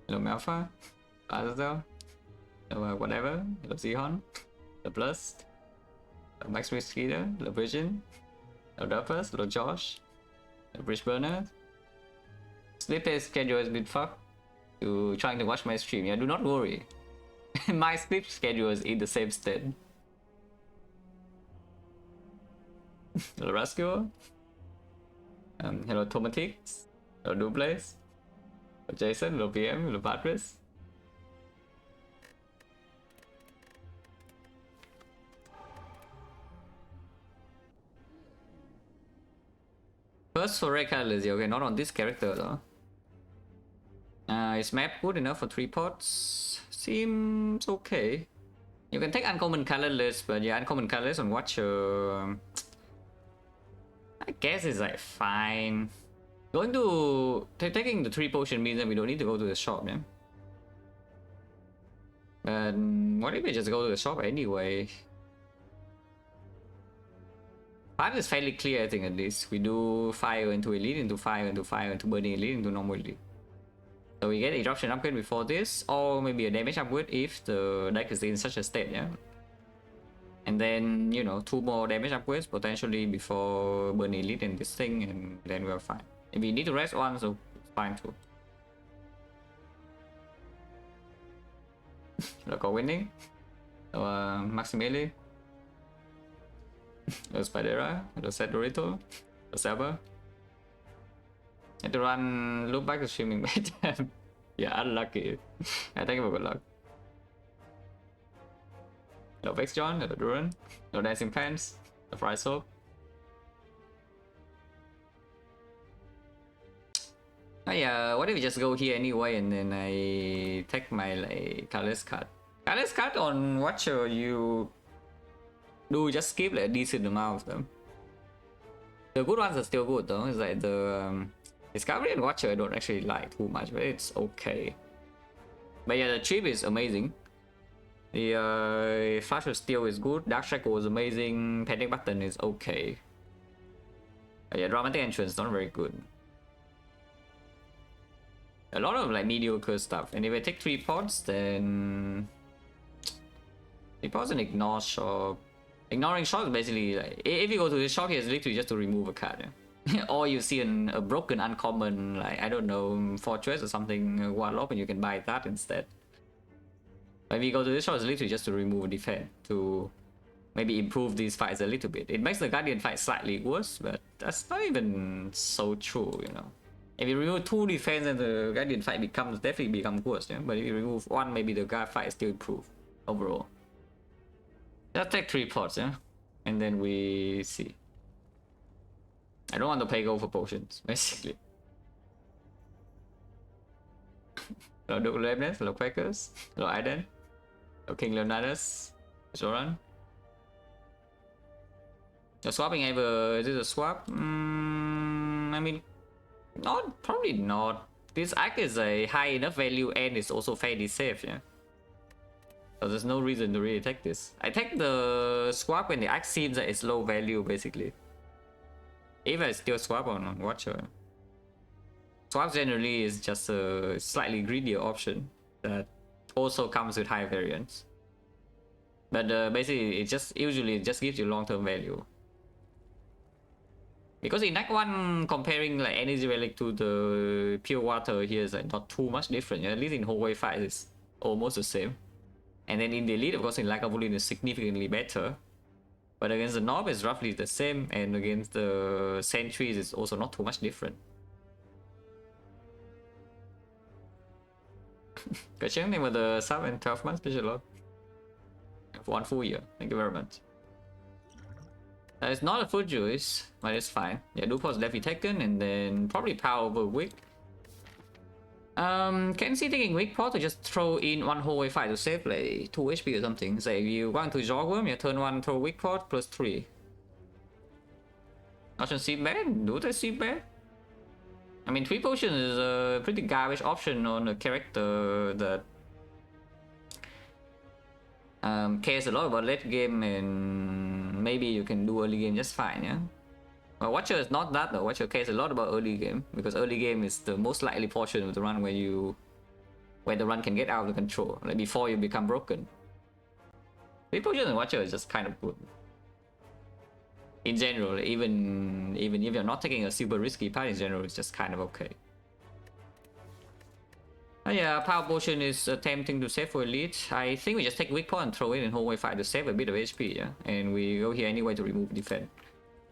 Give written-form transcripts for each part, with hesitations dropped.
Hello Malpha, Azazel, hello whatever, hello Zihon, hello Plus, hello Max Skeeter, hello Virgin, hello Duffus, hello Josh, hello Bridge Burner. Sleep schedule has been fucked to trying to watch my stream. Yeah, do not worry. My sleep schedule is in the same state. Hello Rascal, hello Tomatix, hello Dublaze, hello Jason, hello PM, hello Patrice. First for red colors, okay, not on this character though. Is map good enough for 3 pots? Seems okay. You can take uncommon colorless, but yeah, uncommon colorless on Watcher, I guess is like fine. Going to taking the 3 potion means that we don't need to go to the shop, yeah. But what if we just go to the shop anyway? Path is fairly clear, I think, at least. We do fire into elite, into fire, into fire, into burning elite, into normal elite. So we get eruption upgrade before this, or maybe a damage upgrade if the deck is in such a state, yeah. And then, you know, 2 more damage upgrades potentially before burning elite and this thing, and then we're fine. If we need to rest one, so it's fine too. Local winning. So, Maximili. Hello Spidera, hello Set Dorito, hello Saber. Had to run loop back to streaming better. Yeah, unlucky. I thank you for good luck. Hello Vex John, hello Duran, hello Dancing Pants, hello Fry Soap. Oh yeah, what if we just go here anyway and then I take my like colorless card. Colorless card on Watcher, you do just skip like a decent amount of them. The good ones are still good though. It's like the Discovery and Watcher I don't actually like too much, but it's okay. But yeah, the chip is amazing. The Flash of Steel is good. Dark Shackle is amazing. Panic Button is okay. But yeah, Dramatic Entrance not very good. A lot of like mediocre stuff. And if I take 3 pods, then 3 pods and ignore shop. Ignoring shop is basically like, if you go to the shop, it's literally just to remove a card. Yeah? Or you see a broken uncommon, like, I don't know, Fortress or something, Warlock, and you can buy that instead. But if you go to this shop, it's literally just to remove a defense, to maybe improve these fights a little bit. It makes the Guardian fight slightly worse, but that's not even so true, you know. If you remove 2 defense, then the Guardian fight definitely becomes worse, yeah? But if you remove 1, maybe the guard fight still improve overall. Just take 3 pots, yeah? And then we see. I don't want to pay gold for potions, basically. Hello Duke Leibniz, hello Quakers, hello Aiden, hello King Leonidas, Zoran. The swapping ever, is it a swap? I mean, probably not. This act is a high enough value and it's also fairly safe, yeah? So there's no reason to really take this. I take the swap when the act seems that it's low value, basically. If I still swap on Watcher. Swap generally is just a slightly greedier option that also comes with high variance. But basically, it usually just gives you long-term value. Because in Act 1, comparing like Energy Relic to the Pure Water here is like not too much different. At least in Hallway fight it's almost the same. And then in the Elite, of course, in Lagavulin is significantly better. But against the Nob it's roughly the same, and against the Sentries it's also not too much different. Kacheng, name of the sub and 12 months special log. For 1 full year. Thank you very much. It's not a full juice, but it's fine. Yeah, Dupo is definitely taken, and then probably power over weak. Can see taking weak pot to just throw in 1 whole way fight to save like 2 HP or something. Say if you want to Jogworm, you turn 1 throw weak pot plus 3. Option seem bad? Do they seem bad? I mean, 3 potions is a pretty garbage option on a character that cares a lot about late game, and maybe you can do early game just fine, yeah? Well, Watcher is not that though. Watcher cares a lot about early game, because early game is the most likely portion of the run where you where the run can get out of control, like before you become broken. Repotion and Watcher is just kind of good. In general, even if you're not taking a super risky path, in general, it's just kind of okay. Yeah, Power Potion is tempting to save for Elite. I think we just take Weak Point and throw it in whole way fight to save a bit of HP, yeah? And we go here anyway to remove defense.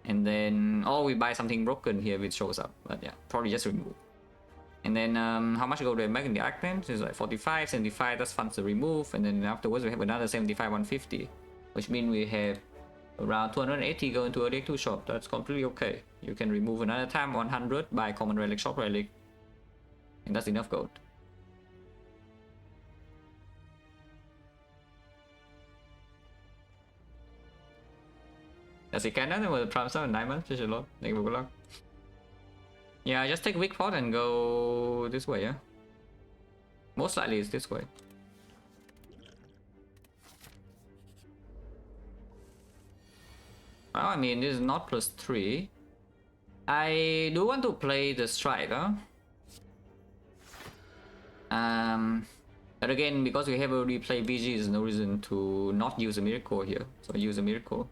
And then, or we buy something broken here if it shows up. But yeah, probably just remove. And then, how much gold do I make in the Arcane? It's like 45, 75, that's fun to remove. And then afterwards we have another 75, 150. Which means we have around 280 going to a Deck 2 shop. That's completely okay. You can remove another time 100, buy Common Relic, Shop Relic. And that's enough gold. As it can then with Prime 7 9 months, just a lot. Thank you, good luck. Yeah, just take Weak Pot and go this way, yeah? Most likely it's this way. Well, I mean, this is not +3. I do want to play the Strike, huh? But again, because we have already played BG, there's no reason to not use a Miracle here. So I use a Miracle.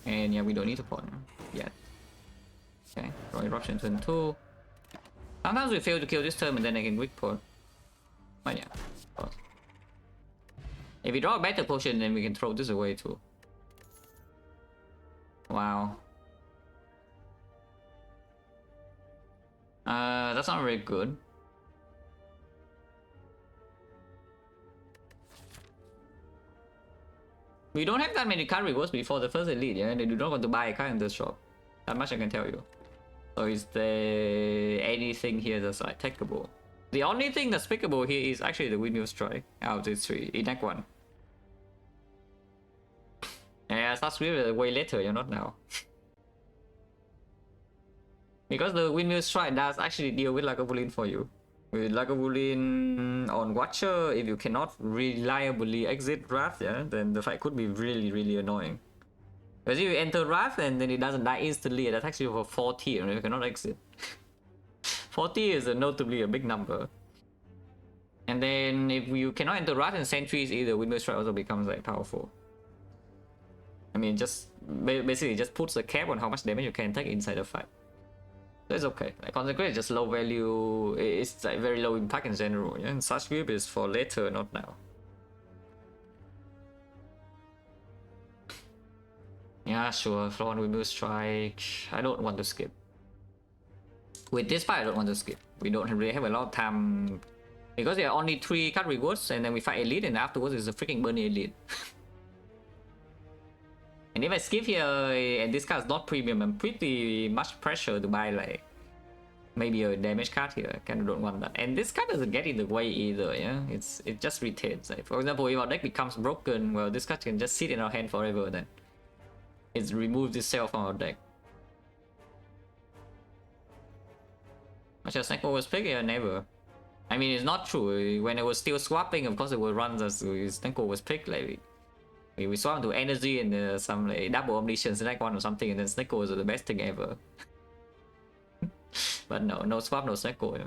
And yeah, we don't need to pawn yet. Okay, draw Eruption turn 2. Sometimes we fail to kill this turn and then I can quick pawn. But yeah, of course. If we draw a better potion, then we can throw this away too. Wow. That's not very good. We don't have that many card rewards before the first elite, yeah? They do not want to buy a card in the shop. That much I can tell you. So is there anything here that's like takeable? The only thing that's pickable here is actually the Windmill Strike out of these three in Act 1. Yeah, that's way later, you're not now. Because the Windmill Strike does actually deal with Lagavulin for you. With Lagavulin on Watcher, if you cannot reliably exit Wrath, yeah, then the fight could be really annoying. Because if you enter Wrath and then it doesn't die instantly, that's actually for 40 and you cannot exit. 40 is notably a big number. And then if you cannot enter Wrath and Sentries, either Windmill Strike also becomes like powerful. I mean, just basically just puts a cap on how much damage you can take inside a fight. So it's okay. Like Consecrate is just low value, it's like very low impact in general, yeah? And such grip is for later, not now. Yeah, sure, Floor Windmill Strike. I don't want to skip. With this fight, I don't want to skip. We don't really have a lot of time. Because there are only 3 card rewards, and then we fight Elite, and afterwards it's a freaking Burning Elite. And if I skip here and this card is not premium, I'm pretty much pressure to buy like maybe a damage card here. I kind of don't want that. And this card doesn't get in the way either, yeah? It just retains. Like, for example, if our deck becomes broken, well, this card can just sit in our hand forever then. It's removed itself from our deck. Much as Snecko was picked, yeah, never. I mean, it's not true. When I was still swapping, of course it would run as Snecko was picked. Like, we swap to energy and some like double omniscience like one or something, and then Snecko was the best thing ever. But no swap, no Snecko. Yeah.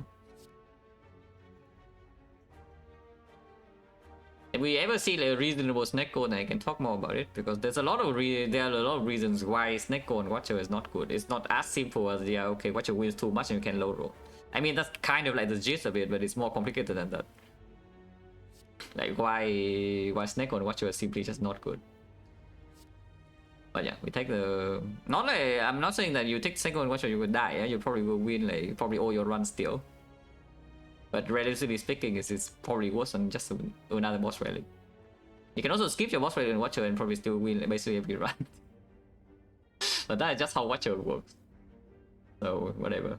If we ever see like a reasonable Snecko, then I can talk more about it, because there's a lot of reasons why Snecko and Watcher is not good. It's not as simple as yeah, okay, Watcher wins too much and you can low roll. I mean, that's kind of like the gist of it, but it's more complicated than that. Like why Snecko and Watcher is simply just not good. But yeah, we take the... Not like... I'm not saying that you take Snecko and Watcher you would die, yeah? You probably will win, like, you probably owe your run still. But relatively speaking, it's probably worse than just another boss relic. You can also skip your boss relic and Watcher and probably still win like, basically every run. But that is just how Watcher works. So, whatever.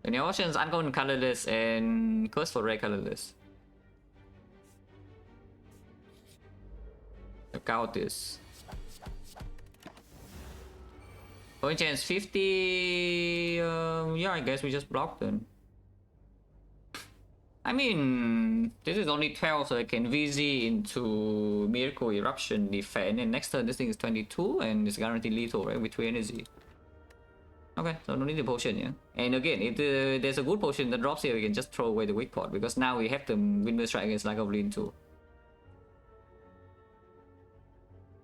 And your options uncommon colorless and curse for rare colorless. Check out this. Going chance 50. Yeah, I guess we just blocked then. I mean, this is only 12, so I can VZ into Miracle Eruption defend, and next turn this thing is 22 and it's guaranteed lethal, right? With 3 energy. Okay, so no need the potion, yeah. And again, if there's a good potion that drops here, we can just throw away the weak pot because now we have the Windmill Strike against Lack of Lean too.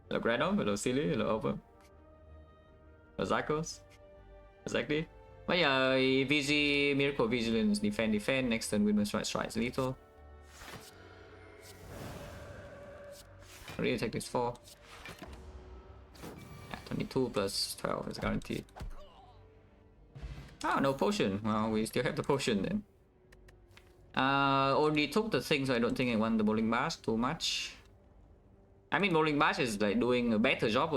Hello Grano, hello Silly, hello Over. Hello Zycos. Exactly. But yeah, VG, Miracle Vigilance, defend, next turn Windmill Strike, strikes lethal. Really take this 4. Yeah, 22 plus 12 is guaranteed. Oh, no potion. Well, we still have the potion then. Only took the thing, so I don't think I want the Bowling Bash too much. I mean, Bowling Bash is like doing a better job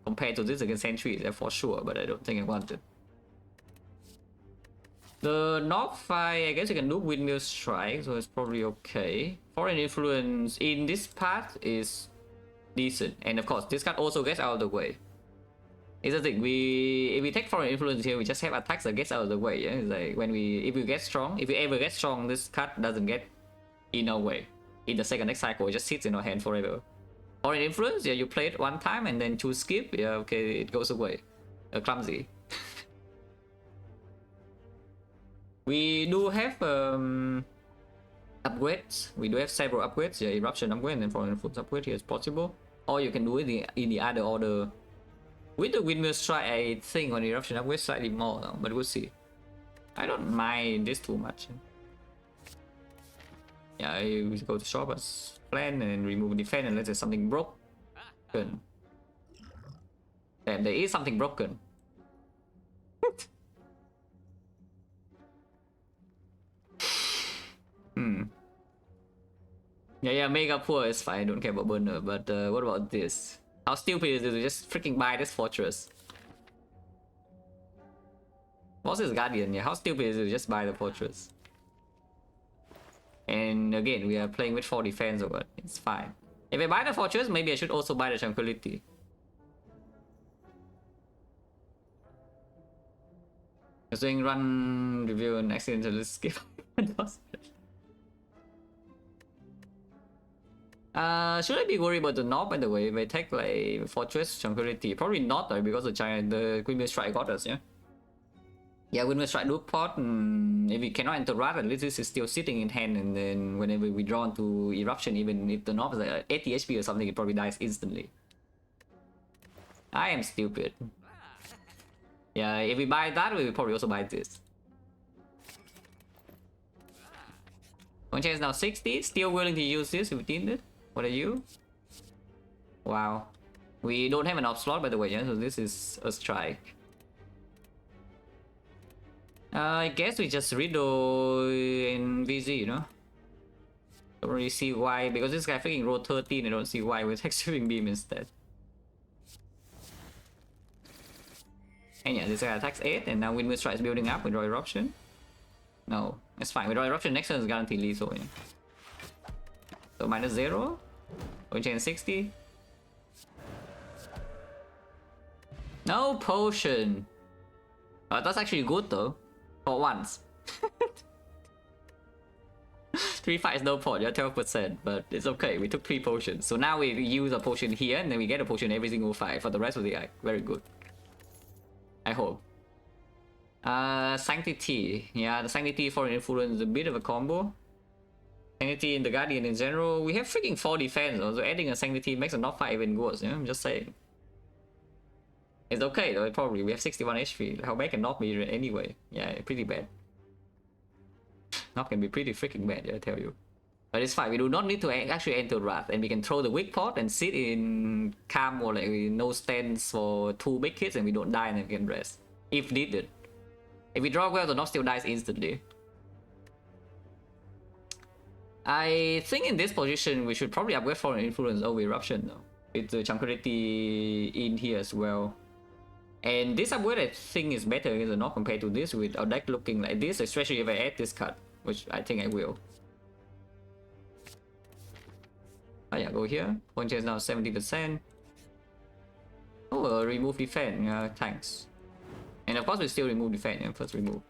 compared to this against Sentry, for sure, but I don't think I want it. The North fight, I guess you can do Windmill Strike, so it's probably okay. Foreign Influence in this path is decent, and of course, this card also gets out of the way. It's the thing, if we take Foreign Influence here, we just have attacks that gets out of the way. Yeah, it's like when if we get strong, if we ever get strong, this card doesn't get in our way. In the second next cycle, it just sits in our hand forever. Foreign Influence, yeah, you play it one time and then choose skip, yeah, okay, it goes away. Clumsy. We do have upgrades. We do have several upgrades. Yeah, Eruption upgrade and then Foreign Influence upgrade here is possible. Or you can do it in the other order. With the Windmill Strike, I think on Eruption upgrade slightly more though, but we'll see. I don't mind this too much. Yeah, we go to shop as planned and remove defense unless there's something broken. And there is something broken. Yeah, Mega Poor is fine, I don't care about Burner, but what about this? How stupid is it to just freaking buy this fortress? What's this Guardian? Yeah, how stupid is it to just buy the fortress? And again, we are playing with 4 defense or what? It's fine. If I buy the fortress, maybe I should also buy the Tranquility. Just doing run review and accidentally skip. Should I be worried about the knob by the way? If I take like Fortress, Tranquility, probably not though because the Windmill Strike got us, yeah? Yeah, Windmill Strike Duke Pot, if we cannot enter Wrath, at least this is still sitting in hand, and then whenever we draw into Eruption, even if the knob is like 80 HP or something, it probably dies instantly. I am stupid. Yeah, if we buy that, we will probably also buy this. One chance now 60, still willing to use this if we need it. What are you? Wow. We don't have an off slot by the way, yeah, so this is a strike. I guess we just Riddle in VZ, you know? Don't really see why, because this guy freaking rolled 13, I don't see why we take Sweeping Beam instead. And yeah, this guy attacks 8, and now Windmill Strike is building up with Royal Eruption. No, it's fine. With Royal Eruption, next turn is guaranteed lethal. Yeah. So -0. Going chain 60. No potion. Oh, that's actually good though. For once. 3 fights, no pot, yeah, 12%, but it's okay. We took 3 potions. So now we use a potion here, and then we get a potion every single fight for the rest of the act. Very good. I hope. Sanctity. Yeah, the Sanctity for Influence is a bit of a combo. Sanctity in the Guardian in general. We have freaking 4 defense, so adding a Sanctity makes a not fight even worse, yeah? I'm just saying. It's okay though, probably. We have 61 HP. How bad can not be anyway? Yeah, pretty bad. Not can be pretty freaking bad, yeah, I tell you. But it's fine, we do not need to actually enter Wrath, and we can throw the weak pot and sit in calm or like no stance for 2 big hits and we don't die and then we can rest. If needed. If we draw well, the knob still dies instantly. I think in this position we should probably upgrade Foreign Influence over Eruption though. With the Tranquility in here as well. And this upgrade I think is better against the knob compared to this with our deck looking like this, especially if I add this card, which I think I will. Oh yeah, go here. Point chance now 70%. Oh, remove defense. Yeah, thanks. And of course we still remove defense. Yeah, first remove.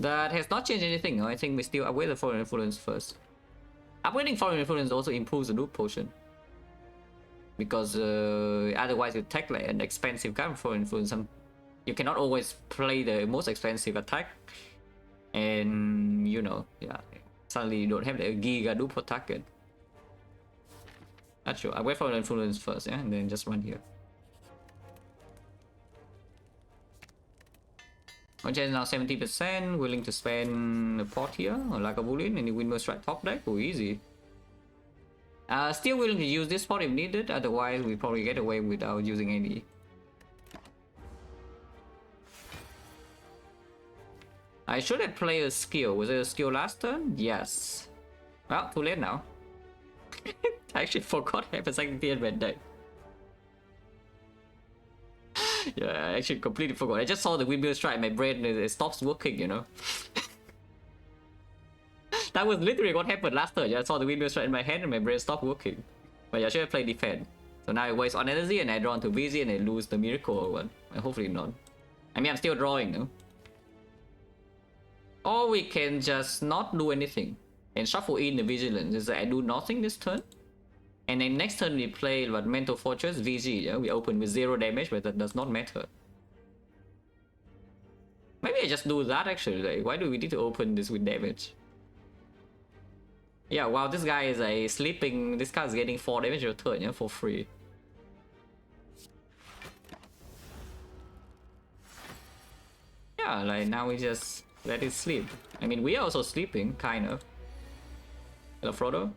That has not changed anything. I think we still upgrade the Foreign Influence first. Upgrading Foreign Influence also improves the Duke Potion. Because otherwise you take like an expensive card for Foreign Influence. you cannot always play the most expensive attack, and you know, yeah, suddenly you don't have the giga duper target. Not sure. I wait for the influence first, yeah, and then just run here. Which is now 70%, willing to spend a pot here, or like a bullion, and you win most right top deck, oh easy. Still willing to use this pot if needed, otherwise we probably get away without using any. I should have played a skill. Was it a skill last turn? Yes. Well, too late now. I actually forgot I have a second tier red deck. Yeah, I actually completely forgot. I just saw the windmill strike, my brain it stops working, you know. That was literally what happened last turn. Yeah, I saw the windmill strike in my hand and my brain stopped working. But yeah, I should have played defense. So now I waste on energy and I draw into busy and I lose the miracle or one. Hopefully not. I mean, I'm still drawing, no? Or we can just not do anything and shuffle in the vigilance. Is that I do nothing this turn? And then next turn we play what, Mental Fortress, VG, yeah? We open with 0 damage, but that does not matter. Maybe I just do that actually, like, why do we need to open this with damage? Yeah, wow, this guy is a sleeping, this card is getting 4 damage a turn, yeah, for free. Yeah, like now we just let it sleep. I mean, we are also sleeping, kind of. Hello, Frodo.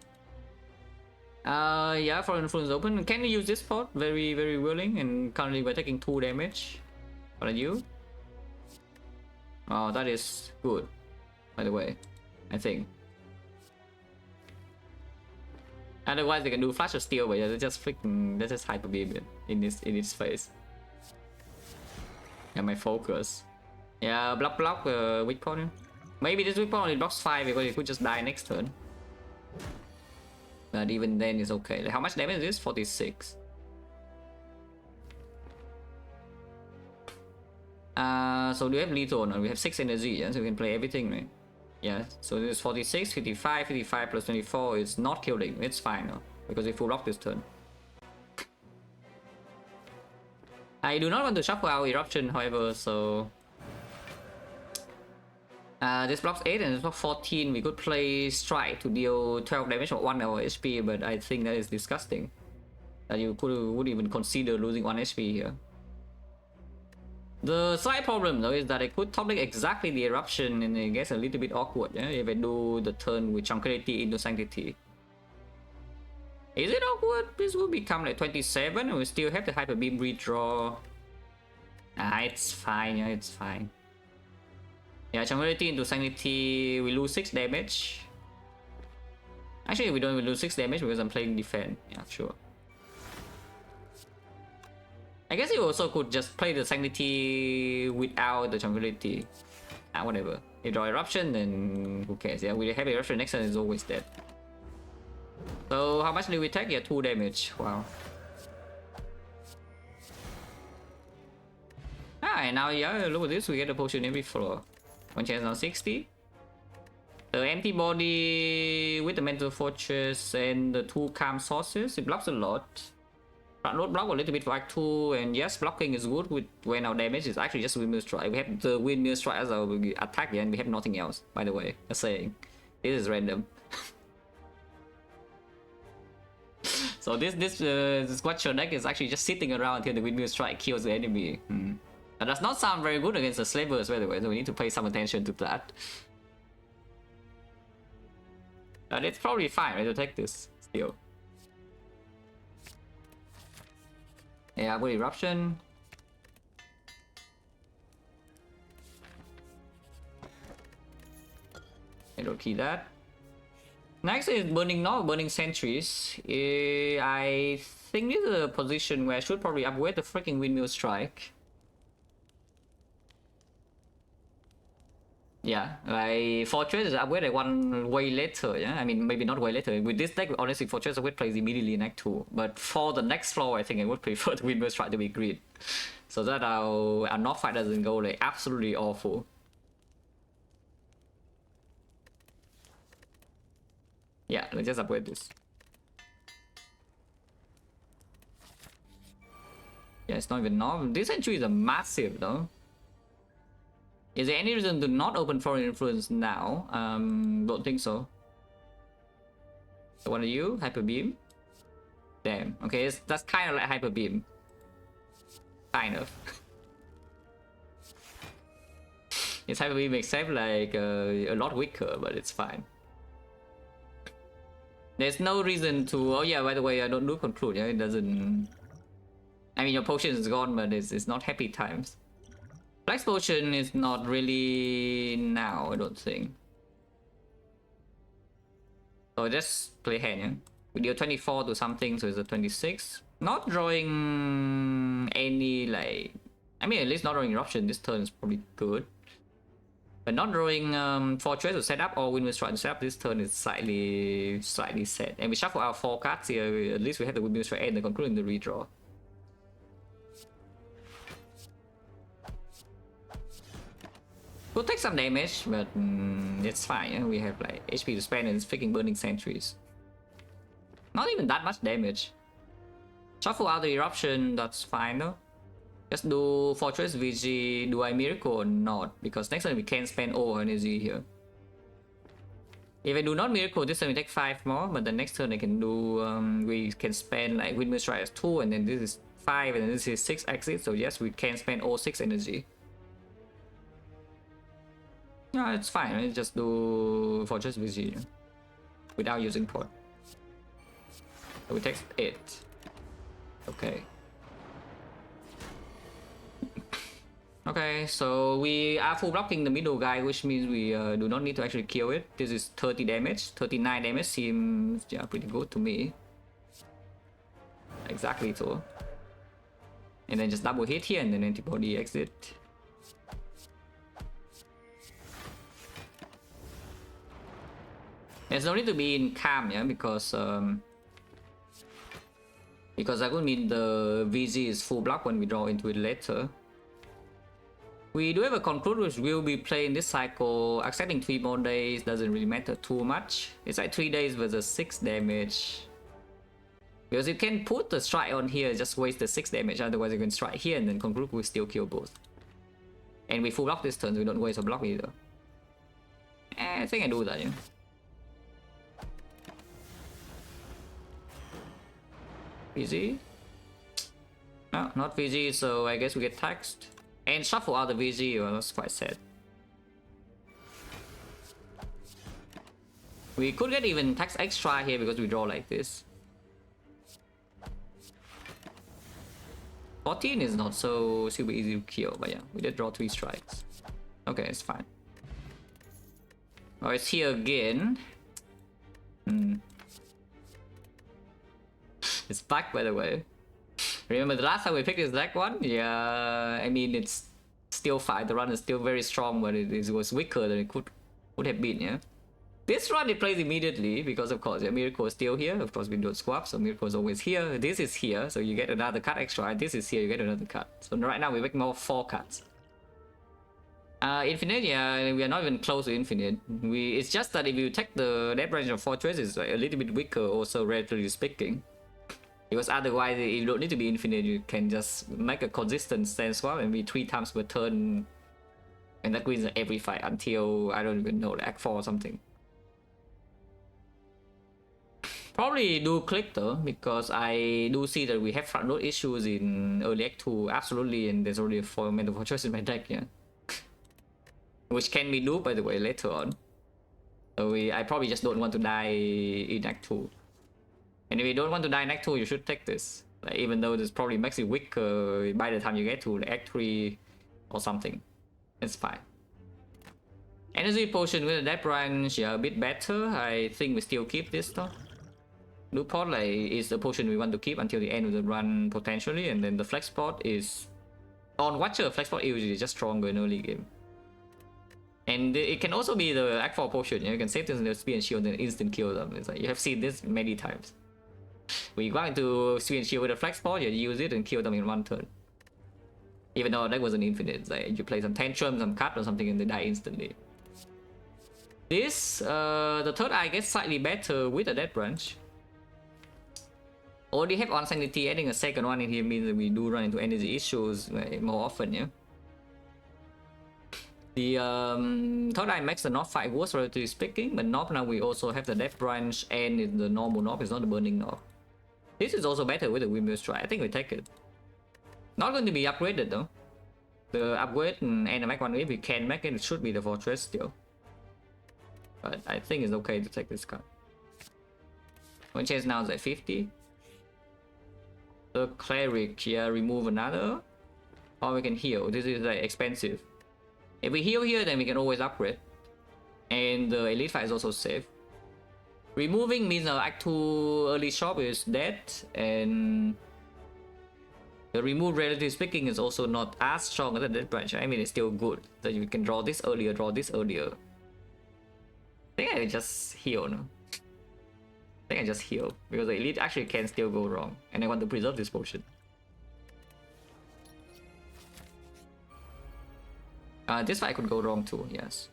Yeah, for influence open. Can we use this pot? Very, very willing. And currently we're taking 2 damage. What are you? Oh, that is good. By the way, I think. Otherwise, they can do Flash of Steel, but yeah, they just freaking, they just hyper beam it in its face. Yeah, my focus. Yeah, block, weak point. Maybe this weak point only blocks 5 because it could just die next turn. But even then it's okay. Like, how much damage is this? 46. So do we have lethal or not? We have 6 energy, yeah? So we can play everything, right? Yeah, so this is 46, 55, 55 plus 24 is not killing. It's fine, no? Because we full block this turn. I do not want to shuffle our eruption, however, so this blocks 8 and this blocks 14. We could play Strike to deal 12 damage or 1 hour HP, but I think that is disgusting. That you would even consider losing 1 HP here. The slight problem though is that I could top deck exactly the eruption and it gets a little bit awkward, yeah? If I do the turn with Tranquility into Sanctity. Is it awkward? This will become like 27 and we still have the Hyper Beam redraw. Ah, it's fine, yeah, it's fine. Yeah, Tranquility into Sanctity, we lose 6 damage. Actually, we don't even lose 6 damage because I'm playing defense. Yeah, sure. I guess you also could just play the Sanctity without the Tranquility. Ah, whatever. You draw Eruption, then who cares? Yeah, we have Eruption next turn, is always dead. So, how much do we take? Yeah, 2 damage. Wow. Ah, and now, yeah, look at this. We get a potion every floor. One chance now 60. The empty body with the Mental Fortress and the 2 calm sources, it blocks a lot. Not block a little bit for Act 2, and yes, blocking is good with when our damage is actually just Windmill Strike. We have the Windmill Strike as our attack, and we have nothing else, by the way. Just saying. This is random. So this Watcher deck is actually just sitting around until the Windmill Strike kills the enemy. That does not sound very good against the Slavers, by the way, so we need to pay some attention to that. But it's probably fine, right, to take this still. Yeah, with Eruption. I don't key that. Next is Burning Knob, Burning Sentries. I think this is a position where I should probably upgrade the freaking Windmill Strike. Yeah, like Fortress is upgraded one way later, yeah? I mean, maybe not way later. With this deck, honestly, Fortress upgrade plays immediately in Act 2. But for the next floor, I think I would prefer the Windmill Strike to be green. So that our North fight doesn't go like absolutely awful. Yeah, let's just upgrade this. Yeah, it's not even normal. This entry is a massive, though. Is there any reason to not open foreign influence now? Don't think so. So what are you? Hyper beam? Damn. Okay, that's kind of like hyper beam. Kind of. It's hyper beam except like a lot weaker, but it's fine. There's no reason to. Oh yeah, by the way, I don't do conclude. Yeah, it doesn't. I mean, your potion is gone, but it's not happy times. Flex potion is not really now, I don't think. So just play hand, yeah? We deal 24 to something, so it's a 26. Not drawing any, like... I mean, at least not drawing eruption this turn is probably good. But not drawing Fortress to set up or Windmill Strike to set up this turn is slightly sad. And we shuffle our 4 cards here, at least we have the Windmill Strike and the concluding the redraw. We'll take some damage, but it's fine. Yeah? We have like HP to spend and freaking burning sentries. Not even that much damage. Shuffle out the eruption, that's fine though. Just do Fortress VG, do I miracle or not? Because next turn we can spend all energy here. If I do not miracle, this turn we take 5 more, but the next turn I can do, we can spend like Windmill Strike as 2, and then this is 5, and then this is 6 exits, so yes, we can spend all 6 energy. No, it's fine, right? Just do Fortress VG without using port. So we take 8. Okay. Okay, so we are full blocking the middle guy, which means we do not need to actually kill it. This is 30 damage. 39 damage seems, yeah, pretty good to me. Exactly so. And then just double hit here and then antibody exit. There's no need to be in calm, yeah, because that would mean the VG is full block when we draw into it later. We do have a conclude which will be playing this cycle. Accepting 3 more days doesn't really matter too much. It's like 3 days versus 6 damage. Because you can put the strike on here, just waste the 6 damage, otherwise you can strike here and then conclude will still kill both. And we full block this turn, so we don't waste a block either. I think I do that, yeah. VG? No, not VG, so I guess we get taxed. And shuffle out the VG, well, that's quite sad. We could get even tax extra here because we draw like this. 14 is not so super easy to kill, but yeah, we did draw 3 strikes. Okay, it's fine. Oh, it's here again. It's back, by the way. Remember the last time we picked this deck one? Yeah, I mean, it's still fine. The run is still very strong, but it was weaker than it would have been, yeah? This run it plays immediately because, of course, yeah, Miracle is still here. Of course, we don't swap, so Miracle is always here. This is here, so you get another card extra. And this is here, you get another card. So right now, we're making more 4 cards. Infinite, yeah, we are not even close to infinite. It's just that if you take the depth range of Fortress, it's like a little bit weaker, also relatively speaking. Because otherwise, you don't need to be infinite, you can just make a consistent stand swap and be 3 times per turn. And that wins every fight until, I don't even know, like Act 4 or something. Probably do click though, because I do see that we have front load issues in early Act 2, absolutely, and there's already a 4 Mental Fortress in my deck, yeah. Which can be do, by the way, later on. So I probably just don't want to die in Act 2. And if you don't want to die in Act 2, you should take this. Like, even though this probably makes it weaker by the time you get to like, Act 3 or something. It's fine. Energy Potion with a depth range, yeah, a bit better. I think we still keep this though. Blue Pot like, is the potion we want to keep until the end of the run potentially. And then the Flex Pot is... On Watcher, Flex Pot is usually just stronger in early game. And it can also be the Act 4 potion. You can save this in the Spear and Shield and then instant kill them. It's like, you have seen this many times. When you go into Spear and Shield with a Flex Pot, you use it and kill them in 1 turn. Even though that wasn't infinite. It's like you play some Tantrum, some Cut or something and they die instantly. This, the third eye gets slightly better with a Death Branch. Already have on Sanity, adding a second one in here means that we do run into energy issues more often, yeah? The third eye makes the knob fight worse, relatively speaking, but knob now we also have the death branch and in the normal knob, it's not the burning knob. This is also better with the windmill strike. I think we take it. Not going to be upgraded though. The upgrade and the Mac one, if we can make it, it should be the fortress still. But I think it's okay to take this card. One chance now is at 50. The cleric, yeah, remove another. Or we can heal. This is like expensive. If we heal here, then we can always upgrade. And the elite fight is also safe. Removing means our Act 2 early shop is dead, and the remove, relatively speaking, is also not as strong as the dead branch. I mean, it's still good. So you can draw this earlier, draw this earlier. I think I just heal, no? I think I just heal, because the elite actually can still go wrong, and I want to preserve this potion. This fight could go wrong too, yes.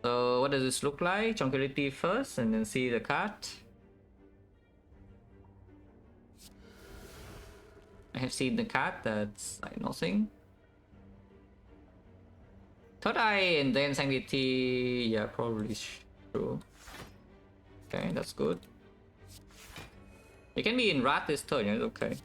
So what does this look like? Tranquility first, and then see the card. I have seen the card, that's like nothing. Third eye and then sanctity, yeah, probably true. Okay, that's good. It can be in Wrath this turn, it's okay.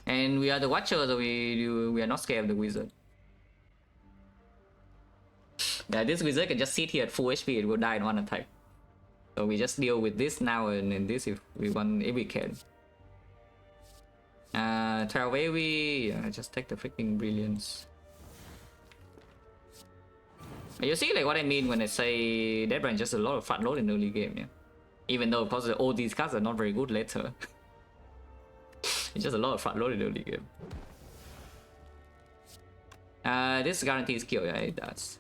And we are the Watcher, so we are not scared of the Wizard. Yeah, this Wizard can just sit here at full HP, it will die in one attack. So we just deal with this now and this if we want, if we can. 12 AV, yeah, just take the freaking Brilliance. You see like what I mean when I say Dead Branch, just a lot of front load in early game, yeah. Even though of course all these cards are not very good later. It's just a lot of front load in early game. This guarantees kill, yeah, it does.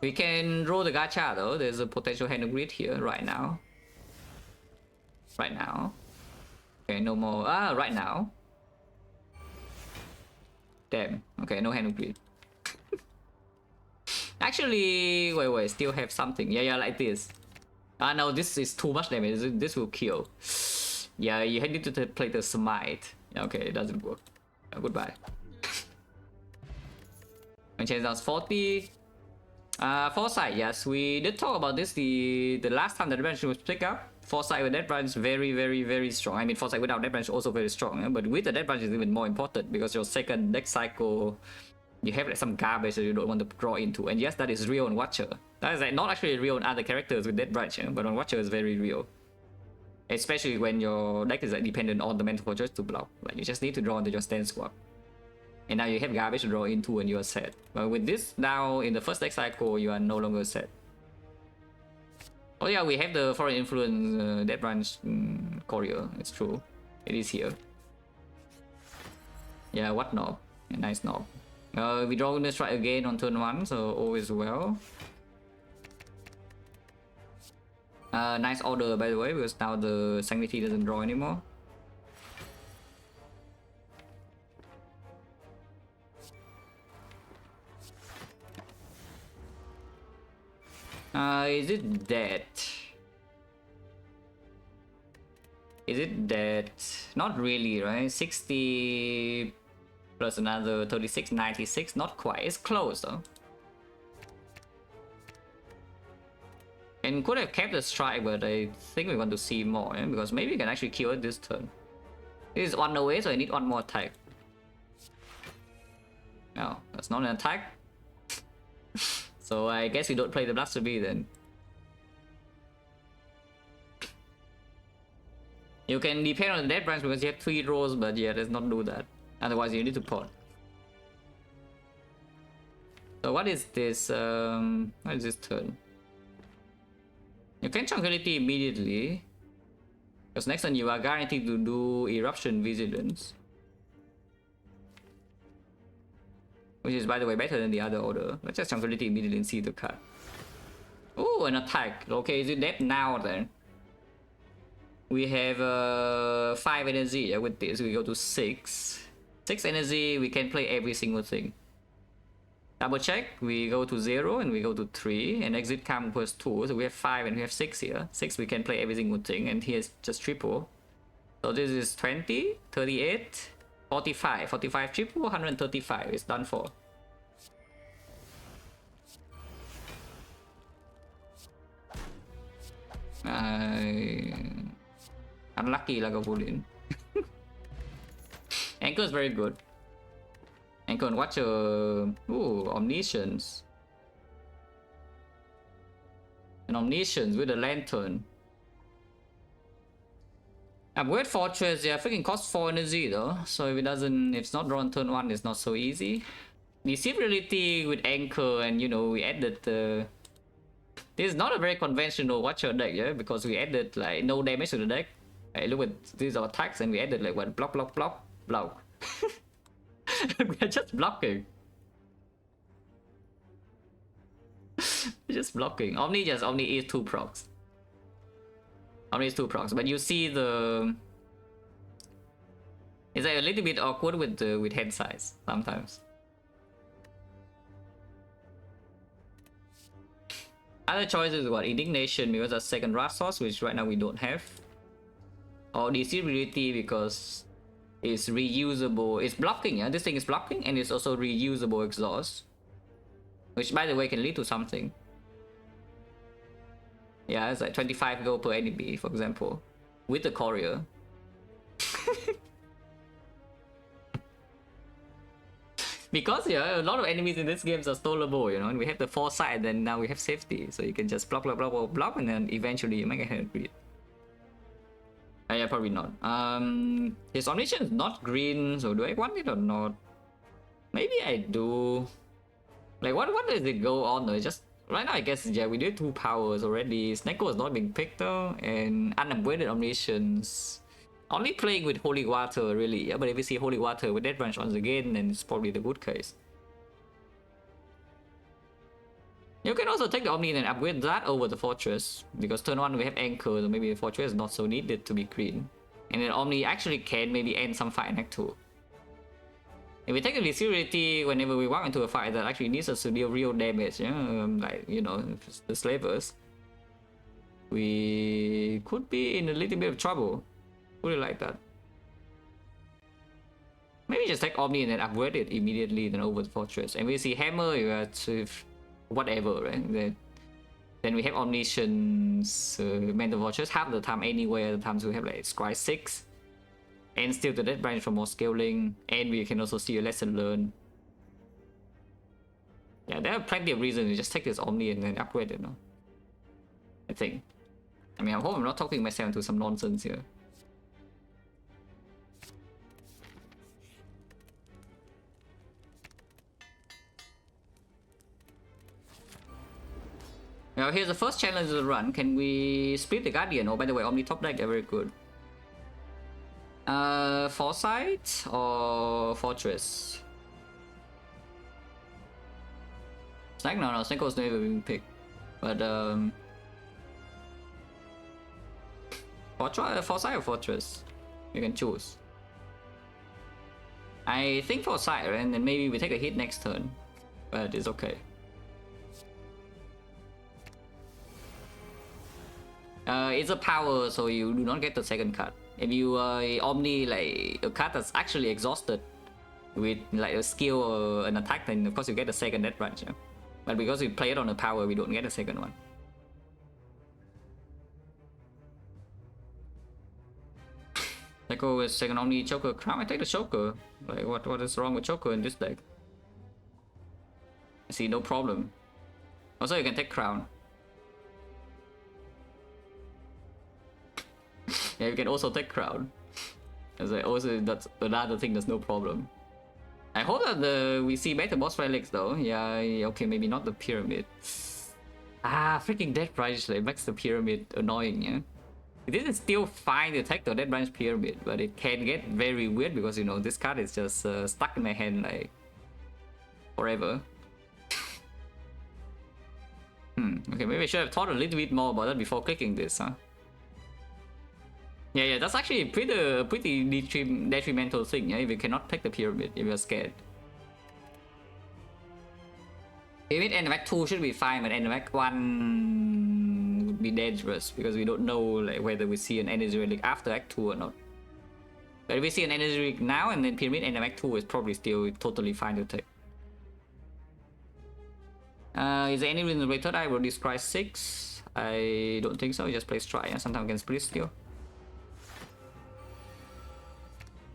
We can roll the gacha though, there's a potential hand of greed here right now. Right now. Okay, no more. Right now. Damn. Okay, no hand of greed. Actually, wait, still have something. Yeah, like this. No, this is too much damage. This will kill. Yeah, you need to play the smite. Yeah, okay, it doesn't work. Goodbye. And change down 40. Foresight, yes, we did talk about this the last time the Dead Branch was picked up. Foresight with Dead Branch very strong. I mean, Foresight without Dead Branch also very strong, yeah? But with the Dead Branch is even more important because your second deck cycle, you have like some garbage that you don't want to draw into. And yes, that is real on Watcher. That is like not actually real on other characters with Dead Branch, yeah? But on Watcher is very real. Especially when your deck is like dependent on the Mental Fortress to block. Like you just need to draw into your stand swap. And now you have garbage to draw into and you are set. But with this now in the first deck cycle, you are no longer set. Oh yeah, we have the foreign influence Dead Branch courier. It's true. It is here. Yeah, what knob? A nice knob. We draw the strike again on turn 1, so all is well. Nice order by the way, because now the Sanctity doesn't draw anymore. Is it dead? Is it dead? Not really, right? 60 plus another 36, 96. Not quite. It's close though. And could have kept the strike, but I think we want to see more, yeah? Because maybe we can actually kill it this turn. This is one away, so I need one more attack. No, that's not an attack. So I guess we don't play the Blaster Bee then. You can depend on the Dead Branch because you have 3 rows, but yeah, let's not do that. Otherwise you need to pot. So what is this? What is this turn? You can Tranquility immediately. Because next turn you are guaranteed to do Eruption Vigilance. Which is, by the way, better than the other order. Let's just Tranquility immediately and see the card. Oh, an attack. Okay, is it dead now then? We have 5 energy. Yeah, with this we go to 6. 6 energy, we can play every single thing. Double check, we go to 0 and we go to 3 and exit cam plus 2, so we have 5 and we have 6 here. 6 we can play every single thing, and here's just triple. So this is 20, 38, 45. 45 triple, 135. It's done for. Unlucky like a bullion. Anchor is very good. Anchor and Watcher. Ooh, Omniscience. And Omniscience with a Lantern. Upgrade Fortress, yeah, freaking costs 4 energy though. So if it's not drawn turn 1, it's not so easy. Deceivability with Anchor, and you know, we added the... This is not a very conventional Watcher deck, yeah, because we added like no damage to the deck. Look at these are attacks, and we added like what, block, block, block, block. We are just blocking. Just blocking. Omni is 2 procs. Omni is 2 procs, but you see the... It's like a little bit awkward with head size sometimes. Other choices what? Indignation because that's second Wrath Source, which right now we don't have. Or Deceivability because it's reusable. It's blocking, yeah? This thing is blocking, and it's also reusable exhaust. Which by the way can lead to something. Yeah, it's like 25 gold per enemy, for example. With the courier. Because yeah, a lot of enemies in this game are stoleable, you know, and we have the foresight, and then now we have safety, so you can just block, block, block, block, block, and then eventually you might get hit. Yeah, probably not. His Omniscience is not green, so do I want it or not? Maybe I do. Like, what does it go on though? It's just right now, I guess, yeah, we did 2 powers already. Snecko is not being picked though, and unupgraded Omniscience. Only playing with Holy Water, really. Yeah, but if we see Holy Water with Dead Branch once again, then it's probably the good case. You can also take the Omni and upgrade that over the Fortress, because turn 1 we have Anchor, so maybe the Fortress is not so needed to be green. And then Omni actually can maybe end some fight in Act 2. If we take the Deceivability whenever we walk into a fight that actually needs us to deal real damage, yeah, like, you know, the Slavers, we could be in a little bit of trouble. Really like that. Maybe just take Omni and then upgrade it immediately, then over the Fortress. And we see Hammer, you have to whatever, right? Then we have Omniscience, Mental Fortress half the time anywhere. The times we have like Scry 6. And still the Dead Branch for more scaling. And we can also see a lesson learned. Yeah, there are plenty of reasons to just take this Omni and then upgrade it, no? I think. I mean, I hope I'm not talking myself into some nonsense here. Now here's the first challenge of the run. Can we split the Guardian? Oh, by the way, Omni top deck, they're very good. Foresight or Fortress? No, Snecko's never been picked. But Foresight or Fortress? You can choose. I think Foresight, right? And then maybe we take a hit next turn. But it's okay. It's a power, so you do not get the second card. If you Omni like a card that's actually exhausted with like a skill or an attack, then of course you get the second Death Branch. Yeah? But because we play it on a power, we don't get a second one. Let's go with second Omni Choker Crown. I take the Choker. Like what is wrong with Choker in this deck? I see no problem. Also, you can take Crown. Yeah, you can also take Crown. As I also, that's another thing. That's no problem. I hope that we see better boss relics though. Yeah, okay, maybe not the pyramid. Freaking Dead Branch like makes the pyramid annoying. Yeah, this is still fine to take the Dead Branch pyramid, but it can get very weird because you know this card is just stuck in my hand like forever. Okay, maybe I should have thought a little bit more about that before clicking this, huh? Yeah, that's actually a pretty detrimental thing, yeah, if you cannot take the pyramid, if you're scared. Even NVAC 2 should be fine, but NVAC 1 would be dangerous because we don't know like whether we see an energy relic after Act 2 or not. But if we see an energy relic now and then Pyramid NVAC 2 is probably still totally fine to take. Is there any reason to play third eye? Will describe 6? I don't think so. You just play strike. Yeah? Sometimes we can split still.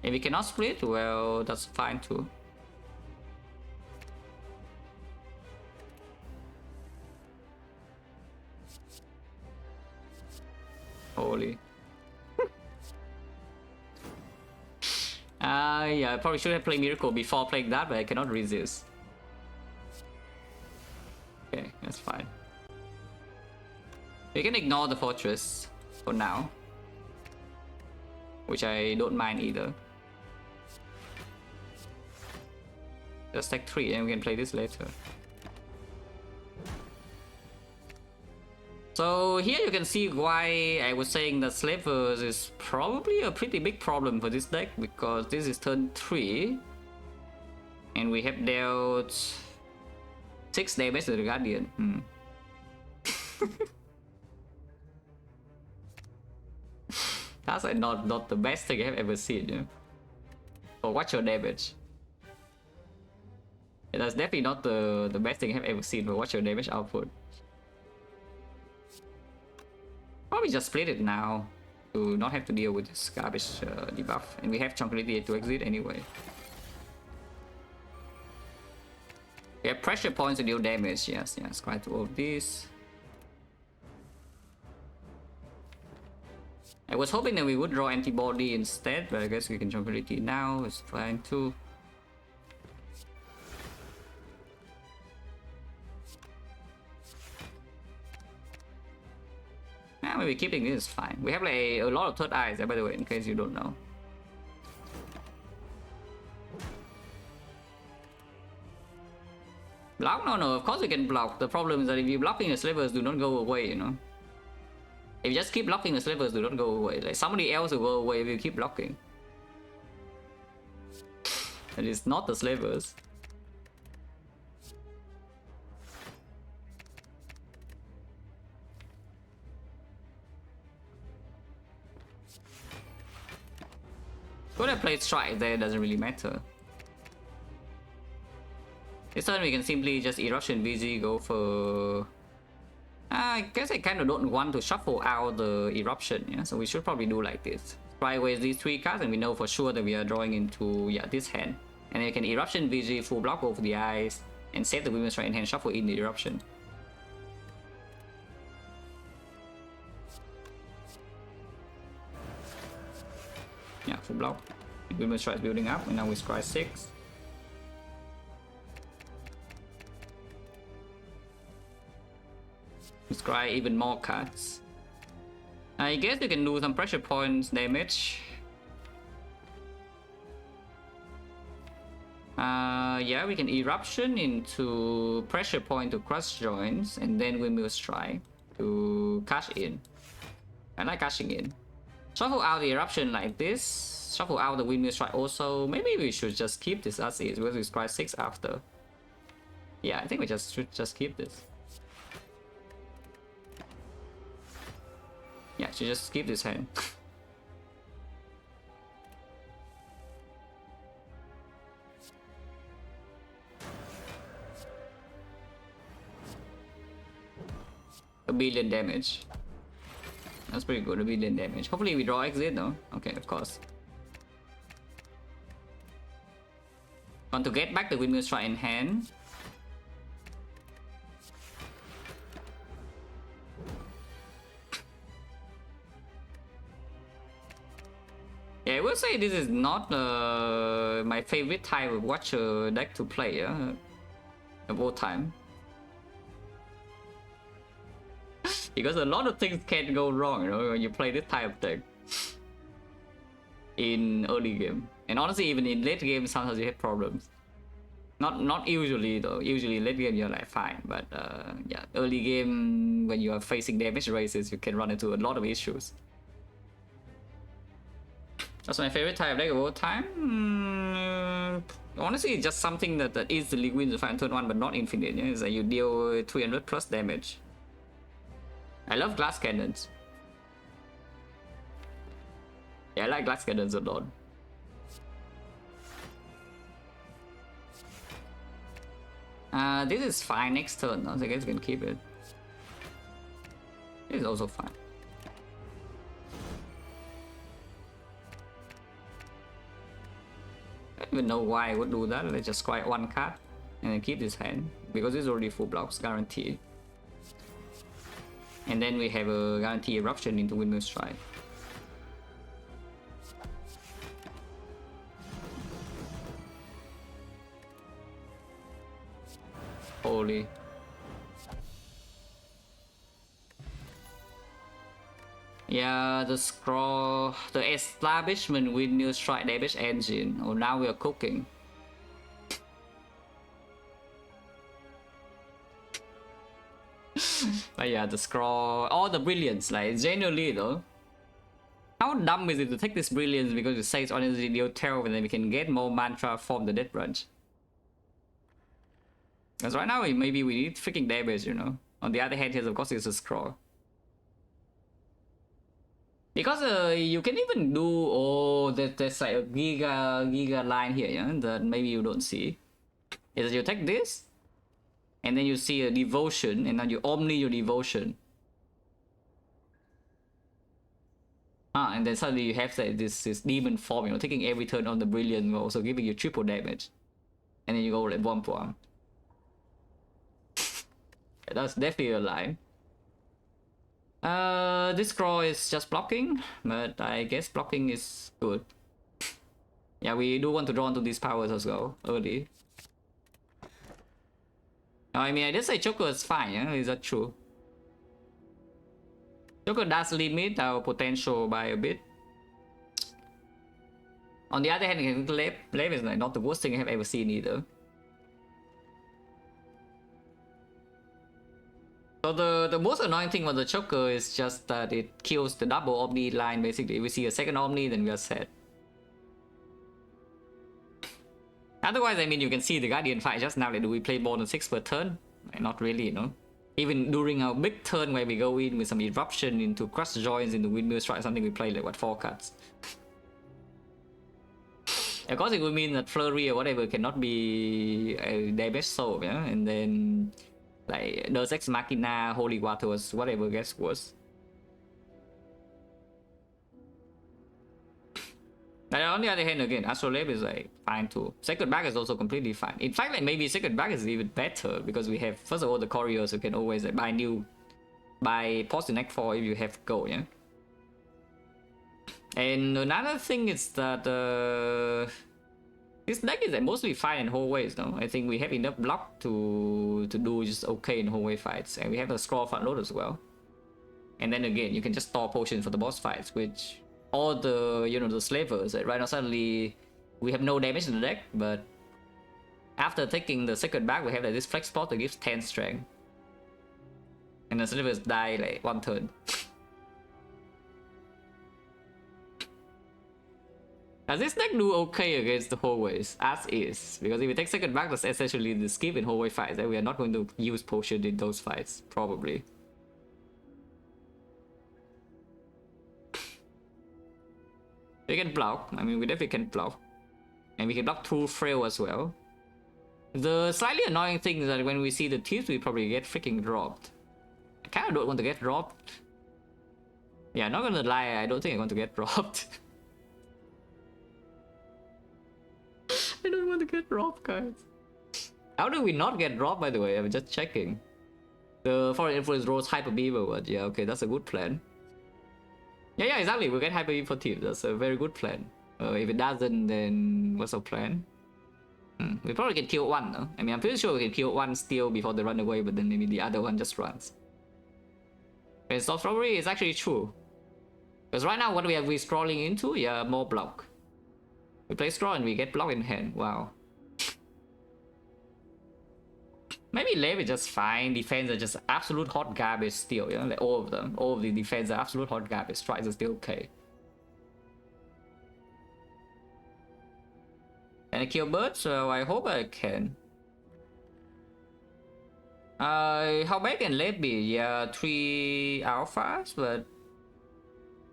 If we cannot split, well, that's fine too. Holy. Yeah, I probably should have played Miracle before playing that, but I cannot resist. Okay, that's fine. We can ignore the fortress for now, which I don't mind either. Just take 3 and we can play this later. So here you can see why I was saying that Slavers is probably a pretty big problem for this deck, because this is turn 3 and we have dealt 6 damage to the Guardian. That's like not the best thing I've ever seen, you know? Or watch your damage. Yeah, that's definitely not the best thing I've ever seen for watch your damage output. Probably just split it now to not have to deal with this garbage debuff, and we have Tranquility to exit anyway. We have pressure points to deal damage. Yes, try to all of this. I was hoping that we would draw antibody instead, but I guess we can Tranquility now. It's fine too. Now maybe keeping this is fine. We have like a lot of third eyes, by the way, in case you don't know. Block? No, of course we can block. The problem is that if you're blocking the Slavers, do not go away, you know. If you just keep blocking the Slavers, do not go away. Like somebody else will go away if you keep blocking. And it's not the Slavers. Could have played strike there, doesn't really matter. This turn we can simply just Eruption VG, go for... I guess I kind of don't want to shuffle out the Eruption, yeah? So we should probably do like this. Try away these 3 cards and we know for sure that we are drawing into, yeah, this hand. And then we can Eruption VG, full block over the eyes, and save the Women's Strike in hand, shuffle in the Eruption. Yeah, full block. Women's Strike building up, and now we scry 6. We scry even more cards. I guess you can do some pressure points damage. Yeah, we can Eruption into pressure point to crush joints, and then Windmill Strike to cash in. I like cashing in. Shuffle out the Eruption like this. Shuffle out the Windmill Strike also. Maybe we should just keep this as is, because we scry 6 after. Yeah, I think we should just keep this. Yeah, should just keep this hand. A billion damage. That's pretty good, a billion damage. Hopefully we draw exit though. Okay, of course. Want to get back the Windmill Strike in hand. Yeah, I will say this is not my favorite type of Watcher deck to play of all time. Because a lot of things can go wrong, you know, when you play this type of deck in early game. And honestly, even in late game, sometimes you have problems. Not usually though. Usually late game you're like fine, but yeah, early game when you are facing damage races, you can run into a lot of issues. That's my favorite type of deck of all time. Honestly, just something that easily wins the fight on turn 1, but not infinite. Yeah? It's like you deal 300 plus damage. I love glass cannons. Yeah, I like glass cannons a lot. This is fine next turn, so I guess we can keep it. This is also fine. I don't even know why I would do that. Let's just quiet one card and then keep this hand because it's already full blocks guaranteed. And then we have a guarantee eruption into Windmill Strike. Holy. Yeah, the scroll, the establishment Windmill Strike damage engine. Oh, now we are cooking. But yeah, the scroll, all the brilliance, like genuinely though. How dumb is it to take this brilliance because it says honestly deal 12 and then we can get more mantra from the death branch? Because right now maybe we need freaking damage, you know. On the other hand, here of course it's a scroll. Because you can even do, oh, there's like a giga line here, yeah, that maybe you don't see. Is that you take this, and then you see a devotion, and then you omni your devotion. And then suddenly you have this demon form, you know, taking every turn on the brilliant, also giving you triple damage. And then you go like one. That's definitely a line. This scroll is just blocking, but I guess blocking is good. Yeah, we do want to draw into these powers as well, early. I mean, I did say Joker is fine, yeah? Is that true? Joker does limit our potential by a bit. On the other hand, Lab is like not the worst thing I have ever seen either. So the most annoying thing about the Joker is just that it kills the double Omni line basically. If we see a second Omni, then we are set. Otherwise, I mean, you can see the Guardian fight just now. Like, do we play more than 6 per turn? Like, not really, you know. Even during our big turn where we go in with some eruption into crush joints into Windmill Strike, something we play like what 4 cards. Of course, it would mean that Flurry or whatever cannot be a damage soul, yeah, and then like Deus Ex Machina, Holy Waters, whatever gets worse. But on the other hand, again, Astrolabe is like fine too. Sacred Bag is also completely fine. In fact, like maybe Sacred Bag is even better because we have, first of all, the couriers who can always like, buy pause in Act 4 if you have go, yeah. And another thing is that this deck is like mostly fine in hallways, no? I think we have enough block to do just okay in hallway fights, and we have a scroll front load as well. And then again, you can just store potions for the boss fights, which all the, you know, the slavers, right now suddenly we have no damage in the deck, but after taking the second back, we have like this flex spot that gives 10 strength. And the slavers die like 1 turn. Does this deck do okay against the hallways? As is. Because if we take second back, that's essentially the skip in hallway fights, and we are not going to use potion in those fights, probably. We can block. I mean, we definitely can block. And we can block through Frail as well. The slightly annoying thing is that when we see the tips, we probably get freaking dropped. I kind of don't want to get dropped. Yeah, not gonna lie, I don't think I'm going to get dropped. I don't want to get dropped, guys. How do we not get dropped, by the way? I'm just checking. The Foreign Influence rolls Hyper Beaver, but yeah, okay, that's a good plan. Yeah, exactly. We'll get Hyper Beam for tips. That's a very good plan. If it doesn't, then what's our plan? We probably can kill one, no? I mean, I'm pretty sure we can kill one still before they run away, but then maybe the other one just runs. And soft robbery is actually true. Because right now, what we are scrolling into? Yeah, more block. We play scroll and we get block in hand. Wow. Maybe Lev is just fine. Defense are just absolute hot garbage still, you know, like all of them. All of the defense are absolute hot garbage. Strikes are still okay. Can I kill birds? So I hope I can. How bad can late be? Yeah, 3 alphas, but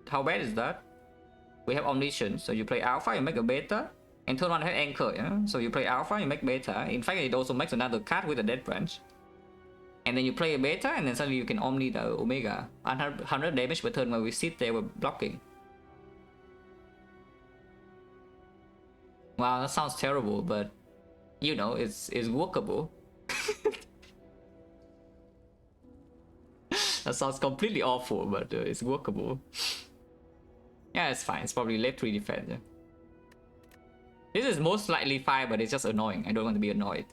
how bad is that? We have omniscience, so you play alpha, you make a beta, and turn one has anchor, yeah? So you play alpha, you make beta. In fact, it also makes another card with a dead branch. And then you play a beta, and then suddenly you can omni the omega. 100 damage per turn when we sit there with blocking. Wow, that sounds terrible, but you know, it's workable. That sounds completely awful, but it's workable. Yeah, it's fine. It's probably left 3 defense. Yeah. This is most likely fine, but it's just annoying. I don't want to be annoyed.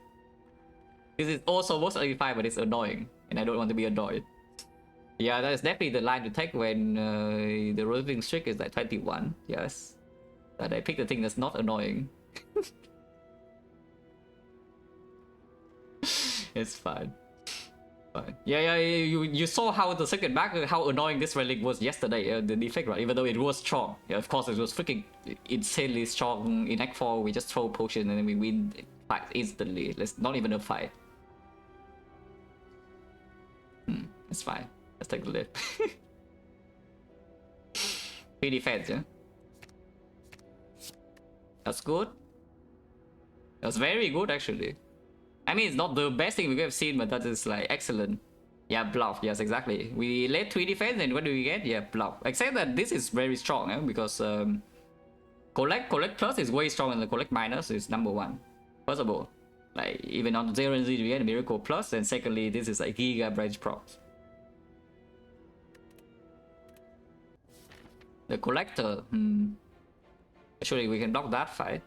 This is also most likely fine, but it's annoying, and I don't want to be annoyed. Yeah, that is definitely the line to take when the rotating streak is like 21. Yes, but I picked the thing that's not annoying. It's fine. Yeah, you saw how the second back, how annoying this relic was yesterday, the defect, right? Even though it was strong. Yeah, of course it was freaking insanely strong. In Act 4, we just throw potion and then we win fight instantly. Let's not even a fight. It's fine. Let's take the lift. 3 defense, yeah? That's good. That's very good, actually. I mean, it's not the best thing we have seen, but that is like excellent. Yeah, bluff. Yes, exactly. We let 3 defense, and what do we get? Yeah, bluff. Except that this is very strong, eh? Because collect plus is way stronger than collect minus is number 1. First of all, like even on 0 and 0 we get a miracle plus, and secondly, this is like giga branch procs. The collector. Actually, we can block that fight.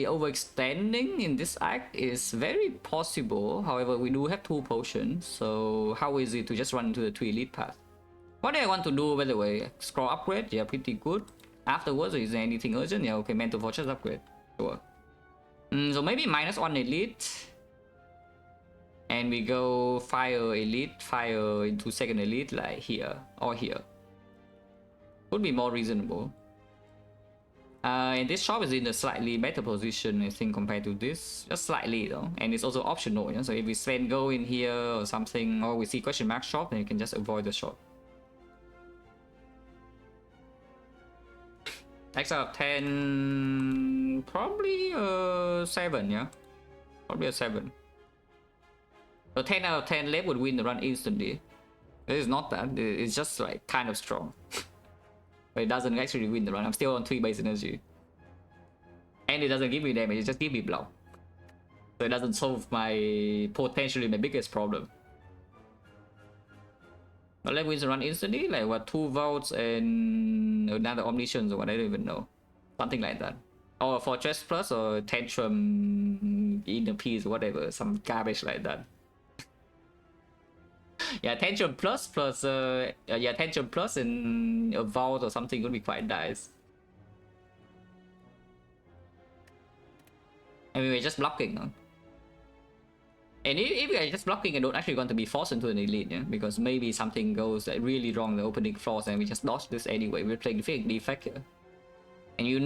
Overextending in this act is very possible. However, we do have 2 potions, so how is it to just run into the 3 elite path? What do I want to do, by the way? Scroll upgrade? Yeah, pretty good. Afterwards, is there anything urgent? Yeah, okay, mental fortress upgrade. Sure. So maybe -1 elite. And we go fire elite, fire into second elite, like here or here. Would be more reasonable. And this shop is in a slightly better position, I think, compared to this. Just slightly, though. And it's also optional, yeah? So if we spend go in here or something, or we see question mark shop, then you can just avoid the shop. X out of 10... Probably a 7, yeah? Probably a 7. So 10 out of 10 left would win the run instantly. It is not that. It's just like kind of strong. But it doesn't actually win the run. I'm still on 3 base energy. And it doesn't give me damage, it just gives me block. So it doesn't solve potentially my biggest problem. But let wins the run instantly, like what, 2 votes and another omniscience or what, I don't even know. Something like that. Or fortress plus or tantrum inner peace or whatever, some garbage like that. Yeah, tantrum plus yeah, tantrum plus and a vault or something would be quite nice. And we were just blocking, huh? And if we are just blocking and don't actually want to be forced into an elite, yeah? Because maybe something goes like really wrong the opening floors and we just dodge this anyway. We're playing defect here. And we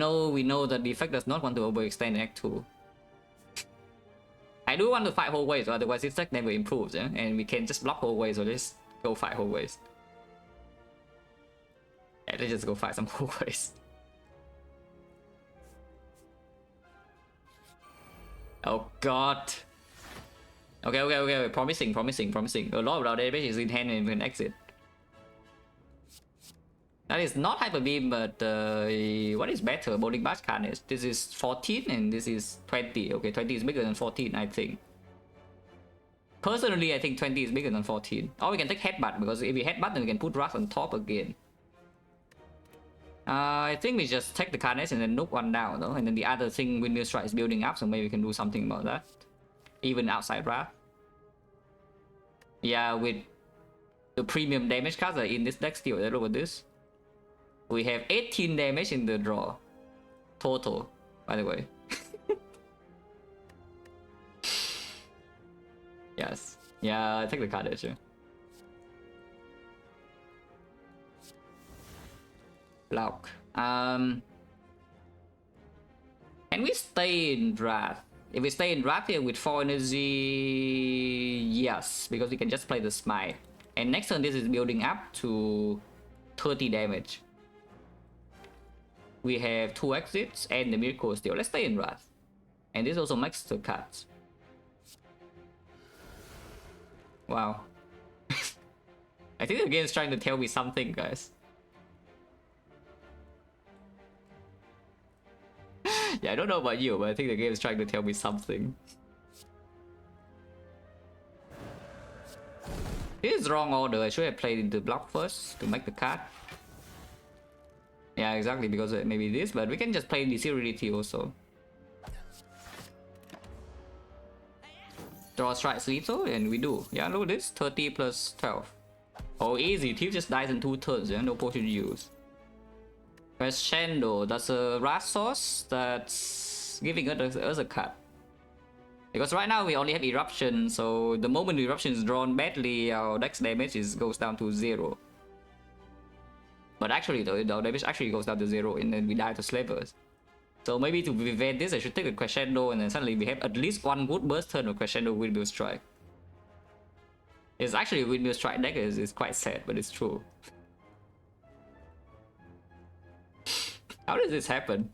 know that defect does not want to overextend Act 2. I do want to fight whole ways, otherwise this deck never improves, yeah? And we can just block whole ways or just go fight whole ways. Yeah, let's just go fight some whole ways. Oh god. Okay. Promising. A lot of our damage is in hand and we can exit. That is not Hyper Beam, but what is better? Bowling Bash Carnage. This is 14 and this is 20. Okay, 20 is bigger than 14, I think. Personally, I think 20 is bigger than 14. Or we can take Headbutt, because if we Headbutt, then we can put Rust on top again. I think we just take the Carnage and then nuke one down, though. And then the other thing, Windmill Strike, is building up, so maybe we can do something about that. Even outside Wrath. Yeah, with the premium damage cards are in this deck still. Look at this. We have 18 damage in the draw. Total, by the way. Yes. Yeah, I take the Carnage. Yeah. Block. Can we stay in Wrath? If we stay in Wrath here with 4 energy, yes, because we can just play the Smite. And next turn this is building up to 30 damage. We have 2 exits and the Miracle still. Let's stay in Wrath. And this also makes the cuts. Wow. I think the game is trying to tell me something, guys. Yeah, I don't know about you, but I think the game is trying to tell me something. This is wrong order. I should have played into block first to make the card. Yeah, exactly, because maybe this, but we can just play DC Reality also. Draw strikes lethal, and we do. Yeah, look at this, 30 plus 12. Oh, easy. Thief just dies in 2 turns, yeah? No potion use. Crescendo, that's a Wrath source that's giving us a cut. Because right now we only have Eruption, so the moment the Eruption is drawn badly, our dex damage goes down to 0. But actually, though, our damage actually goes down to 0, and then we die to Slavers. So maybe to prevent this, I should take the Crescendo, and then suddenly we have at least 1 good burst turn of Crescendo Windmill Strike. It's actually a Windmill Strike deck, it's quite sad, but it's true. How does this happen?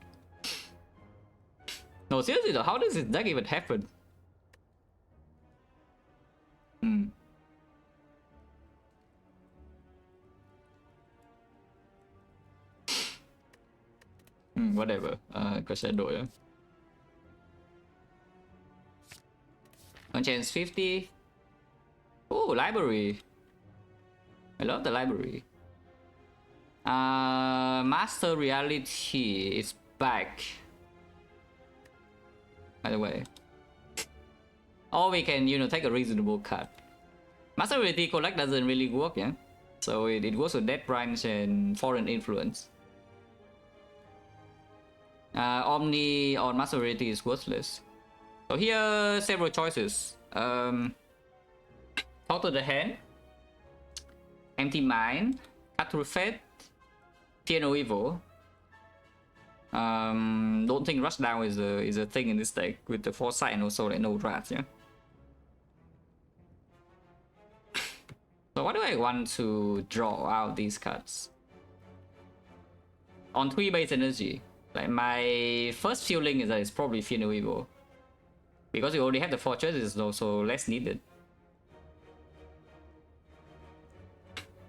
No, seriously though, how does this deck even happen? Whatever. Crescendo, yeah. On chance 50. Oh, library. I love the library. Master Reality is back. By the way. Or we can, take a reasonable cut. Master Reality Collect doesn't really work, yeah? So it goes with Death Branch and Foreign Influence. Omni on Master Reality is worthless. So here, several choices. Talk to the Hand. Empty Mind. Cut through Fate. Fear no Evil. Don't think Rushdown is a thing in this deck with the Foresight and also like no Wrath, yeah? So what do I want to draw out these cards? On 3 base energy. Like my first feeling is that it's probably Fear no Evil. Because we already have the Fortress, it's also less needed.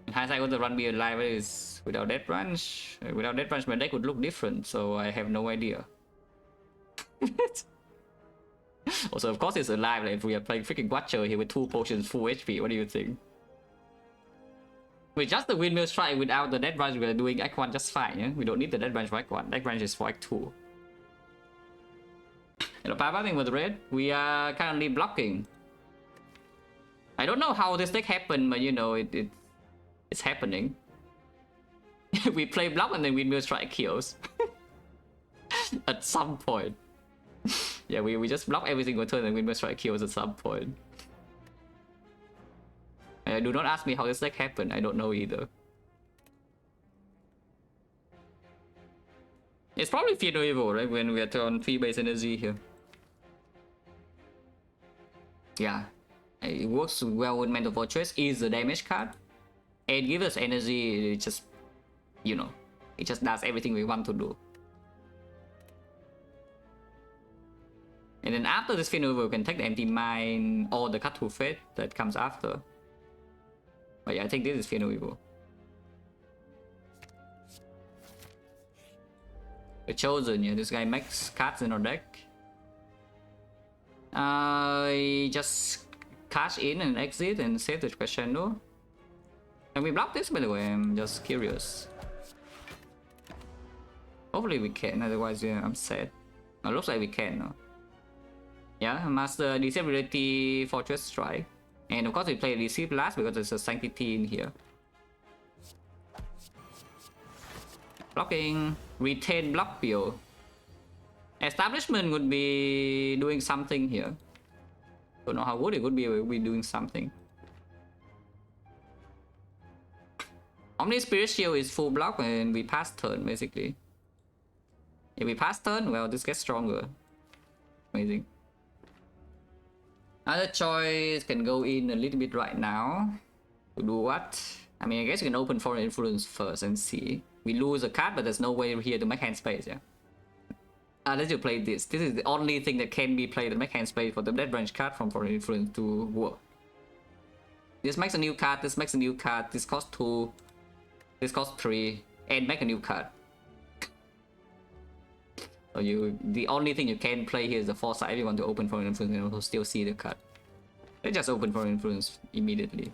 In hindsight, what the run be alive is without Death Branch. Without Death Branch, my deck would look different, so I have no idea. Also, of course, it's alive. Like if we are playing freaking Watcher here with 2 potions, full HP, what do you think? With just the Windmill Strike without the Death Branch, we are doing Act 1 just fine. Yeah? We don't need the Death Branch for Act 1. Death Branch is for Act 2. And apart with red, we are currently blocking. I don't know how this deck happened, but it's happening. We play block and then Windmill Strike kills. At some point. Yeah, we just block every single turn and Windmill Strike kills at some point. Do not ask me how this deck happened, I don't know either. It's probably Fear no Evil, right? When we are on 3 base energy here. Yeah. It works well with Mental Fortress, is a damage card. And gives us energy, it just, it just does everything we want to do. And then after this Fear no Evil, we can take the Empty Mind or the Cut Through Fate that comes after. But yeah, I think this is Fear no Evil. The Chosen, yeah, this guy makes cards in our deck. I just cash in and exit and save the Crescendo. Can we block this, by the way? I'm just curious. Hopefully we can, otherwise yeah, I'm sad. It looks like we can, no? Yeah, Master Disability Fortress Strike. And of course we play Receive last because there's a Sanctity in here. Blocking. Retain block build. Establishment would be doing something here. Don't know how good it would be, we'll be doing something. Omni Spirit Shield is full block and we pass turn basically. If we pass turn, well, this gets stronger. Amazing. Other choice can go in a little bit right now. To do what? I mean, I guess we can open Foreign Influence first and see. We lose a card, but there's no way here to make hand space, yeah? Let's just play this. This is the only thing that can be played to make hand space for the Dead Branch card from Foreign Influence to work. This makes a new card, this makes a new card, this costs 2, this costs 3, and make a new card. So the only thing you can play here is the Foresight if you want to open Foreign Influence and also still see the card. Let's just open Foreign Influence immediately.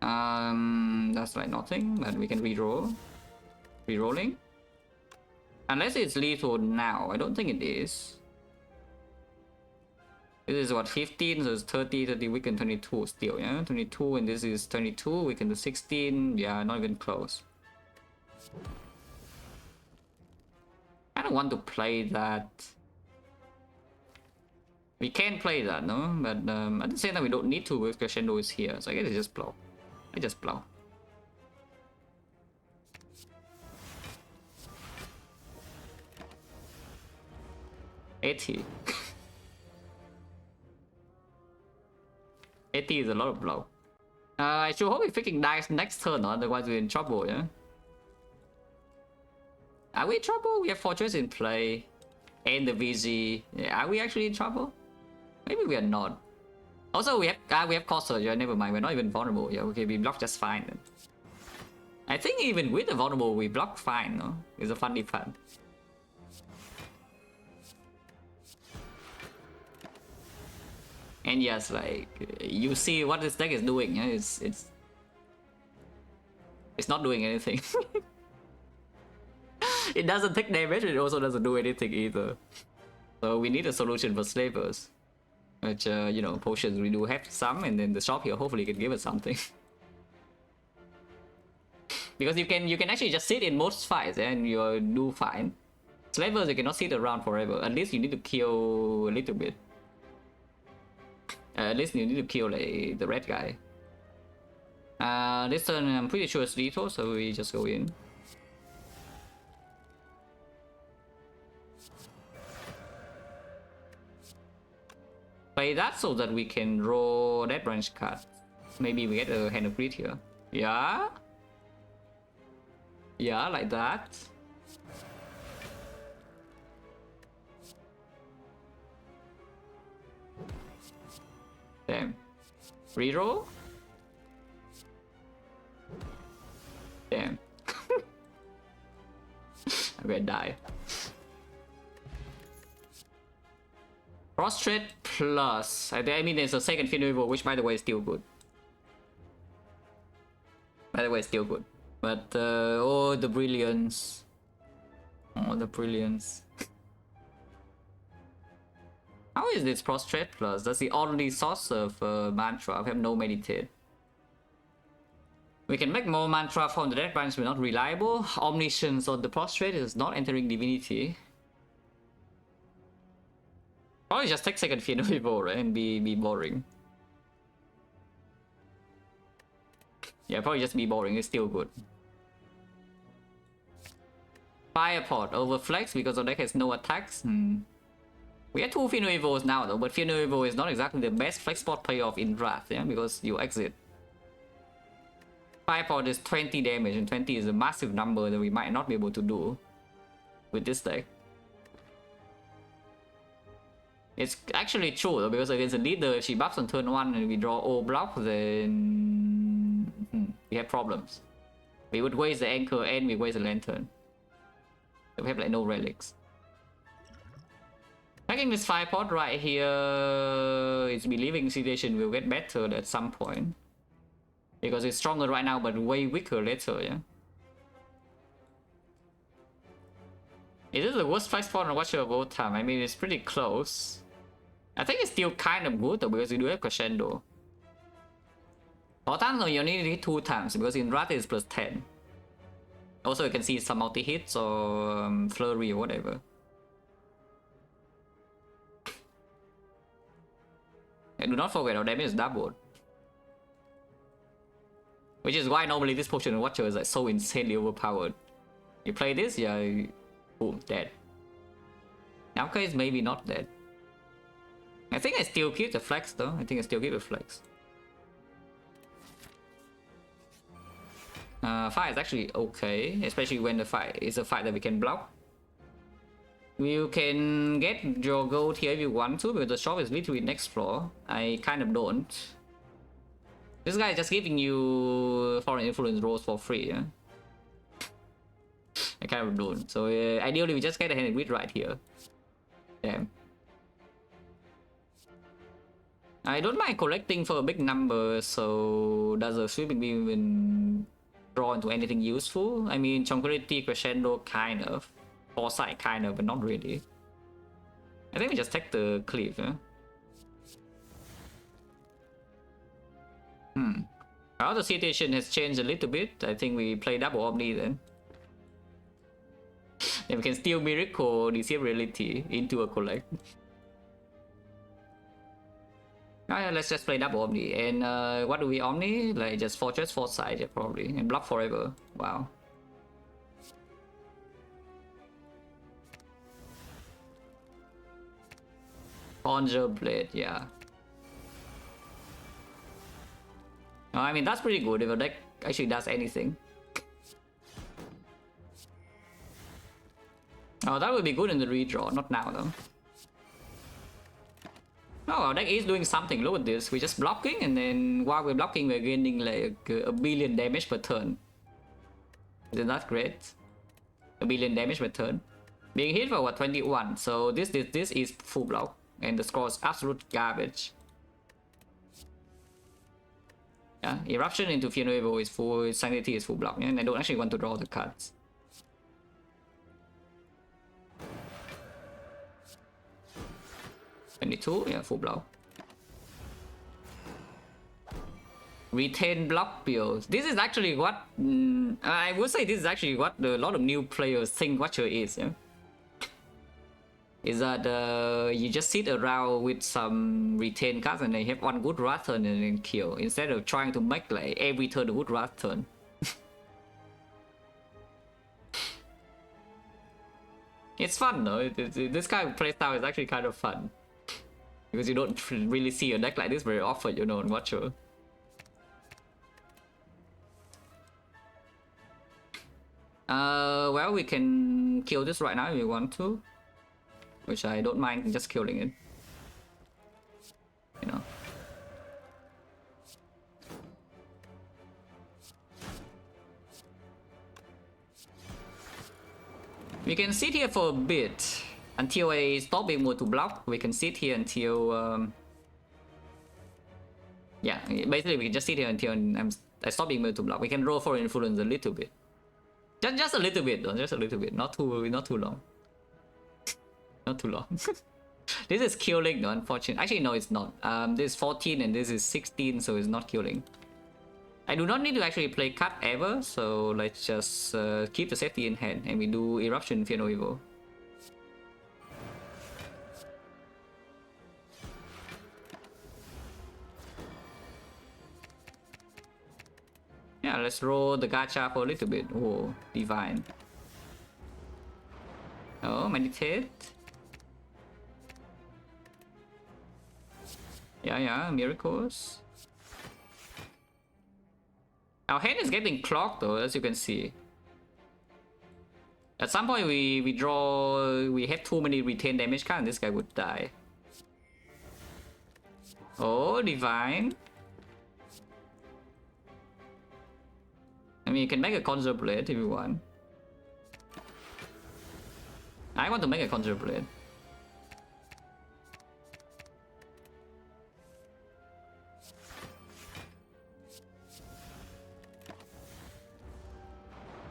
That's like nothing, but we can reroll. Rerolling. Unless it's lethal now, I don't think it is. This is what, 15, so it's 30, 30 weaken 22 still, yeah? 22, and this is 22, we can do 16, yeah, not even close. I don't want to play that. We can play that, no? But at the same time, we don't need to because Crescendo is here, so I guess it's just blow. I just blow. $80. 80 is a lot of blow. I should hope we freaking die next turn, otherwise we're in trouble, yeah? Are we in trouble? We have Fortress in play. And the VG. Yeah, are we actually in trouble? Maybe we are not. Also, we have Cost Surge, yeah? Never mind, we're not even vulnerable. Yeah, okay, we block just fine then. I think even with the vulnerable, we block fine, no? It's a funny fun. And yes, like you see what this deck is doing, yeah? It's not doing anything. It doesn't take damage, it also doesn't do anything either. So we need a solution for slavers. Which you know, potions we do have some, and then the shop here hopefully can give us something. Because you can actually just sit in most fights, yeah, and you do fine. Slavers you cannot sit around forever. At least you need to kill a little bit. At least you need to kill like, the red guy. This turn I'm pretty sure it's lethal, so we just go in. Play that so that we can roll that branch card. Maybe we get a Hand of Greed here. Yeah? Yeah, like that. Damn. Reroll? Damn. I'm gonna die. Prostrate plus. I mean, there's a second Finevil, which by the way is still good. By the way, still good. But, oh, the brilliance. Oh, the brilliance. How is this Prostrate plus? That's the only source of mantra. I have no meditate. We can make more mantra from the Dead Branch, but not reliable. Omniscience on the Prostrate is not entering divinity. Probably just take second Finevil, right? And be boring. Yeah, probably just be boring. It's still good. Fireport over flex because our deck has no attacks. We have 2 Finevils now though, but Finevil is not exactly the best flex spot payoff in draft, yeah, because you exit. Fireport is 20 damage, and 20 is a massive number that we might not be able to do with this deck. It's actually true though, because against the leader, if she buffs on turn 1 and we draw O block, then we have problems. We would waste the anchor and we waste the lantern. So we have like no relics. Taking this Fireport right here, its believing situation will get better at some point. Because it's stronger right now but way weaker later, yeah? Is this the worst strike spot on Watcher of all time? I mean, it's pretty close. I think it's still kind of good though, because you do have Crescendo. 4 times, no, you only need 2 times, because in Rat it's plus 10. Also, you can see some multi-hits or flurry or whatever. And do not forget our damage is doubled. Which is why normally this potion Watcher is like so insanely overpowered. You play this, yeah, boom, dead. Now case maybe not dead. I think I still keep the flex though. I think I still keep the flex. Fight is actually okay, especially when the fight is a fight that we can block. You can get your gold here if you want to, because the shop is literally next floor. I kind of don't. This guy is just giving you foreign influence rolls for free, yeah? I kind of don't. So ideally we just get a hand with right here. Damn. I don't mind collecting for a big number, so does a sweeping beam even draw into anything useful? I mean, tranquility, crescendo, kind of. Foresight, kind of, but not really. I think we just take the cleave, yeah? Now the situation has changed a little bit. I think we play double Omni then. Then we can steal Miracle, Deceive Reality into a collect. Alright, let's just play double Omni. And what do we Omni? Like just Fortress, Foresight, yeah, probably. And block forever. Wow. Conjure Blade, yeah. I mean, that's pretty good if a deck actually does anything. Oh, that would be good in the redraw, not now though. Oh, our deck is doing something. Look at this. We're just blocking, and then while we're blocking, we're gaining like a billion damage per turn. Isn't that great? A billion damage per turn. Being hit for what, 21. So this is full block, and the score is absolute garbage. Yeah, Eruption into Fear No Evil is full, Sanity is full block, yeah? And I don't actually want to draw the cards. $22, yeah, full block. Retain block build. This is actually what I would say. This is actually what a lot of new players think Watcher is. Yeah, is that you just sit around with some retain cards and they have one good wrath turn and then kill, instead of trying to make like every turn a good wrath turn. It's fun though. This kind of playstyle is actually kind of fun. Because you don't really see a deck like this very often, you know, in Watcher. Well, we can kill this right now if we want to. Which I don't mind just killing it. You know. We can sit here for a bit. Until I stop being able to block, we can sit here until yeah, basically we can just sit here until I stop being able to block. We can roll for influence a little bit. Just a little bit though, just a little bit. Not too long. Not too long. This is killing though, unfortunately. Actually no, it's not. This is 14 and this is 16, so it's not killing. I do not need to actually play cut ever, so let's just keep the safety in hand and we do Eruption, Fear No Evil. Yeah, let's roll the gacha for a little bit. Oh, divine. Oh, meditate. Yeah, miracles. Our hand is getting clogged though, as you can see. At some point we have too many retain damage cards and this guy would die. Oh, divine. I mean, you can make a Conjure Blade if you want. I want to make a Conjure Blade.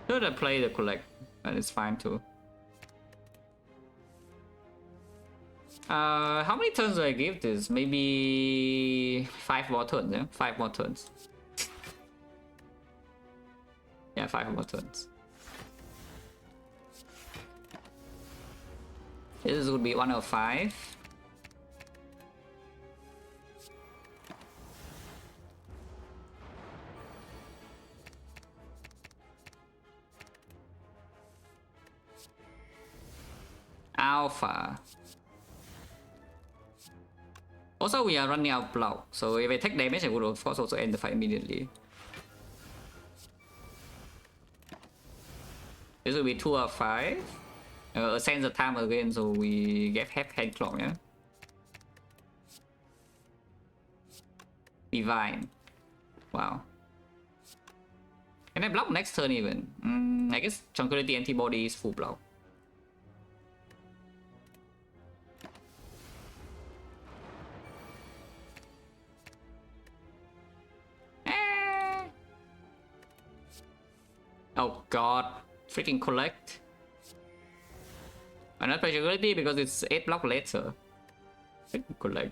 Should I play the collect? But it's fine too. How many turns do I give this? Maybe 5 more turns, yeah? 5 more turns. Yeah, 5 more turns. This would be 1 of 5. Alpha. Also, we are running out of block, so if I take damage, I would of course also end the fight immediately. This will be 2 or 5. Ascend the time again, so we get half hand clock, yeah? Divine. Wow. Can I block next turn even? I guess Tranquility Antibody is full block. Oh god, freaking collect. And not Tranquility because it's 8 block later. Freaking collect.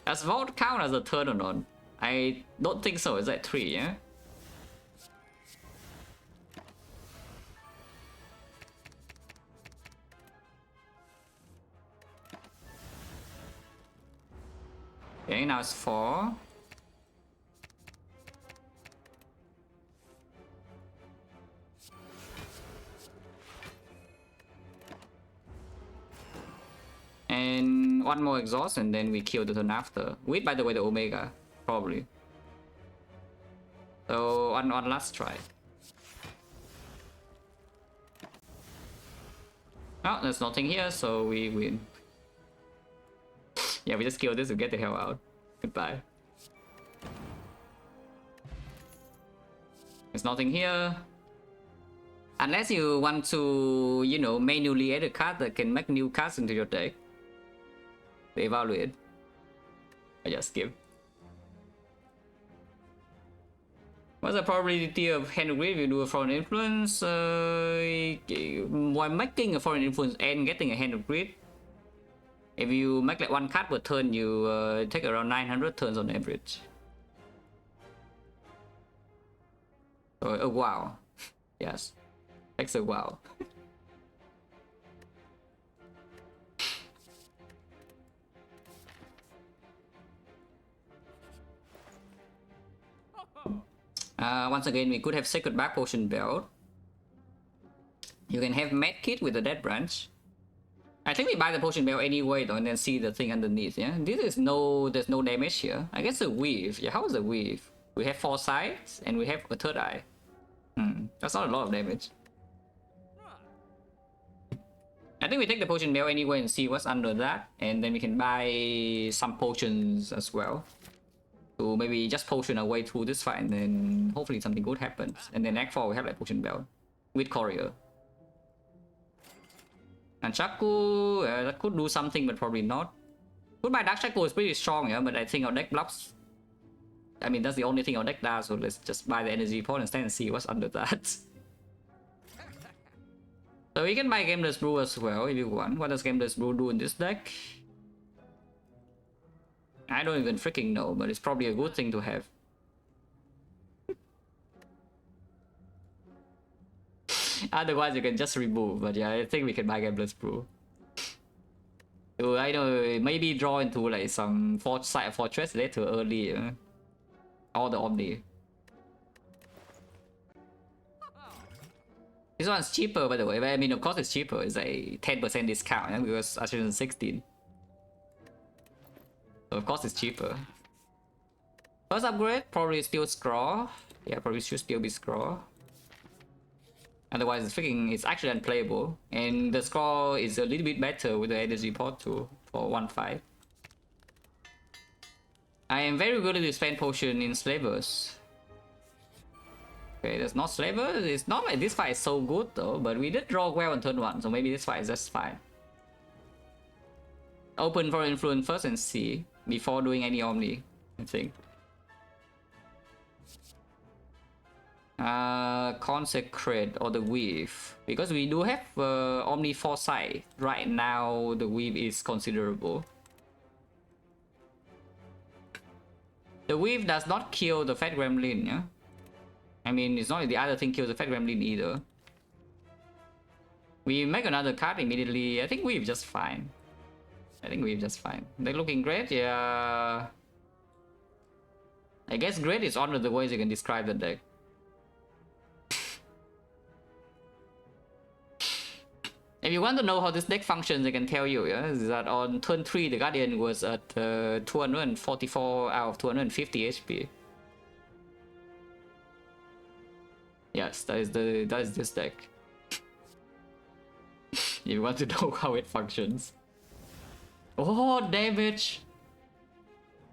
Does Vault count as a turn or not? I don't think so. It's at 3, yeah? Okay, now it's 4. And one more exhaust and then we kill the turn after. With, by the way, the Omega, probably. So one last try. Oh, there's nothing here, so we win. Yeah, we just kill this to get the hell out. Goodbye. There's nothing here. Unless you want to, you know, manually add a card that can make new cards into your deck. To evaluate. I just skip. What's the probability of hand grid if you do a foreign influence? While making a foreign influence and getting a hand of grid, if you make like 1 card per turn, you take around 900 turns on average. Oh wow. Yes. Takes a while. Once again, we could have Sacred Back Potion Belt. You can have Med Kit with the Dead Branch. I think we buy the Potion Belt anyway though, and then see the thing underneath, yeah? There's no damage here. I guess a Weave. Yeah, how is the Weave? We have 4 sides, and we have a third eye. That's not a lot of damage. I think we take the Potion Belt anyway and see what's under that, and then we can buy some potions as well. To maybe just potion our way through this fight, and then hopefully something good happens. And then Act 4 we have like Potion Belt with Courier. And Chaku, that could do something, but probably not. Goodbye Dark Shackle is pretty strong, yeah, but I think our deck blocks. I mean, that's the only thing our deck does, so let's just buy the energy pot instead and see what's under that. So we can buy Gameless Brew as well if you want. What does Gameless Brew do in this deck? I don't even freaking know, but it's probably a good thing to have. Otherwise, you can just remove. But yeah, I think we can buy Gambler's Brew. So I know maybe draw into like some fortress later early. Or the Omni. This one's cheaper, by the way. But I mean, of course, it's cheaper. It's a 10% discount because Ascension 16. So of course, it's cheaper. First upgrade, probably still Scrawl. Yeah, probably should still be Scrawl. Otherwise, it's actually unplayable. And the Scrawl is a little bit better with the energy pot too for 1-5. I am very good at the spend potion in Slavers. Okay, that's not Slavers. It's not like this fight is so good though, but we did draw well on turn 1, so maybe this fight is just fine. Open for influence first and see before doing any Omni, I think. Consecrate or the Weave, because we do have Omni Foresight. Right now the Weave is considerable. The Weave does not kill the Fat Gremlin, yeah? I mean, it's not like the other thing kills the Fat Gremlin either. We make another card immediately. I think Weave just fine. They're looking great, yeah. I guess great is one of the ways you can describe the deck. If you want to know how this deck functions, I can tell you, yeah, is that on turn 3 the Guardian was at 244 out of 250 HP. Yes, that is this deck. If you want to know how it functions. Oh, damage!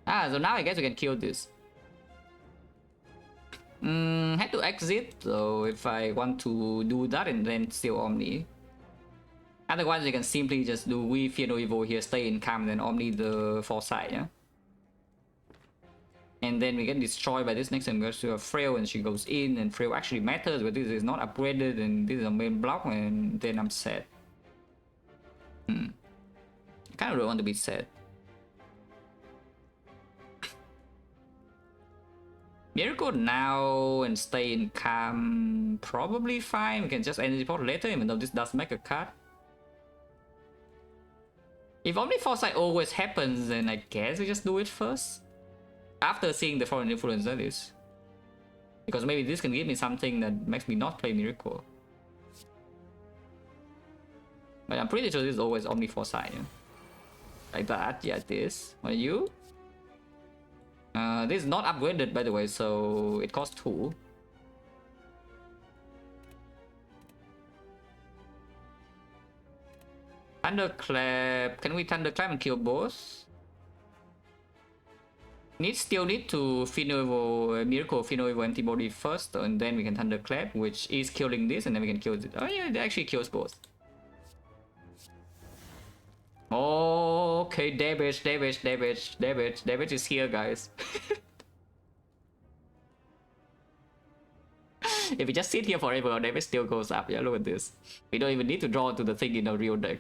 So now I guess we can kill this. Had to exit, so if I want to do that and then steal Omni. Otherwise, you can simply just do we fear no evil here, stay in calm, then Omni the foresight, yeah? And then we get destroyed by this next time because we have Frail and she goes in, and Frail actually matters, but this is not upgraded and this is a main block, and then I'm sad. I kind of don't want to be sad. Miracle now and stay in calm, probably fine. We can just energy port later, even though this does make a card. If Omni Foresight always happens, then I guess we just do it first. After seeing the foreign influence, that is. Because maybe this can give me something that makes me not play Miracle. But I'm pretty sure this is always Omni Foresight. Yeah? Like that, yeah, this. What are you? This is not upgraded, by the way, so it costs 2. Thunderclap. Can we Thunderclap and kill both? Still need to Finoevo Miracle Finoevo Antibody first, and then we can Thunderclap, which is killing this, and then we can kill it. Oh yeah, it actually kills both. Oh, okay, damage is here, guys. If we just sit here forever, our damage still goes up. Yeah, look at this. We don't even need to draw to the thing in a real deck.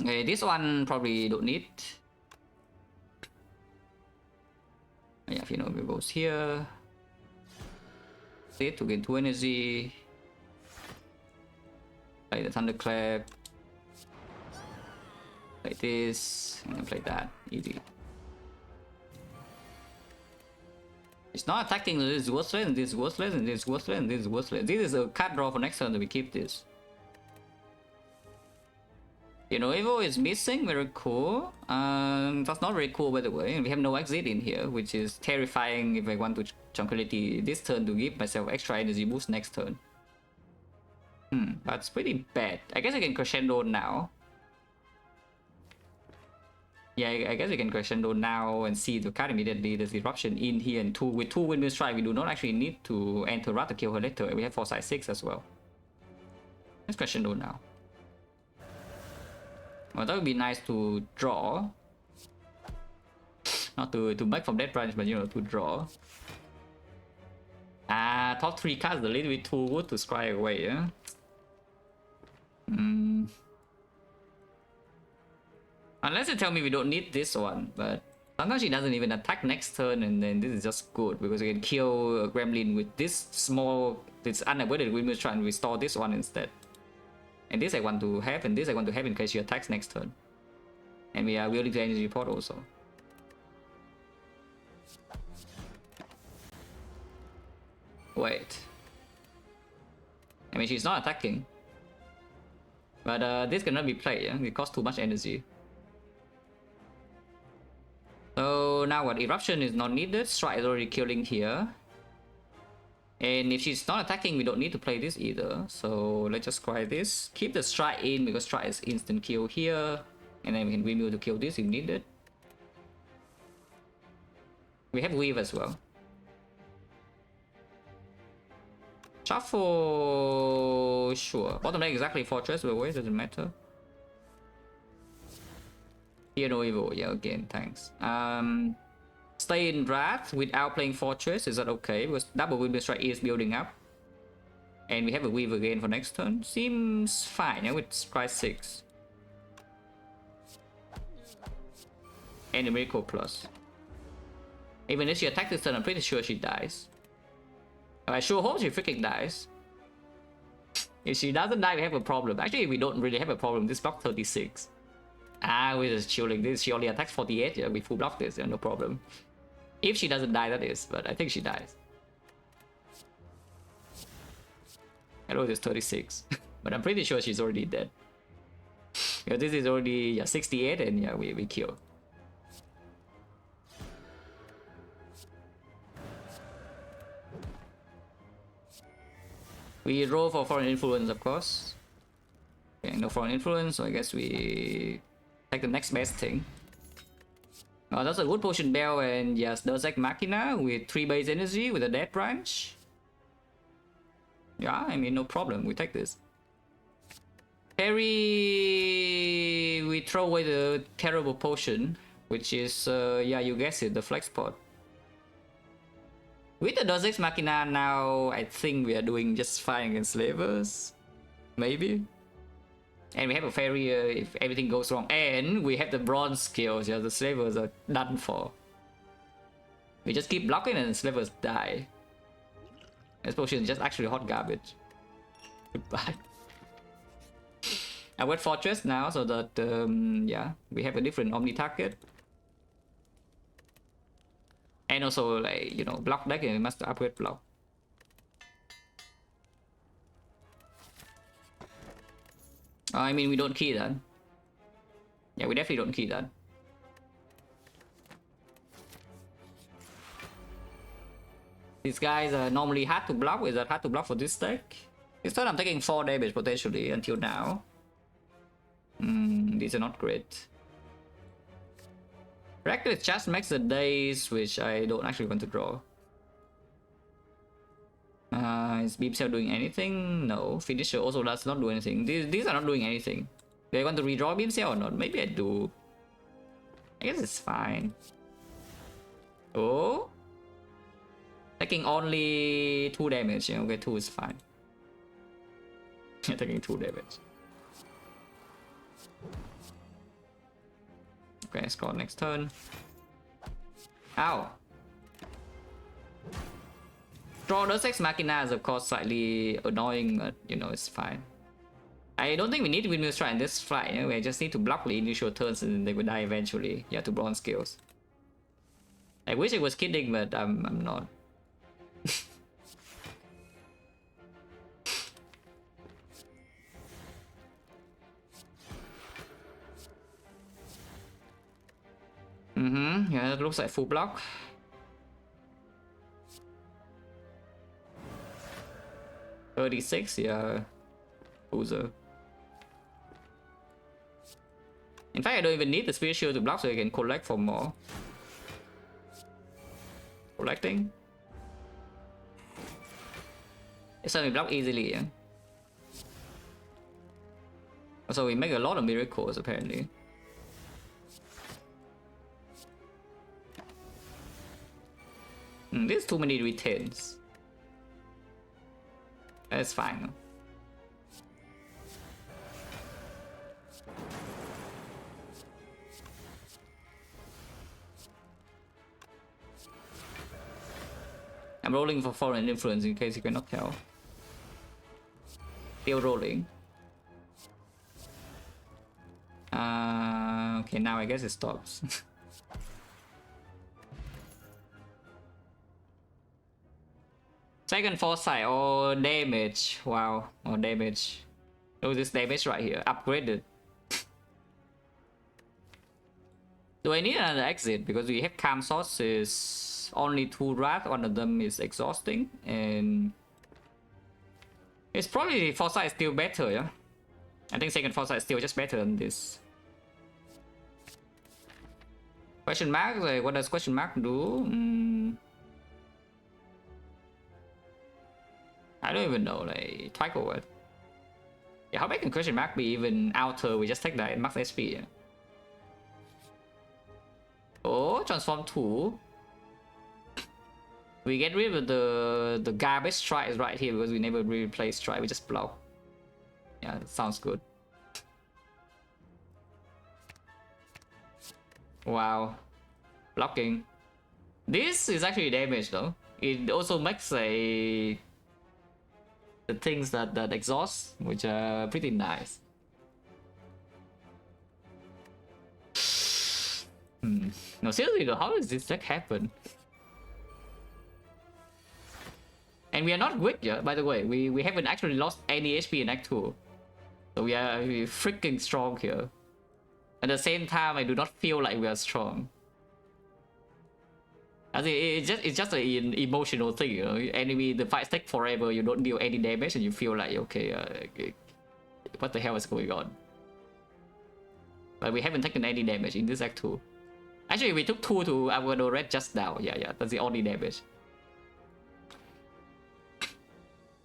Okay, this one probably don't need. Yeah, you know, it goes here. See, to gain 2 energy. Play the Thunderclap. Like this, and then play that. Easy. It's not attacking, this is worthless, and this is worthless, and this is worthless, and this is worthless. This is a card draw for next turn, that we keep this. You know, Evo is missing, very cool. That's not very cool, by the way. And we have no exit in here, which is terrifying if I want to Tranquility this turn to give myself extra energy boost next turn. That's pretty bad. I guess I can Crescendo now. Yeah, I guess we can Crescendo now and see the card immediately. There's Eruption in here, and with 2 Windmill Strike, we do not actually need to enter Wrath to kill her later. We have Foresight 6 as well. Let's Crescendo now. Well, that would be nice to draw. Not to back from Death Branch, but you know, to draw. Top 3 cards, a little bit too good to scry away, yeah? Unless you tell me we don't need this one, but sometimes she doesn't even attack next turn, and then this is just good because you can kill a Gremlin with this small, this unavoided Windmill Strike and restore this one instead. And this I want to have, and this I want to have in case she attacks next turn. And we are willing to energy port also. Wait. I mean, she's not attacking. But this cannot be played, yeah? It costs too much energy. So now what? Eruption is not needed. Strike is already killing here. And if she's not attacking, we don't need to play this either. So let's just try this. Keep the Strike in because Strike is instant kill here. And then we can Windmill to kill this if needed. We have Weave as well. Shuffle, sure. Bottom deck exactly Fortress, but wait, doesn't matter. Fear no evil, yeah, again, thanks. Stay in Wrath without playing Fortress, is that okay? Because double Windmill Strike is building up. And we have a Weave again for next turn. Seems fine, yeah, with Strike 6. And a Miracle Plus. Even if she attacks this turn, I'm pretty sure she dies. I sure hope she freaking dies. If she doesn't die, we have a problem. Actually, we don't really have a problem. This block 36. Ah, with a shield like this, she only attacks 48. Yeah, we full block this, yeah, no problem. If she doesn't die, that is, but I think she dies. Hello, this 36. But I'm pretty sure she's already dead. Yeah, this is already, yeah, 68, and yeah, we kill. We roll for foreign influence, of course. Okay, no foreign influence, so I guess we take the next best thing. Oh, that's a good potion bell, and yes, the XecnaR with 3 base energy with a death branch. Yeah, I mean, no problem, we take this. Parry, we throw away the terrible potion, which is, yeah, you guessed it, the flex pot. With the Deus Ex Machina now, I think we are doing just fine against slavers. Maybe. And we have a farrier if everything goes wrong. And we have the bronze skills, yeah, the slavers are done for. We just keep blocking and the slavers die. This potion is just actually hot garbage. Goodbye. I went Fortress now so that, yeah, we have a different Omni target. And also, like, you know, block deck and we must upgrade block. I mean, we don't key that. Yeah, we definitely don't key that. These guys are normally hard to block. Is that hard to block for this deck? This turn I'm taking 4 damage potentially until now. These are not great. Reckless just makes the days, which I don't actually want to draw. Is Beam Cell doing anything? No. Finisher also does not do anything. These are not doing anything. Do I want to redraw Beam Cell or not? Maybe I do. I guess it's fine. Oh? Taking only 2 damage. Yeah, okay, 2 is fine. Taking 2 damage. Okay, score next turn. Ow! Draw Deus Ex Machina is of course slightly annoying, but you know, it's fine. I don't think we need to Windmill Strike in this fight. You know, we just need to block the initial turns and they will die eventually. Yeah, to bronze skills. I wish I was kidding, but I'm not. Yeah, it looks like full block. $36, yeah. Loser. In fact, I don't even need the Spirit Shield to block, so I can collect for more. Collecting. It's we block easily, yeah. So we make a lot of miracles apparently. There's too many retains. That's fine. I'm rolling for foreign influence in case you cannot tell. Still rolling. Okay, now I guess it stops. Second foresight or damage. Wow, or damage. Oh, this damage right here. Upgraded. Do I need another exit? Because we have calm sources. Only 2 wrath. One of them is exhausting. And it's probably foresight is still better, yeah? I think second foresight is still just better than this. Question mark? Like, what does question mark do? I don't even know, like, twice or what? Yeah, how big can question mark be even outer? We just take that max SP. Yeah. Oh, transform 2. We get rid of the garbage strikes right here because we never really play strike, we just block. Yeah, that sounds good. Wow. Blocking. This is actually damage though. It also makes the things that exhaust, which are pretty nice. No, seriously though, how does this deck happen? And we are not weak, yeah, by the way. We haven't actually lost any HP in Act 2. So we are freaking strong here. At the same time, I do not feel like we are strong. I think it's just an emotional thing, you know. Enemy, the fights take forever, you don't deal any damage and you feel like, okay, what the hell is going on? But we haven't taken any damage in this Act 2. Actually, we took 2 to Avocado Red just now. Yeah, that's the only damage.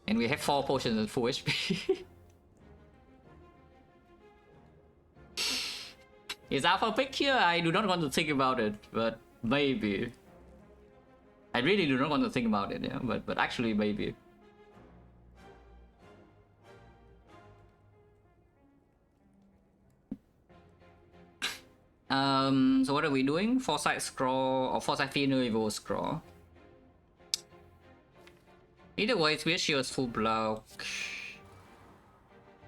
And we have 4 potions at full HP. Is Alpha pick here? I do not want to think about it, but maybe. I really do not want to think about it, yeah, but actually maybe. So what are we doing? Foresight Scroll or Foresight Fear Evil Scroll? Either way, Spirit Shield's full block.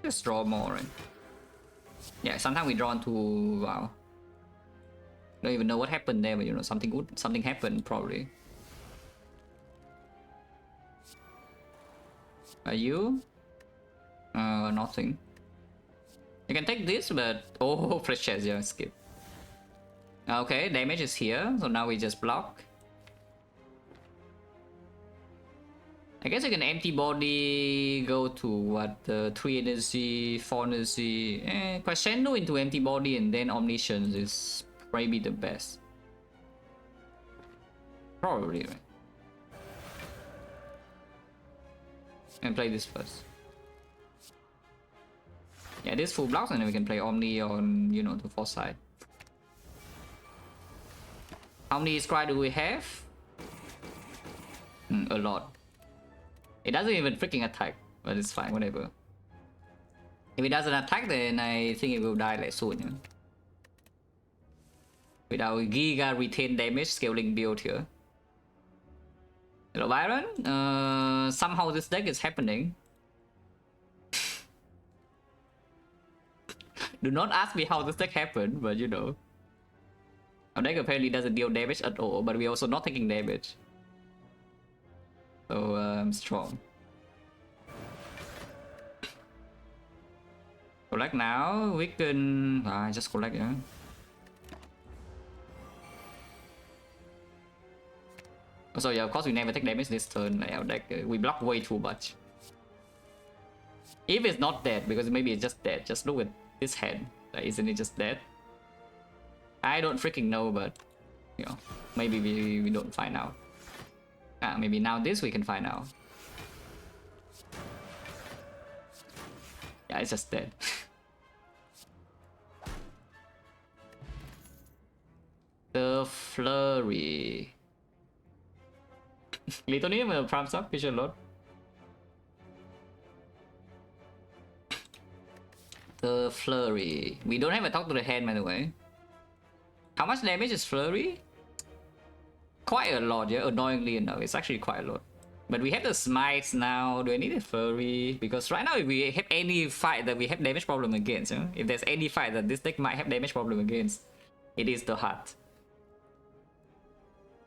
Just draw more, right? Yeah, sometimes we draw into wow. Don't even know what happened there, but you know, something happened probably. Are you? Nothing. You can take this, but oh, flash chest, yeah, skip. Okay, damage is here, so now we just block. I guess I can empty body, go to what, 3 energy, 4 energy, Crescendo into empty body and then Omniscience is maybe the best. Probably, right? And play this first. Yeah, this full blocks and then we can play Omni on, you know, the Foresight. How many Scry do we have? A lot. It doesn't even freaking attack, but it's fine, whatever. If it doesn't attack, then I think it will die like soon. Yeah? With our Giga retain damage scaling build here. Hello Byron, somehow this deck is happening. Do not ask me how this deck happened, but you know. Our deck apparently doesn't deal damage at all, but we're also not taking damage. So I'm strong. Collect now, we can just collect, yeah. So yeah, of course we never take damage this turn. Like our deck, we block way too much. If it's not dead, because maybe it's just dead. Just look at this head. Like, isn't it just dead? I don't freaking know, but you know, maybe we don't find out. Maybe now this we can find out. Yeah, it's just dead. The Flurry. Litonium prompts up, Fisher Lord. The Flurry. We don't have a talk to the hand, by the way. How much damage is Flurry? Quite a lot, yeah, annoyingly enough. It's actually quite a lot. But we have the smites now. Do I need a Flurry? Because right now, if we have any fight that we have damage problem against, you know? If there's any fight that this deck might have damage problem against, it is the heart.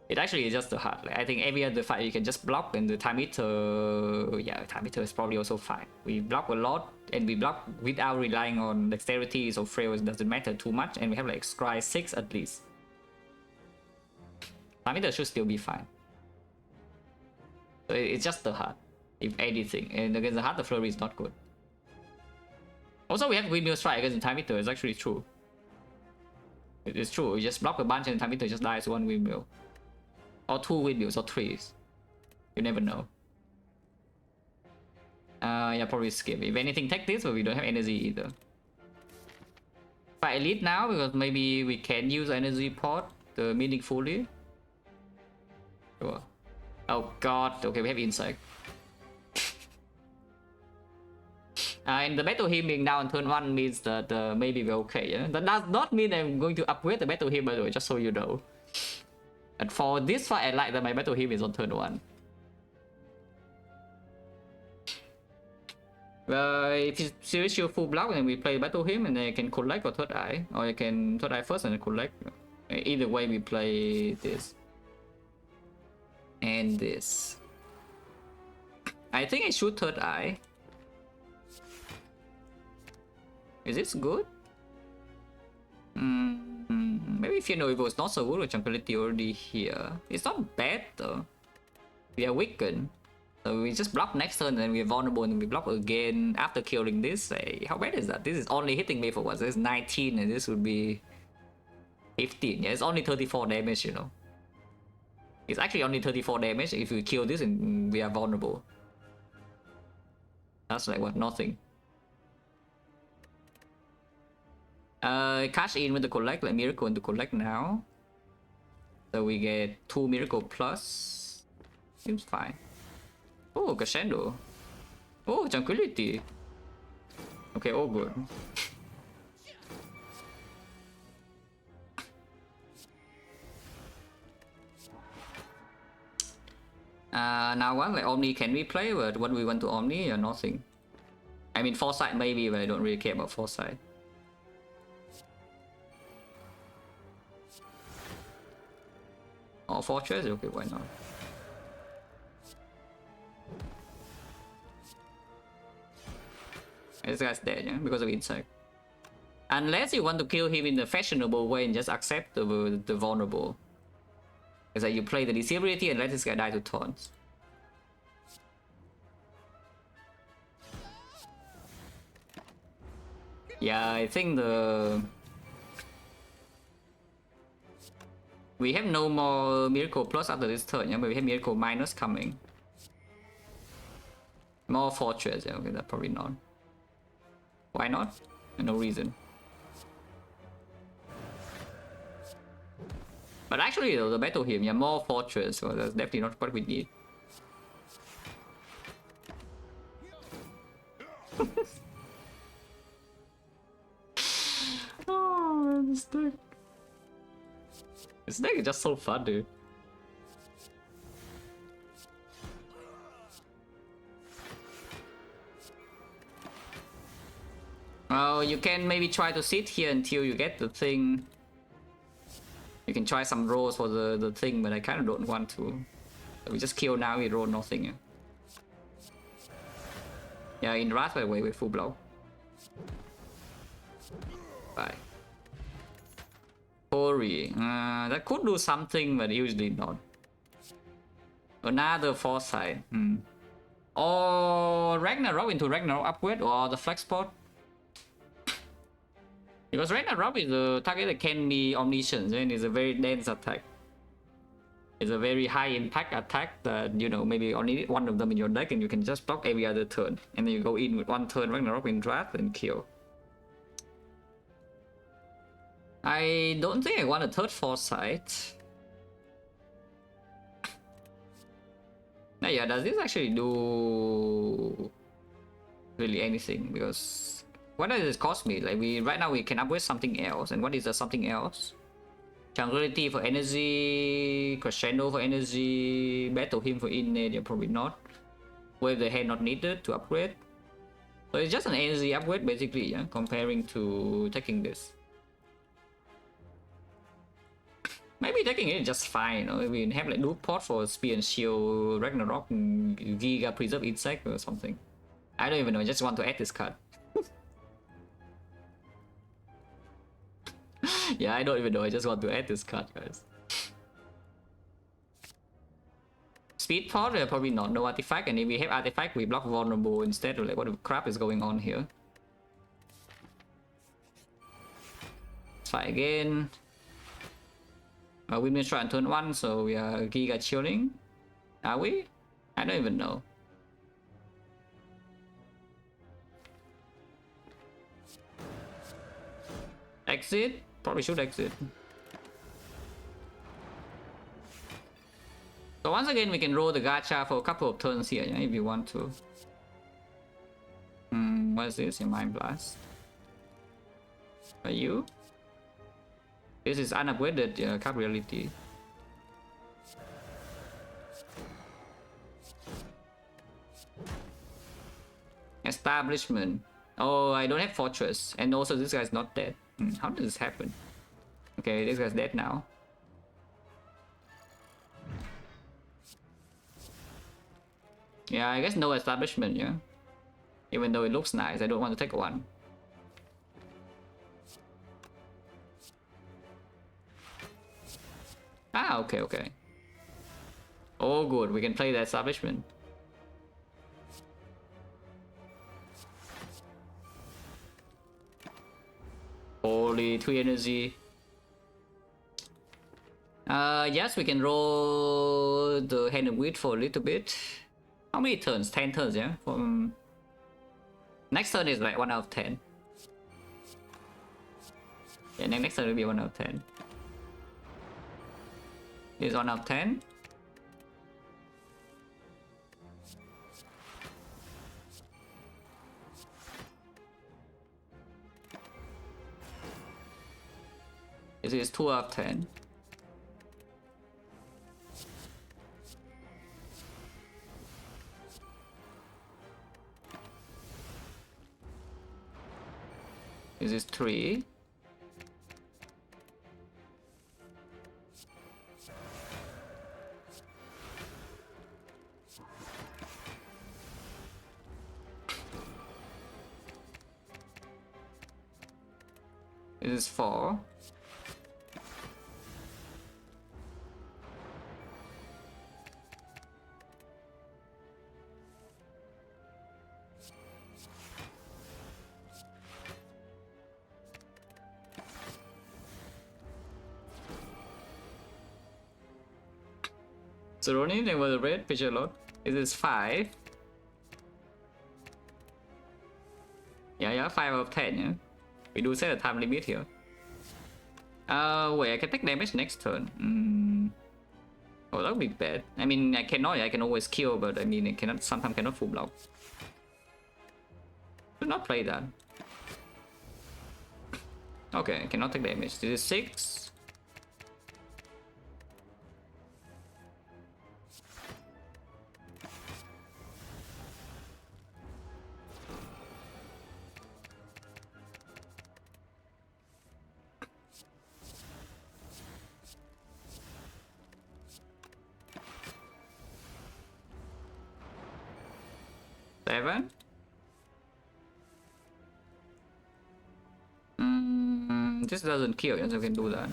It actually is just the heart. Like, I think every other fight you can just block, and the time meter, yeah, time meter is probably also fine. We block a lot, and we block without relying on dexterity, so frail doesn't matter too much, and we have like Scry 6 at least. Time meter should still be fine. So it's just the heart, if anything. And against the heart, the Flurry is not good. Also, we have Windmill Strike against the time meter. It's actually true. It's true. You just block a bunch and the time meter just dies one windmill. Or 2 windmills or 3. You never know. Yeah, probably skip. If anything, take this, but we don't have energy either. Fight Elite now, because maybe we can use energy pot meaningfully. Sure. Oh god, okay, we have Insect. And the Battle Hymn being down on turn 1 means that maybe we're okay, yeah? That does not mean I'm going to upgrade the Battle Hymn, by the way, just so you know. And for this fight, I like that my Battle Hymn is on turn 1. If you serious shield full block, then we play battle him, and then you can collect or third eye, or you can third eye first and then collect. Either way, we play this and this. I think I shoot third eye. Is this good? Maybe if you know Evil is not so good with tranquility already here. It's not bad though. We are weakened. So we just block next turn and then we're vulnerable and we block again after killing this. Hey, how bad is that? This is only hitting me for what? This is 19 and this would be 15. Yeah, it's only 34 damage, you know. It's actually only 34 damage if we kill this and we are vulnerable. That's like what? Nothing. Cash in with the collect, like miracle into collect now. So we get 2 miracle plus. Seems fine. Oh, crescendo. Oh, tranquility. Okay, all good. Now one like Omni can we play, but when we went to Omni or nothing. I mean Foresight maybe, but I don't really care about Foresight. Oh, Fortress? Okay, why not? This guy's dead, yeah, because of insect. Unless you want to kill him in the fashionable way and just accept the vulnerable. It's like you play the disability and let this guy die to taunts. Yeah, I think we have no more miracle plus after this turn, yeah, but we have miracle minus coming. More fortress, yeah, okay, that probably not. Why not? No reason. But actually though, the battle here, yeah, more fortress, so that's definitely not what we need. Oh man, this deck. This deck is just so fun, dude. Well, you can maybe try to sit here until you get the thing. You can try some rolls for the thing, but I kind of don't want to. We just kill now, we roll nothing. Yeah, yeah, in Wrath, by the way, with full blow. Bye. Hori. That could do something, but usually not. Another Foresight. Or Ragnarok into Ragnarok upgrade, or the flex pot. Because Ragnarok is a target that can be omniscient, and it's a very dense attack. It's a very high impact attack that, you know, maybe only one of them in your deck and you can just block every other turn. And then you go in with one turn Ragnarok in draft and kill. I don't think I want a third Foresight. Now, yeah, does this actually do really anything? Because what does this cost me? Like right now we can upgrade something else, and what is the something else? Tranquility for energy, crescendo for energy, battle him for innate, yeah, probably not. Wave the head not needed to upgrade. So it's just an energy upgrade basically, yeah, comparing to taking this. Maybe taking it is just fine, or we have like loot pot for spear and shield, Ragnarok, and Giga preserve insect or something. I don't even know, I just want to add this card. Yeah, I don't even know, I just want to add this card, guys. Speed pot, probably not, no artifact, and if we have artifact, we block vulnerable instead. Of like, what the crap is going on here? Let's try again. We may try on turn 1, so we are Giga chilling. Are we? I don't even know. Exit? Probably should exit. So once again, we can roll the gacha for a couple of turns here, yeah, if you want to. What is this? Your Mind Blast. Are you? This is unupgraded Cup Reality. Establishment. Oh, I don't have fortress, and also this guy's not dead. How did this happen? Okay, this guy's dead now. Yeah, I guess no establishment, yeah. Even though it looks nice, I don't want to take one. Ah, okay, okay. Oh, good, we can play the establishment. Holy 3 energy. Yes, we can roll the hand and wheat for a little bit. How many turns? 10 turns, yeah? Next turn is like 1 out of 10. Yeah, next turn will be 1 out of 10. This is 1 out of 10. This is 2 out of 10. This is 3. This is 4. So Ronin and was a red picture lot. This is 5. Yeah, 5 out of 10, yeah. We do set a time limit here. Wait, I can take damage next turn. Oh, that would be bad. I mean, I can always kill, but I mean, sometimes cannot full block. Should not play that. Okay, I cannot take damage. This is 6. This doesn't kill, yes, I can do that.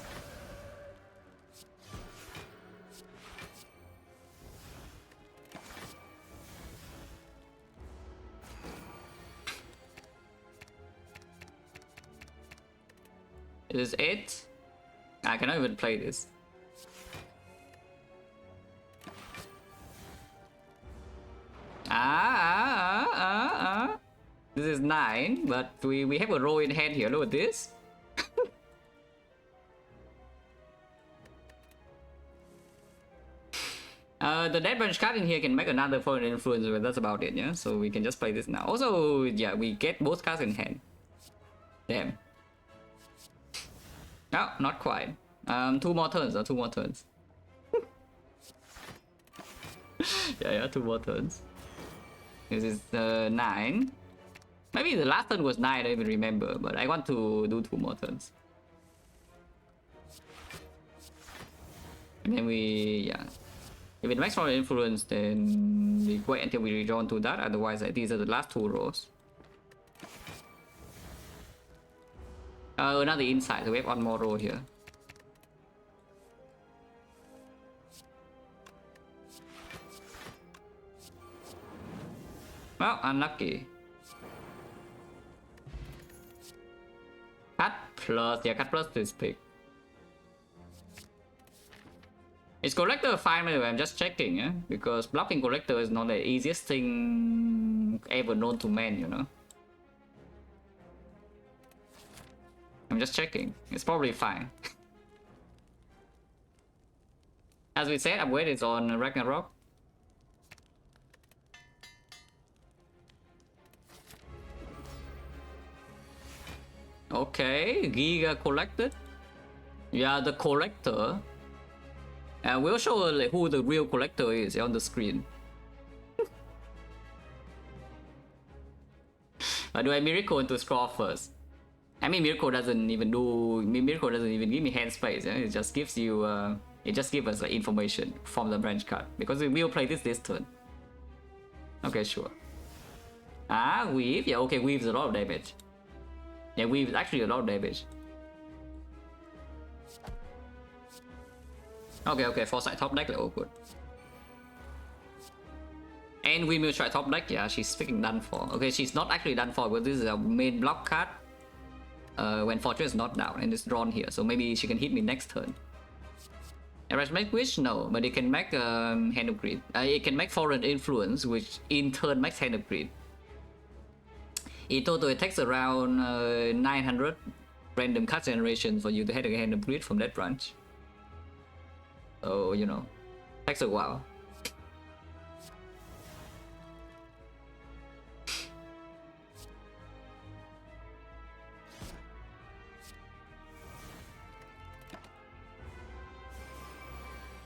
It is 8. I cannot even play this. This is 9, but we have a row in hand here. Look at this. The dead bench card in here can make another foreign influence, but that's about it, yeah? So we can just play this now. Also, yeah, we get both cards in hand. Damn. No, not quite. 2 more turns, 2 more turns. yeah, 2 more turns. This is 9. Maybe the last turn was 9, I don't even remember, but I want to do 2 more turns. And then yeah. If it makes for influence, then we wait until we rejoin to that, otherwise these are the last 2 rows. Another inside, so we have 1 more row here. Well, unlucky. Cut plus, yeah, cut plus this pick. Is collector fine, by the way? I'm just checking, yeah? Because blocking collector is not the easiest thing ever known to man, you know? I'm just checking. It's probably fine. As we said, upgrade is on Ragnarok. Okay, Giga collected. Yeah, the collector. And we'll show like, who the real collector is on the screen. Or do I miracle into scroll first? I mean, miracle doesn't even give me hand space. Yeah? It just gives you it just gives us information from the branch card because we will play this turn. Okay, sure. Ah, weave. Yeah, okay, weave's a lot of damage. Yeah, weave's actually a lot of damage. Okay, foresight top deck. Oh, good. And windmill try top deck. Yeah, she's freaking done for. Okay, she's not actually done for, but this is a main block card. When Fortress is not down and it's drawn here, so maybe she can hit me next turn. Erase make wish? No, but it can make hand of greed. It can make foreign influence, which in turn makes hand of greed. In total, it takes around 900 random card generation for you to have a hand of greed from that branch. So you know, takes a while.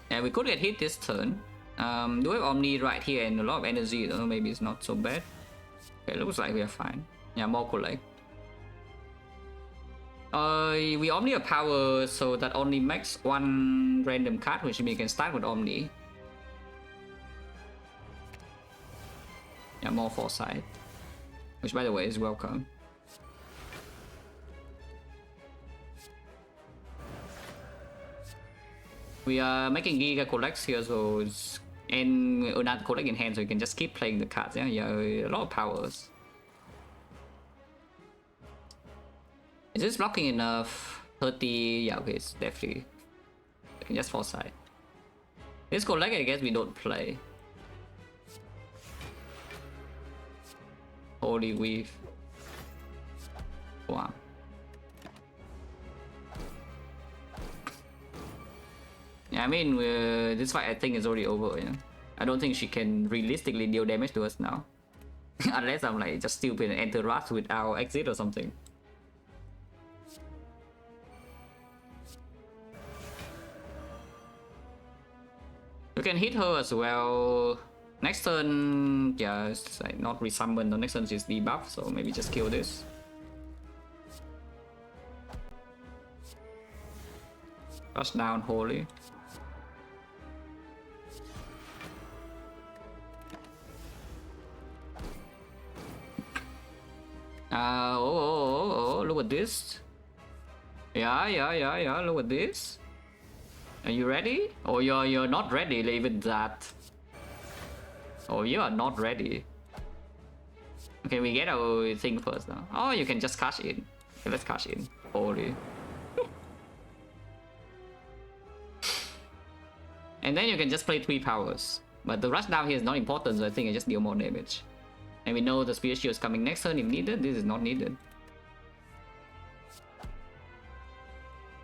And we could get hit this turn. Do we have Omni right here and a lot of energy, though maybe it's not so bad. Okay, looks like we are fine. Yeah, more collect. We Omni a power so that only makes one random card, which means we can start with Omni. Yeah, more foresight. Which by the way is welcome. We are making Giga collects here, so it's and another collect in hand, so you can just keep playing the cards. Yeah, a lot of powers. Is this blocking enough? 30. Yeah, okay, it's definitely. I can just foresight. This collect, I guess we don't play. Holy weave. Wow. Yeah, I mean, this fight I think is already over. Yeah, I don't think she can realistically deal damage to us now, unless I'm like just stupid and enter Wrath with our exit or something. We can hit her as well. Next turn, yeah, it's like not resummon. The next turn is debuff, so maybe just kill this. Rush down, holy. Oh, look at this. Yeah, look at this. Are you ready? Oh, you're not ready, even that. Oh, you are not ready. Okay, we get our thing first now. Oh, you can just cash in. Okay, let's cash in. Holy. And then you can just play 3 powers. But the rush down here is not important, so I think I just deal more damage. And we know the Spirit Shield is coming next turn if needed. This is not needed.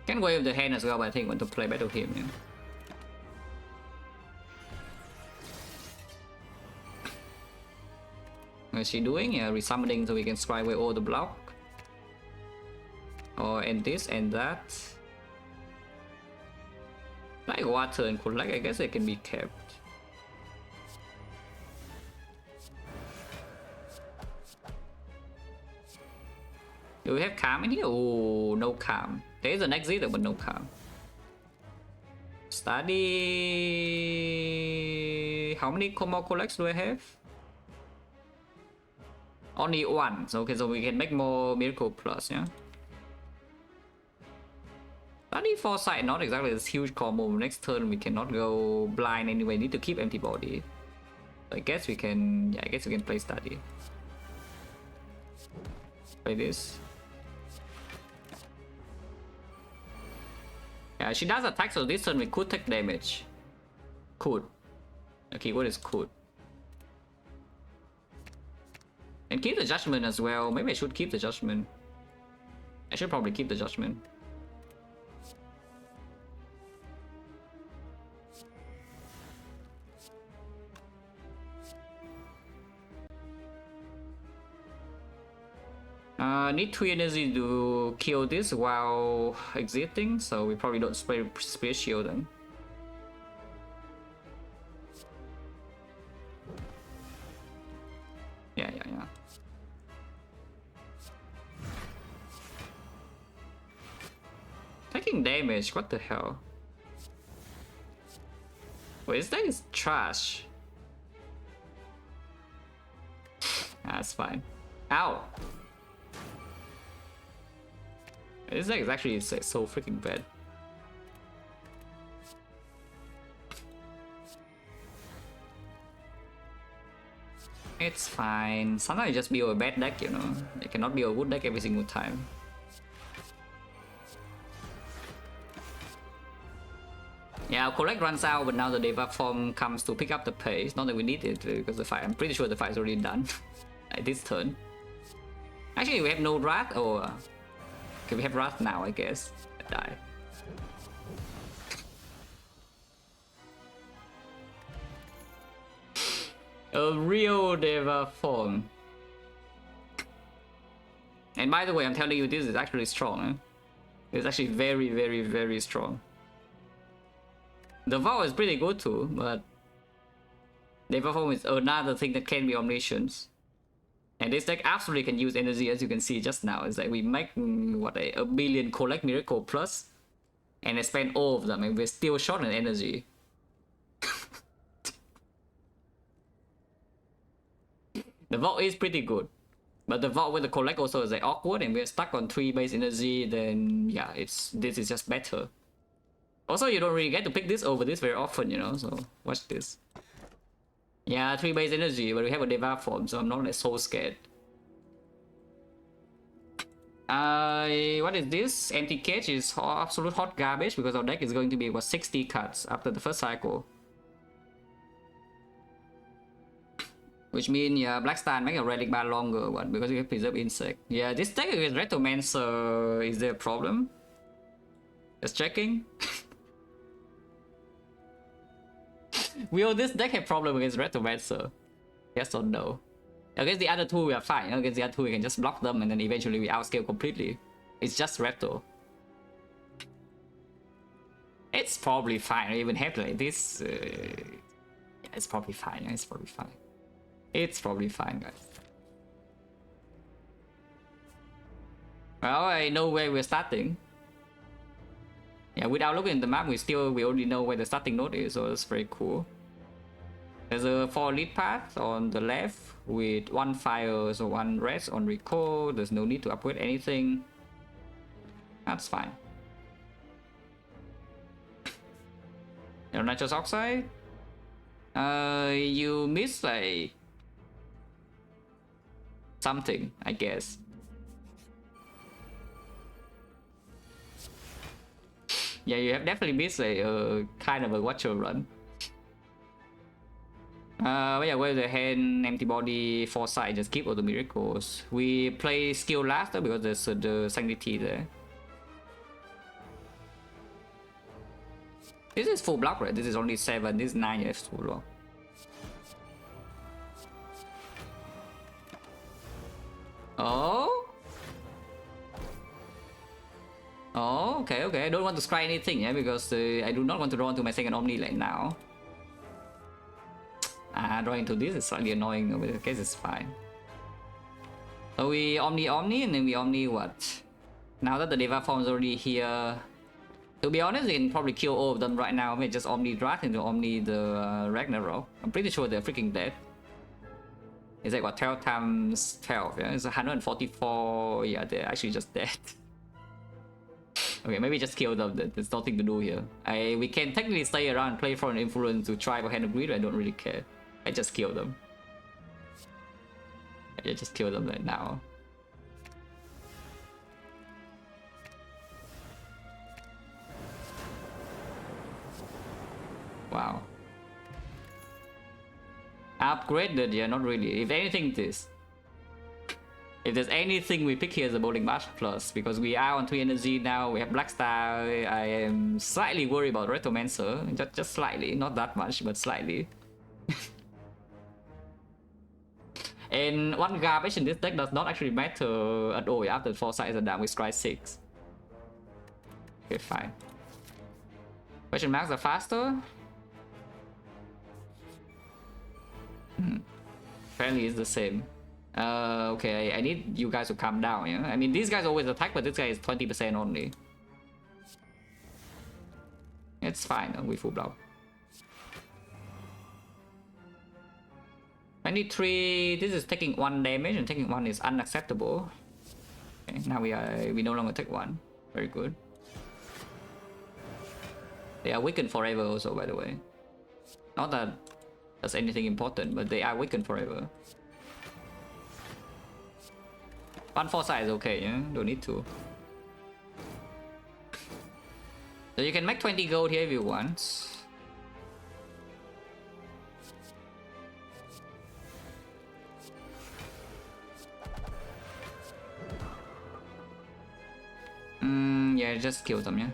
Can wave the hand as well, but I think I want to play battle him. Yeah. What is she doing? Yeah, resummoning so we can scry away all the block. Or end this and that. Like water and collect, I guess they can be kept. Do we have calm in here? Oh, no calm. There is an exit, but no calm. Study. How many more collects do I have? Only one. So, okay, so we can make more miracle plus, yeah. Study foresight, not exactly this huge combo. Next turn we cannot go blind anyway. Need to keep empty body. So I guess we can. Yeah, I guess we can play study. Play this. Yeah, she does attack, so this turn we could take damage. Could. Okay, what is could? And keep the judgment as well. Maybe I should keep the judgment. I should probably keep the judgment. Need 3 energy to kill this while exiting, so we probably don't spray Spirit Shield then. Yeah. Taking damage, what the hell? Wait, this deck is trash. That's fine. Ow! This deck is actually so freaking bad. It's fine. Sometimes you just build a bad deck, you know. It cannot be a good deck every single time. Yeah, our collect runs out, but now the Deva form comes to pick up the pace. Not that we need it, because the fight, I'm pretty sure the fight is already done at this turn. Actually, we have no Wrath, or... okay, we have Wrath now, I guess. I die. A real Deva form. And by the way, I'm telling you, this is actually strong. Eh? It's actually very, very, very strong. The Vow is pretty good too, but Deva form is another thing that can be omniscience. And this deck absolutely can use energy, as you can see just now. It's like we make, what, a billion collect miracle plus, and I spend all of them, and we're still short on energy. The vault is pretty good, but the vault with the collect also is like awkward, and we're stuck on 3 base energy. Then yeah, this is just better. Also, you don't really get to pick this over this very often, you know. So watch this. Yeah, 3 base energy, but we have a Deva form, so I'm not like so scared. What is this? Empty cage is absolute hot garbage because our deck is going to be about 60 cuts after the first cycle. Which means, yeah, Black Star make a relic bar longer one because you have preserve insect. Yeah, this deck with Retromancer, is there a problem? Just checking. Will this deck have problem against Retromancer? Yes or no? Against the other two we are fine. Against the other two we can just block them and then eventually we outscale completely. It's just Retro. It's probably fine. I even have like this. Yeah, it's probably fine. It's probably fine. It's probably fine, guys. Well, I know where we're starting. Yeah, without looking at the map, we already know where the starting node is, so that's very cool. There's a 4 lead path on the left with 1 fire, so 1 rest on recall. There's no need to upgrade anything. That's fine. Nitrous oxide. You miss like something, I guess. Yeah, you have definitely missed a kind of a watcher run. Yeah, where's the hand, empty body, foresight, just keep all the miracles. We play skill last because there's the sanctity there. This is full block, right? This is only 7, this is 9, yes, full block. Oh? Oh, okay, okay. I don't want to scry anything, yeah, because I do not want to draw into my second Omni lane now. Drawing into this is slightly annoying, but in the case it's fine. So we Omni and then we Omni what? Now that the Deva form is already here, to be honest, we can probably kill all of them right now. We just Omni Drat into Omni the Ragnarok. I'm pretty sure they're freaking dead. It's like what, 12 times 12, yeah? It's 144, yeah, they're actually just dead. Okay, maybe just kill them, there's nothing to do here. We can technically stay around and play for an influence to try for Hand of Greed, but I don't really care. I just kill them. I just kill them right now. Wow. Upgraded, yeah, not really. If anything, this. If there's anything we pick here is a Bowling Bash Plus, because we are on 3 energy now, we have Black Star. I am slightly worried about Retromancer, just slightly, not that much, but slightly. And one garbage in this deck does not actually matter at all. After 4 sides are down, we scry 6. Okay, fine. Question marks are faster? Apparently it's the same. Okay, I need you guys to calm down, yeah? I mean, these guys always attack, but this guy is 20% only. It's fine, we full block. 23, this is taking 1 damage, and taking 1 is unacceptable. Okay, now we no longer take 1. Very good. They are weakened forever also, by the way. Not that that's anything important, but they are weakened forever. 1 foresight is okay, yeah? Don't need to. So you can make 20 gold here if you want. Yeah, just kill them, yeah.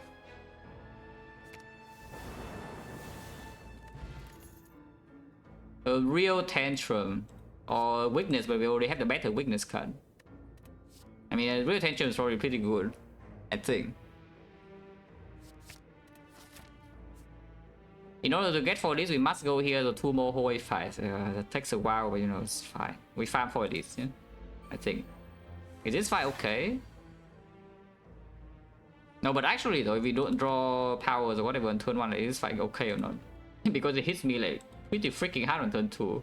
A real tantrum or weakness, but we already have the better weakness card. I mean, a real tantrum is probably pretty good, I think. In order to get for this, we must go here to 2 more hallway fights. That takes a while, but you know, it's fine. We farm for this, yeah? I think. Is this fight okay? No, but actually though, if we don't draw powers or whatever on turn 1, is this fight okay or not? Because it hits me like pretty freaking hard on turn 2.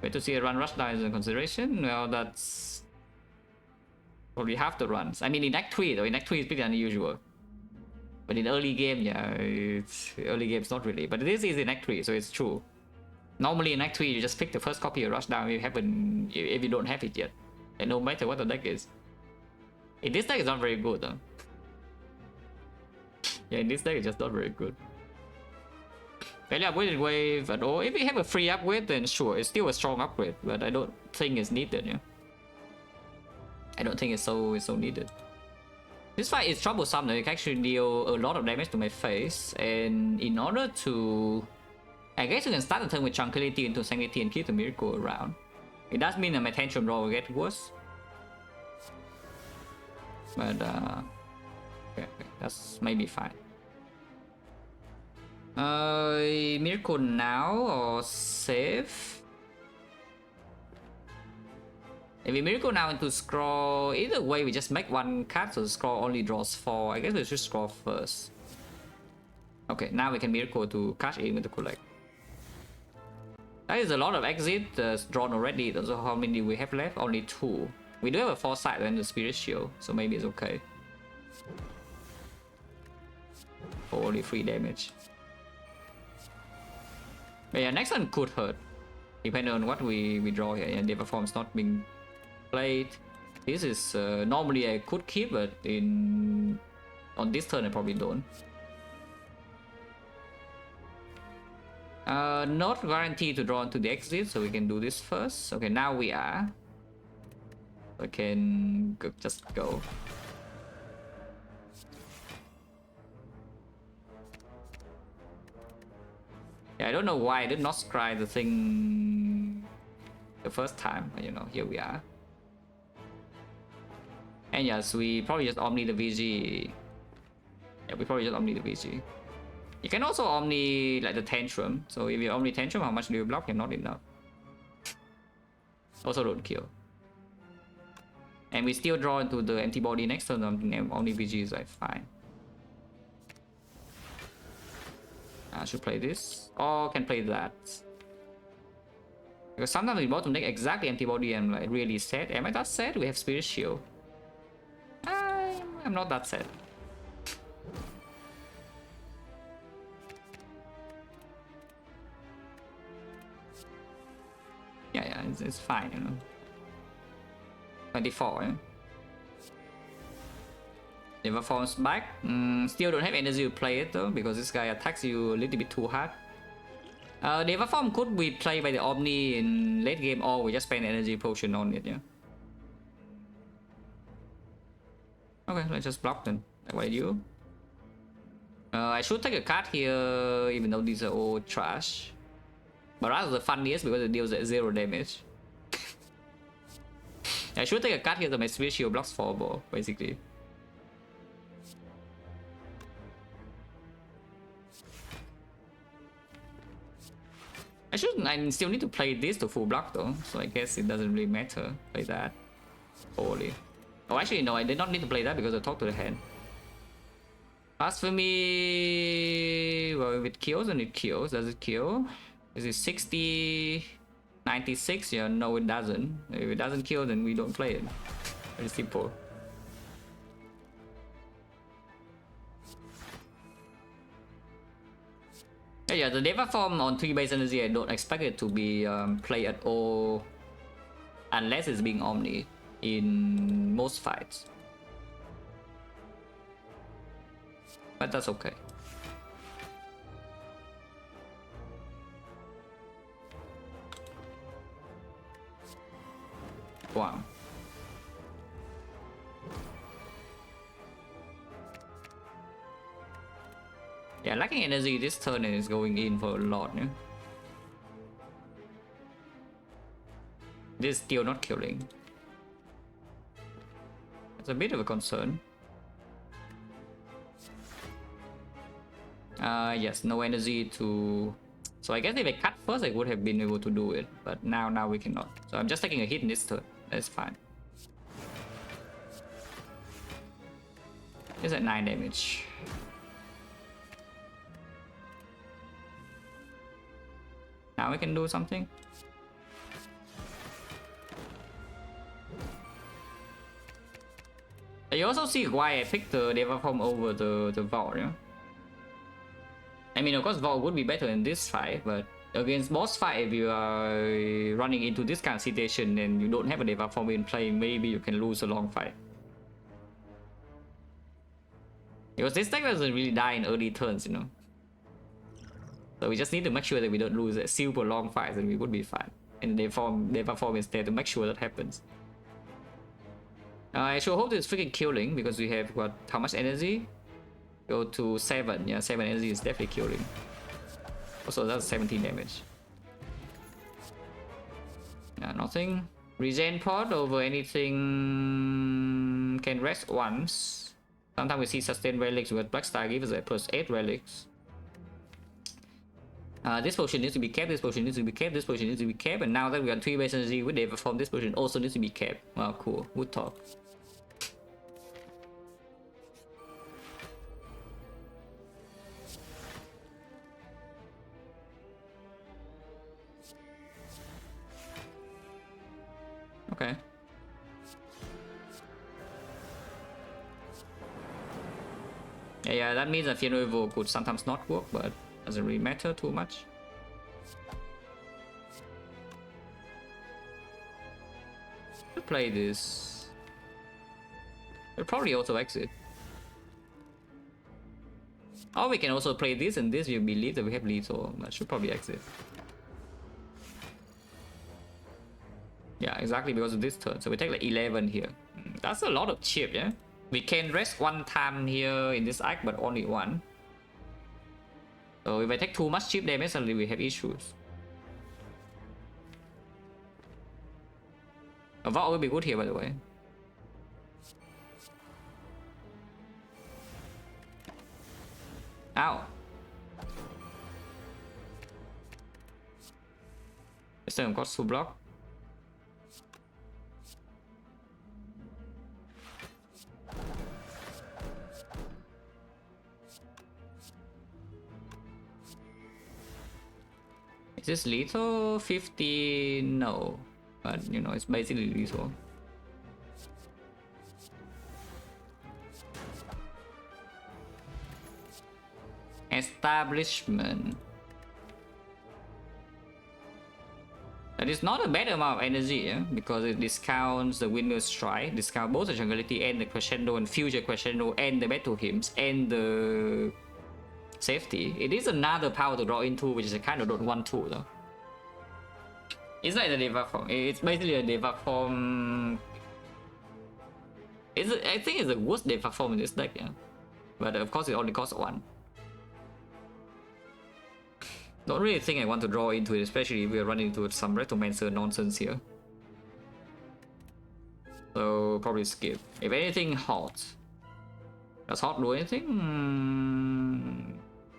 Wait to see a run rush down is in consideration? Well, that's probably half the runs. I mean, in Act 3 though, in Act 3 is pretty unusual. But in early game, yeah, early game's not really. But this is in Act 3, so it's true. Normally in Act 3, you just pick the first copy of rush down if you don't have it yet. And no matter what the deck is. In this deck is not very good though. Yeah, in this deck it's just not very good. Barely upgraded wave at all. If we have a free upgrade, then sure, it's still a strong upgrade, but I don't think it's needed, yeah. I don't think it's so needed. This fight is troublesome though. It can actually deal a lot of damage to my face, and in order to, I guess you can start the turn with Tranquility into Sanity and keep the Miracle around. It does mean that my Tantrum draw will get worse. But okay, that's maybe fine. Miracle now or save? If we Miracle now into scroll, either way we just make 1 card, so the scroll only draws 4. I guess we should scroll first. Okay, now we can Miracle to cash in with the collect. That is a lot of exit drawn already. So how many do we have left? Only 2. We do have a foresight and the spirit shield, so maybe it's okay. For only 3 damage. But yeah, next one could hurt, depending on what we draw here. And Deva form's not being played. This is normally I could keep, but on this turn I probably don't. Not guaranteed to draw into the exit, so we can do this first. Okay, now we are. I can just go. Yeah, I don't know why I did not scry the thing the first time, but you know, here we are. And yes, we probably just Omni the VG. Yeah, we probably just Omni the VG. You can also Omni like the Tantrum. So if you Omni Tantrum, how much do you block? You're not enough. Also don't kill. And we still draw into the antibody next turn, only VG is like fine. I should play this, or can play that. Because sometimes we bottom deck exactly antibody and like really sad. Am I that sad? We have Spirit Shield. I'm not that sad. Yeah, it's fine, you know. 24, yeah. Never forms back. Still don't have energy to play it though, because this guy attacks you a little bit too hard. Never form could be played by the Omni in late game, or we just spend energy potion on it, yeah. Okay, let's just block then. What do you? I should take a card here, even though these are all trash. But that's the funniest because it deals at 0 damage. I should take a card here so my Spirit Shield blocks 4 ball, basically. I still need to play this to full block though, so I guess it doesn't really matter. Play that. Holy. Oh, actually, no, I did not need to play that because I talked to the hand. Blasphemy. Well, if it kills, then it kills. Does it kill? Is it 60, 96? Yeah, no, it doesn't. If it doesn't kill, then we don't play it. Very simple. Yeah, the Deva form on 3 base energy, I don't expect it to be played at all unless it's being Omni in most fights. But that's okay. Wow. Yeah, lacking energy this turn is going in for a lot. Yeah? This is still not killing. It's a bit of a concern. Yes, no energy to... So I guess if I cut first, I would have been able to do it. But now we cannot. So I'm just taking a hit in this turn. That's fine. It's at 9 damage. Now we can do something. You also see why I picked the Deva form over the Vault, yeah? I mean, of course, Vault would be better in this fight, but against boss fight, if you are running into this kind of situation and you don't have a Deva form in play, maybe you can lose a long fight. Because this deck doesn't really die in early turns, you know. So we just need to make sure that we don't lose a super long fight, and we would be fine. And Deva form is there to make sure that happens. I sure hope it's freaking killing, because we have what? How much energy? Go to 7. Yeah, 7 energy is definitely killing. Also, that's 17 damage. Yeah, nothing. Regen pod over anything can rest once. Sometimes we see sustained relics with Black Star gives us a +8 relics. This potion needs to be kept, this potion needs to be kept, this potion needs to be kept, and now that we are 3 base energy with Deva form, this potion also needs to be kept. Wow, cool. Good talk. Okay. Yeah, that means that Funeral Evoke could sometimes not work, but doesn't really matter too much. We'll play this. We'll probably also exit. Or we can also play this, and this we believe that we have lethal. I should probably exit. Yeah, exactly, because of this turn. So we take like 11 here. That's a lot of chip, yeah? We can rest 1 time here in this act, but only 1. So if I take too much chip damage, suddenly we have issues. A Vault will be good here, by the way. Ow. This time got full block. Is this lethal? 50? No. But, you know, it's basically lethal. Establishment. That is not a bad amount of energy, yeah? Because it discounts the Windmill Strike, discounts both the Jungleity and the Crescendo and Future Crescendo and the Battle Hymns and the safety. It is another power to draw into, which is I kind of don't want to though. It's like the Deva form. It's basically a Deva form. I think it's the worst Deva form in this deck, yeah. But of course it only costs 1. Don't really think I want to draw into it, especially if we are running into some Retromancer nonsense here. So probably skip. If anything, Hot. Does Hot do anything?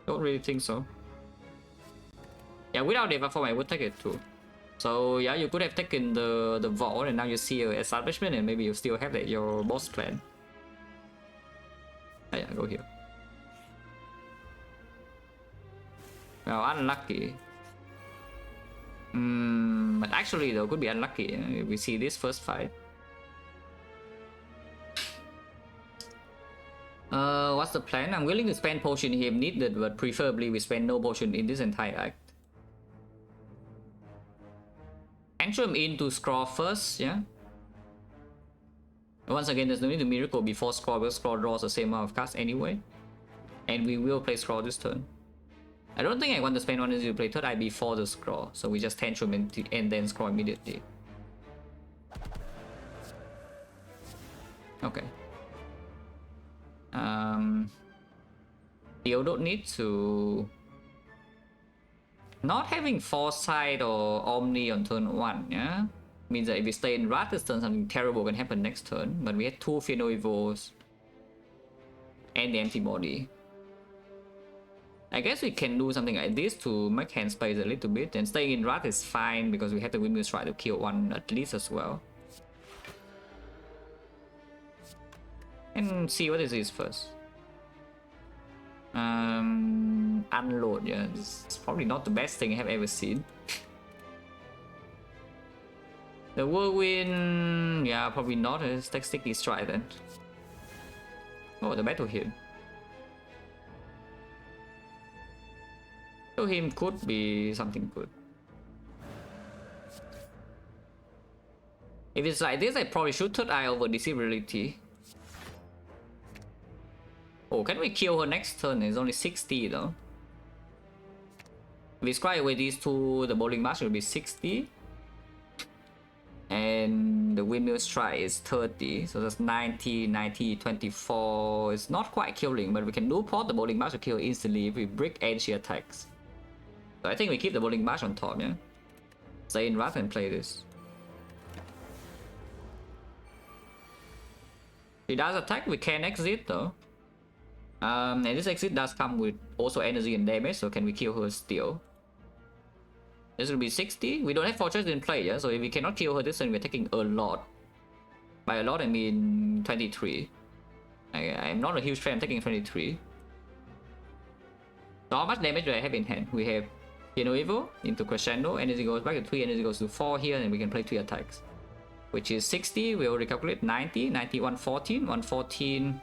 Don't really think so. Yeah, without Deva form I would take it too. So yeah, you could have taken the Vault, and now you see your establishment, and maybe you still have that your boss plan. Oh, yeah, go here. Oh, unlucky. But actually though, could be unlucky if we see this first fight. What's the plan? I'm willing to spend potion here if needed, but preferably we spend no potion in this entire act. Tantrum into scroll first, yeah. Once again, there's no need to miracle before scroll, because scroll draws the same amount of cards anyway. And we will play scroll this turn. I don't think I want to spend one energy to play third eye before the scroll, so we just tantrum and then scroll immediately. Okay. You don't need to... Not having Foresight or Omni on turn 1, yeah? Means that if we stay in Wrath this turn, something terrible can happen next turn. But we had 2 Fear No Evils and the Empty Body. I guess we can do something like this to make hand space a little bit. And staying in Wrath is fine because we have the Windmill Strike to kill one at least as well. And see what this is first. Unload, yeah. This is probably not the best thing I have ever seen. The Whirlwind, yeah, probably not. Let's take Sticky Strike then. Oh, the Battle Hymn. So him could be something good. If it's like this, I probably should third eye over Disability. Oh, can we kill her next turn? It's only 60 though. If we scry away these two, the Bowling Mash will be 60. And the Windmill Strike is 30. So that's 90, 90, 24. It's not quite killing, but we can do port the Bowling Mash to kill instantly if we break and she attacks. So I think we keep the Bowling Mash on top, yeah? Stay in Wrath and play this. If he does attack, we can exit though. And this exit does come with also energy and damage, so can we kill her still? This will be 60. We don't have Fortress in play, yeah? So if we cannot kill her this turn, we're taking a lot. By a lot, I mean 23. I'm not a huge fan, I'm taking 23. So how much damage do I have in hand? We have Fear No Evil into Crescendo, energy goes back to 3, energy goes to 4 here, and we can play 3 attacks. Which is 60, we'll recalculate 90, 90, 114, 114...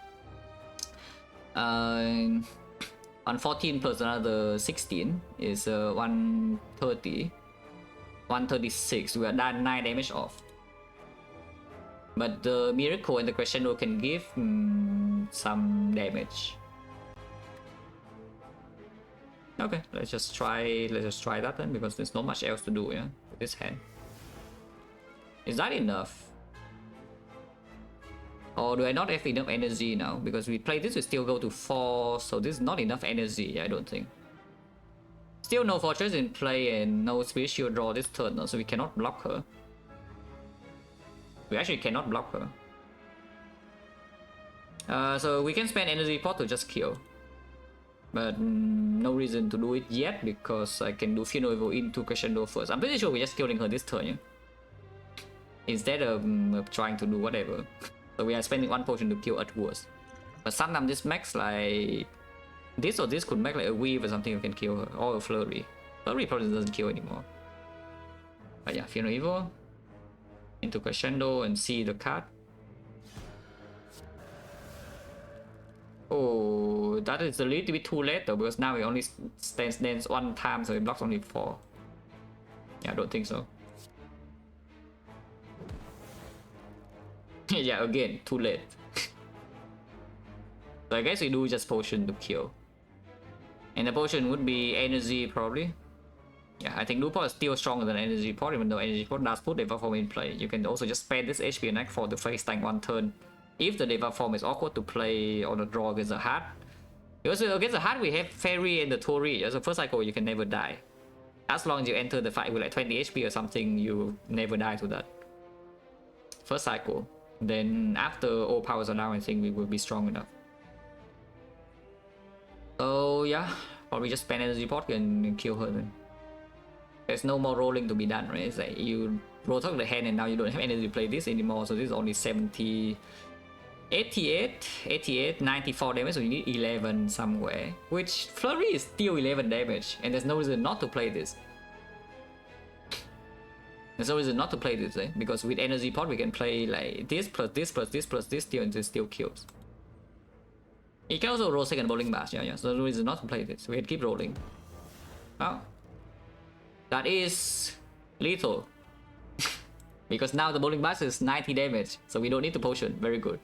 114 plus another 16 is 130. 136, we are done 9 damage off. But the Miracle and the Crescendo can give some damage. Okay, let's just try that then, because there's not much else to do, yeah, with this hand. Is that enough? Or do I not have enough energy now? Because we play this, we still go to 4, so this is not enough energy, I don't think. Still no Fortress in play and no Spirit Shield draw this turn, so we cannot block her. We actually cannot block her. So we can spend energy pot to just kill. But no reason to do it yet, because I can do Fear No Evil into Crescendo first. I'm pretty sure we're just killing her this turn, yeah? Instead of trying to do whatever. So we are spending 1 potion to kill at worst. But sometimes this makes like... This or this could make like a weave or something you can kill her. Or a flurry. Flurry probably doesn't kill anymore. But yeah, Fear No Evil. Into Crescendo and see the card. Oh, that is a little bit too late though, because now we only dance 1 time, so it blocks only 4. Yeah, I don't think so. Yeah, again, too late. So I guess we do just potion to kill. And the potion would be energy probably. Yeah, I think Lupot is still stronger than energy pot, even though energy pot does put Deva Form in play. You can also just spend this HP and act for the face tank 1 turn. If the Deva Form is awkward to play on a draw against a Heart. Because against a Heart we have Fairy and the Tori. As a first cycle you can never die. As long as you enter the fight with like 20 HP or something, you never die to that. First cycle. Then after all powers are down, I think we will be strong enough. So yeah, probably just spend energy pot and kill her then. There's no more rolling to be done, right? It's like you roll out the hand and now you don't have energy to play this anymore, so this is only 70. 88, 94 damage, so you need 11 somewhere. Which Flurry is still 11 damage, and there's no reason not to play this. There's no reason not to play this, eh? Because with energy pot we can play like this plus this plus this plus this still, and this still kills. You can also roll second bowling bash, yeah. So no reason not to play this. We can keep rolling. Oh. That is lethal. Because now the bowling bash is 90 damage, so we don't need to potion. Very good.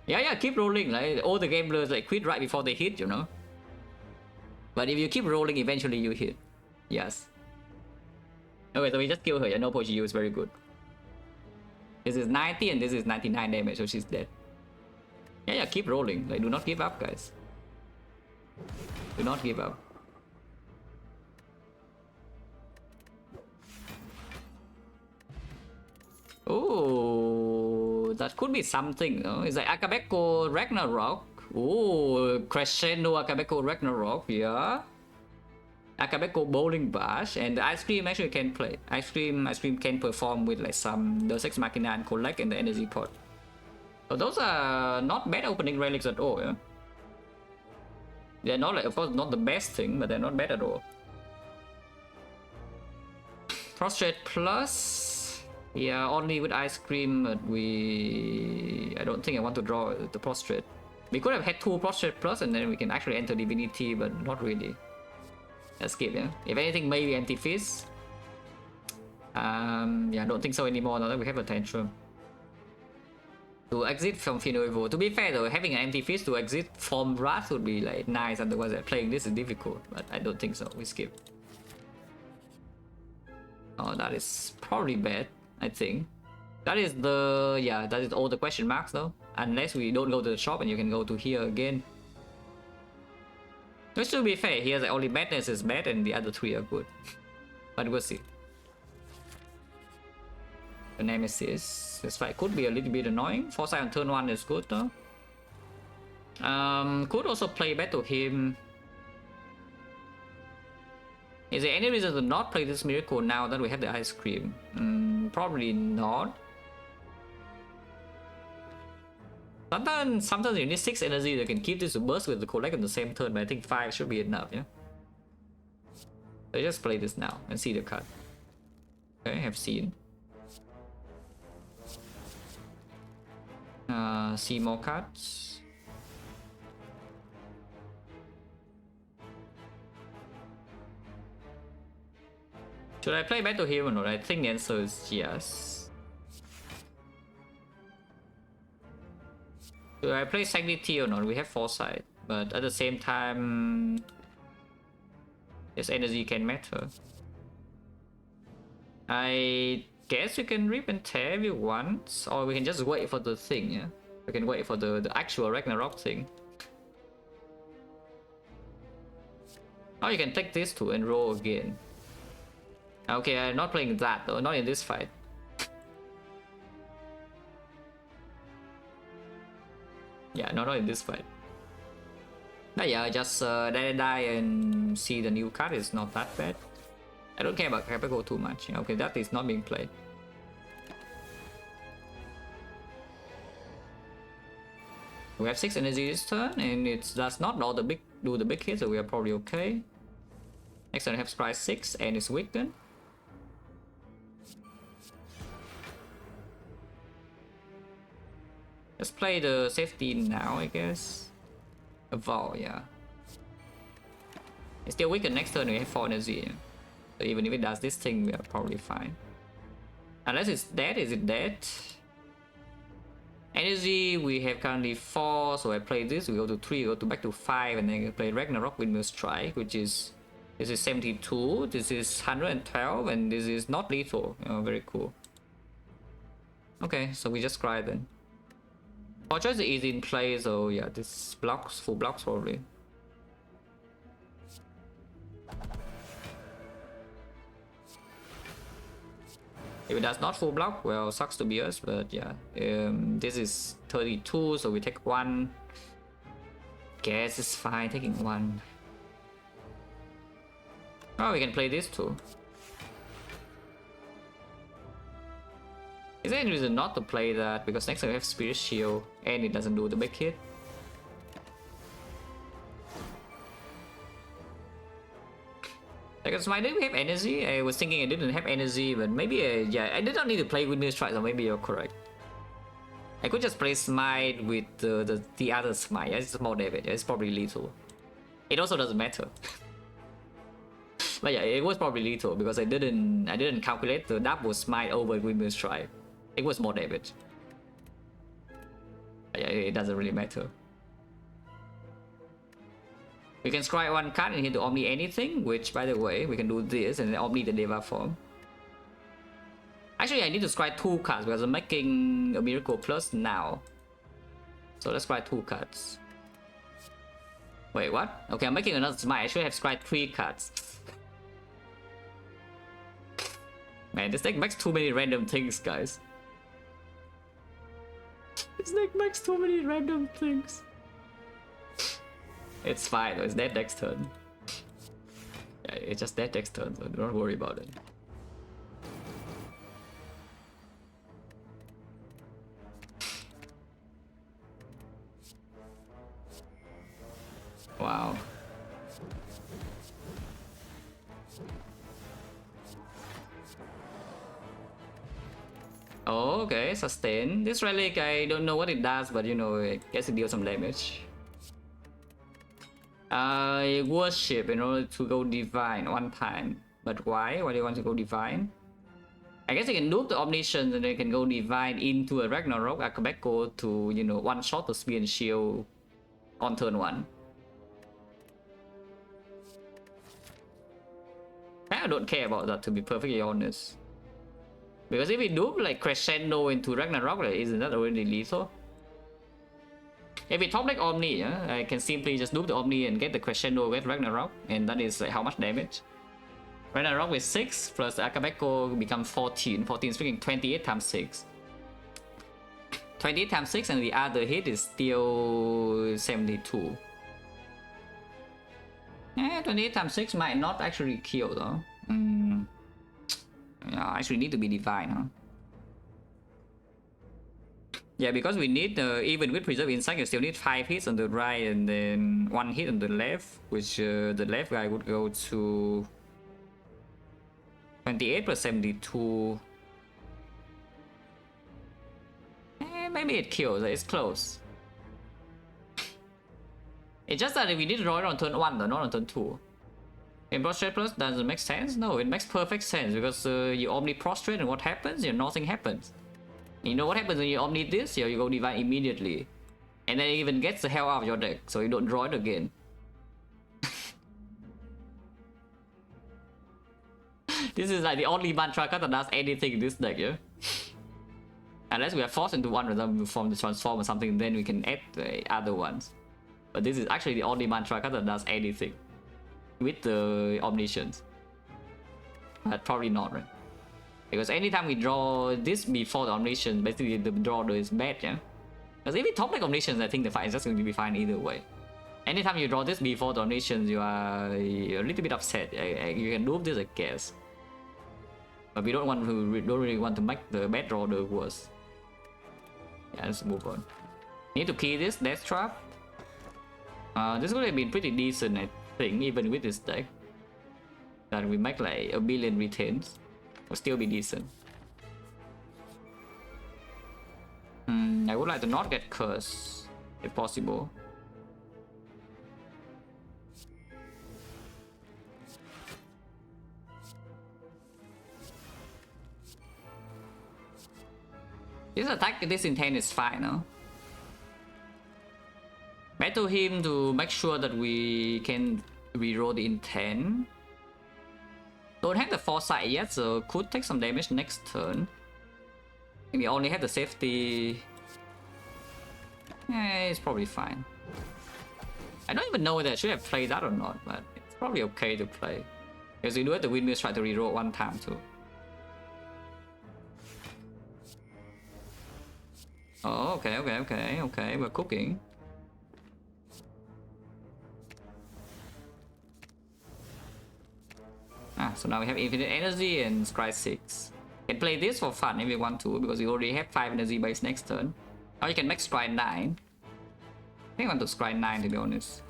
Yeah, keep rolling. Like all the gamblers like quit right before they hit, you know. But if you keep rolling, eventually you hit. Yes. Okay, so we just kill her. Yeah, no potion use. Very good. This is 90 and this is 99 damage, so she's dead. Yeah, keep rolling. Like, do not give up, guys. Do not give up. Oh, that could be something. No? It's like Akabeko Ragnarok. Oh, Crescendo Akabeko Ragnarok. Yeah. Akabeko Bowling Bash, and the Ice Cream actually can play. Ice Cream can perform with like some Deus Ex Machina and collect in the energy pot. So those are not bad opening relics at all. Yeah? They're not like, of course, not the best thing, but they're not bad at all. Prostrate Plus. Yeah, only with Ice Cream, but I don't think I want to draw the Prostrate. We could have had 2 Prostrate Plus and then we can actually enter Divinity, but not really. Let's skip, yeah. If anything, maybe Anti-Fizz. Yeah, I don't think so anymore now that we have a Tantrum. To exit from Finoevo. To be fair though, having an Anti-Fizz to exit from Wrath would be like nice, otherwise playing this is difficult, but I don't think so. We skip. Oh, that is probably bad, I think. That is the... yeah, that is all the question marks though. Unless we don't go to the shop and you can go to here again. Which to be fair, here's like only Madness is bad and the other 3 are good. But we'll see. The Nemesis. This fight could be a little bit annoying. Foresight on turn 1 is good though. Could also play Battle Hymn. Is there any reason to not play this Miracle now that we have the Ice Cream? Probably not. Sometimes you need 6 energy that can keep this to burst with the collect on the same turn, but I think 5 should be enough, yeah? So just play this now and see the card. Okay, have seen. See more cards. Should I play Battle Hero or not? I think the answer is yes. Should I play Sanctity or not? We have Foresight, but at the same time, this energy can matter. I guess we can rip and tear if you want, or we can just wait for the thing, yeah? We can wait for the actual Ragnarok thing. Or you can take this too and roll again. Okay, I'm not playing that though, not in this fight. Yeah, not in this fight. But yeah, just die and see the new card is not that bad. I don't care about Capital too much. Okay, that is not being played. We have 6 energy this turn, and it does not do the big hit, so we are probably okay. Next turn I have Surprise 6 and it's weakened. Let's play the safety now, I guess. A Vow, yeah. It's still weakened next turn, we have 4 energy. So even if it does this thing, we are probably fine. Unless it's dead, is it dead? Energy, we have currently 4, so I play this, we go to 3, go to back to 5, and then I play Ragnarok Windmill Strike, which is... this is 72, this is 112, and this is not lethal. Very cool. Okay, so we just cry then. Fortress is easy in play, so yeah, this blocks, full blocks probably. If it does not full block, well, sucks to be us, but yeah. This is 32, so we take 1. Guess it's fine taking 1. Oh, we can play this too. Is there any reason not to play that? Because next time we have Spirit Shield and it doesn't do the big hit. Because why did we have energy? I was thinking I didn't have energy, but maybe yeah, I did not need to play Windmill Strike, so maybe you're correct. I could just play Smite with the other Smite. It's more damage. It's probably lethal. It also doesn't matter. But yeah, it was probably lethal because I didn't calculate the double Smite over Windmill Strike. It was more damage. But yeah, it doesn't really matter. We can scry one card and hit the Omni anything, which by the way, we can do this and then Omni the Deva form. Actually, I need to scry 2 cards because I'm making a Miracle Plus now. So let's scry 2 cards. Wait, what? Okay, I'm making another Smite. I should have scried 3 cards. Man, this deck makes too many random things, guys. This deck makes too many random things. It's fine, it's that deck's turn. Yeah, it's just that deck's turn, so don't worry about it. Wow. Oh, okay, sustain. This relic, I don't know what it does, but you know, I guess it deals some damage. I worship in order to go divine one time. But why? Why do you want to go divine? I guess you can loop the Omniscience and then you can go divine into a Ragnarok Akabeko to, you know, one shot the Spear and Shield on turn 1. I don't care about that, to be perfectly honest. Because if we loop like Crescendo into Ragnarok, like, isn't that already lethal? If we top like Omni, I can simply just loop the Omni and get the Crescendo with Ragnarok, and that is like, how much damage? Ragnarok with 6 plus Akabeko becomes 14. 14 is freaking 28 times 6. 28 times 6 and the other hit is still 72. 28 times 6 might not actually kill though. Yeah, actually need to be divine, huh? Yeah, because we need, even with Preserve Insight, you still need 5 hits on the right and then 1 hit on the left, which the left guy would go to 28 plus 72. Maybe it kills, it's close. It's just that we need to draw it on turn 1 though, not on turn 2. In Prostrate Plus doesn't make sense? No, it makes perfect sense because you Omni Prostrate and what happens? Nothing happens. You know what happens when you Omni this? You go divine immediately. And then it even gets the hell out of your deck, so you don't draw it again. This is like the only mantra card that does anything in this deck, yeah? Unless we are forced into one random from the transform or something, then we can add the other ones. But this is actually the only mantra card that does anything with the Omniscience. But probably not, right? Because anytime we draw this before the Omniscience, basically the draw is bad, yeah? Because if we top like Omniscience, I think the fight is just going to be fine either way. Anytime you draw this before the Omniscience, you're a little bit upset. You can loop this, I guess. But we don't really want to make the bad draw the worse. Yeah, let's move on. Need to key this Death Trap. This would have been pretty decent, I think, even with this deck. That we make like a billion retains. Will still be decent. I would like to not get cursed, if possible. This attack, this intent is fine, no? Battle him to make sure that we can reroll the intent. Don't have the foresight yet, so could take some damage next turn. We only have the safety. It's probably fine. I don't even know whether I should have played that or not, but it's probably okay to play. Because we do have the Windmill Strike to reroll one time too. Oh, okay, we're cooking. So now we have infinite energy and scry 6. Can play this for fun if you want to, because you already have 5 energy by his next turn. Or you can make scry 9. I think I want to scry 9 to be honest.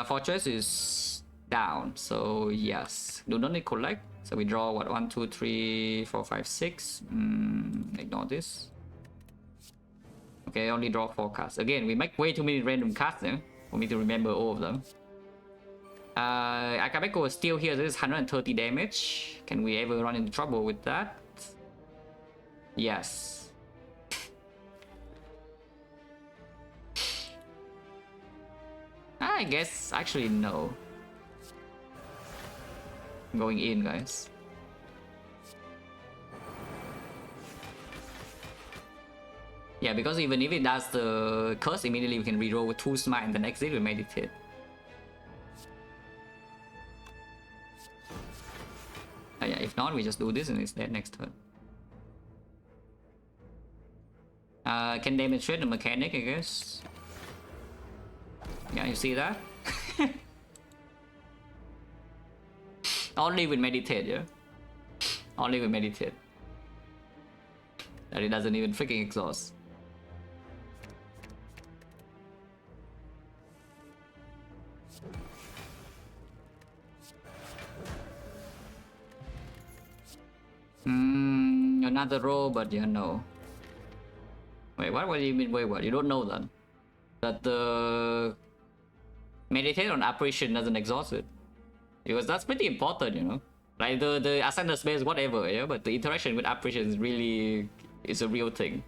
Fortress is down, so yes. Do not need collect. So we draw what? 1, 2, 3, 4, 5, 6. Ignore this. Okay, only draw 4 cards. Again, we make way too many random cards there for me to remember all of them. Akabeko is still here. This is 130 damage. Can we ever run into trouble with that? Yes. I guess actually no. Going in, guys. Yeah, because even if it does the curse immediately, we can reroll with 2 smite and the next hit we meditate. Yeah, if not, we just do this and it's dead next turn. Can demonstrate the mechanic, I guess. Yeah, you see that? Only with meditate, yeah? Only with meditate. That it doesn't even freaking exhaust. Another row, but yeah, no. Wait, what do you mean? Wait, what? You don't know then? That the meditate on apparition doesn't exhaust it, because that's pretty important, you know. Like the ascender space, whatever, yeah. But the interaction with apparition is really a real thing.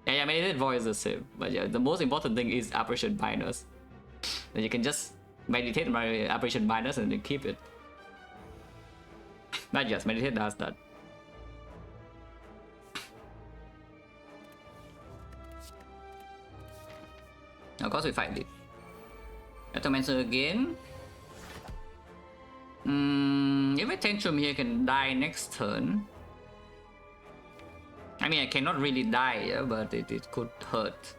Yeah, meditate void is the same, but yeah, the most important thing is apparition minus. And you can just meditate on apparition minus and then keep it. But yes, meditate does that. Of course we fight it. Automancer again. If a tantrum here can die next turn. I mean, I cannot really die, yeah, but it could hurt.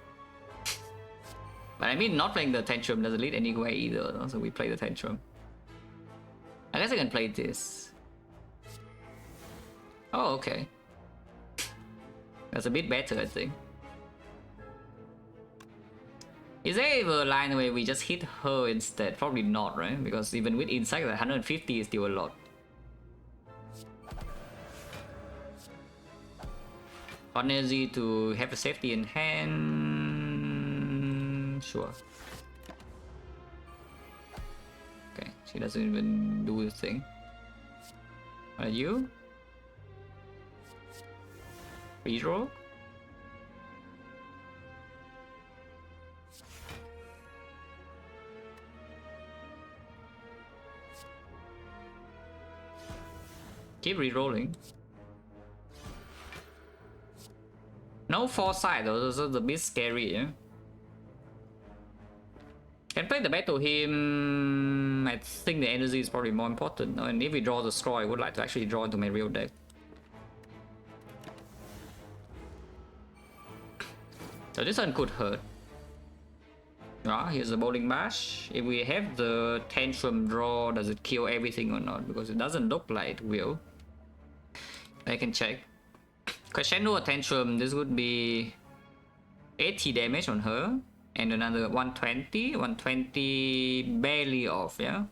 But I mean, not playing the tantrum doesn't lead anywhere either, no? So we play the tantrum. I guess I can play this. Oh, okay. That's a bit better, I think. Is there ever a line where we just hit her instead? Probably not, right? Because even with insect, 150 is still a lot. Energy to have a safety in hand. Sure. Okay, she doesn't even do the thing. What are you? Reroll? Keep rerolling. No foresight though, so it's a bit scary, yeah? Can play the battle him. I think the energy is probably more important. And if we draw the straw, I would like to actually draw into my real deck. So this one could hurt. Ah, here's the bowling bash. If we have the tantrum draw, does it kill everything or not? Because it doesn't look like it will. I can check. Crescendo or tantrum, this would be 80 damage on her. And another 120. 120 barely off, yeah?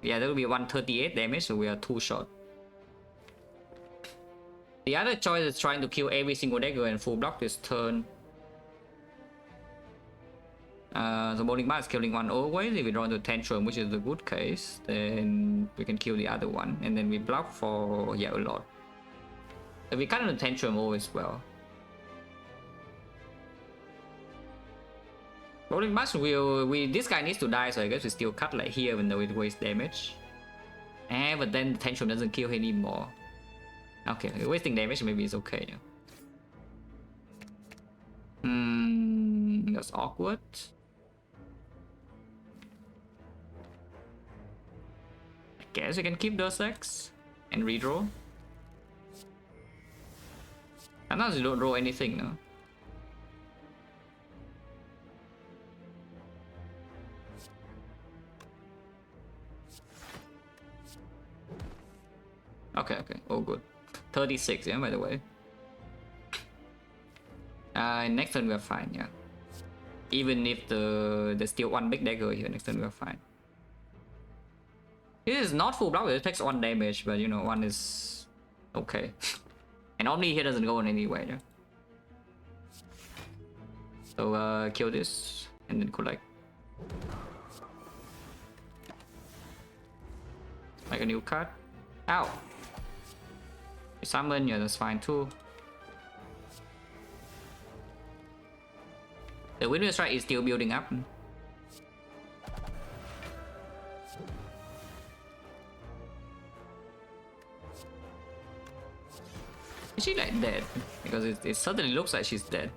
Yeah, that will be 138 damage, so we are 2 short. The other choice is trying to kill every single dagger and full block this turn. The bowling bar is killing one always. If we draw into tantrum, which is the good case, then we can kill the other one. And then we block for, yeah, a lot. So we cut into tantrum always well. Bowling bash this guy needs to die, so I guess we still cut like here even though it wastes damage. But then the tantrum doesn't kill anymore. Okay, wasting damage maybe it's okay. That's awkward. I guess we can keep those X and redraw. Sometimes you don't draw anything, no? Okay, okay. Oh, good. 36, yeah, by the way. Next turn we're fine, yeah. Even if there's still one big dagger here, next turn we're fine. This is not full block, it takes 1 damage, but you know, 1 is okay. And Omni here doesn't go on anywhere, yeah. So kill this and then collect. Like a new card. Ow! Summon, yeah, that's fine too. The Windward Strike is still building up. Is she like dead? Because it certainly looks like she's dead.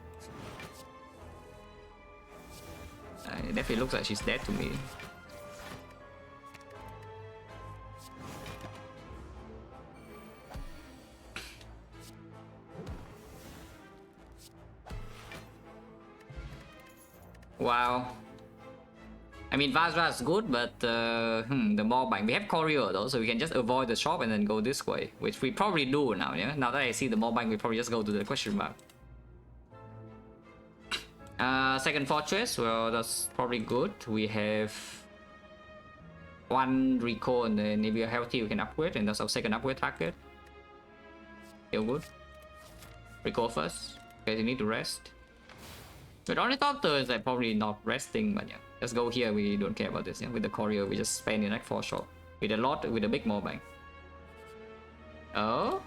It definitely looks like she's dead to me. Wow. I mean, Vajra is good, but the Morbang. We have Courier though, so we can just avoid the shop and then go this way, which we probably do now, yeah? Now that I see the Morbang, we probably just go to the question mark. Second Fortress, well, that's probably good. We have 1 recall, and then if you're healthy, we can upgrade, and that's our second upgrade target. Still good. Recall first, because you need to rest. But only thought is like probably not resting, but yeah. Let's go here, we don't care about this, yeah. With the Courier, we just spend the next 4 shot. With a big Morbang. Oh?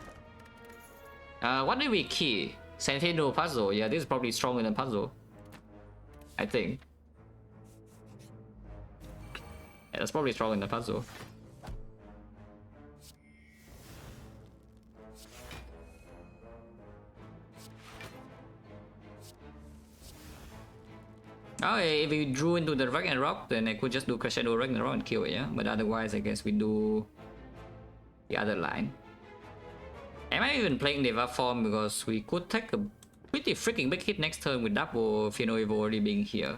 What did we key? Sentinel Puzzle, yeah, this is probably stronger than Puzzle. I think. Yeah, that's probably stronger than Puzzle. Oh, if we drew into the Ragnarok, then I could just do Crescendo Ragnarok and kill it, yeah? But otherwise, I guess we do the other line. Am I even playing Deva form? Because we could take a pretty freaking big hit next turn with double Fino Evo already being here.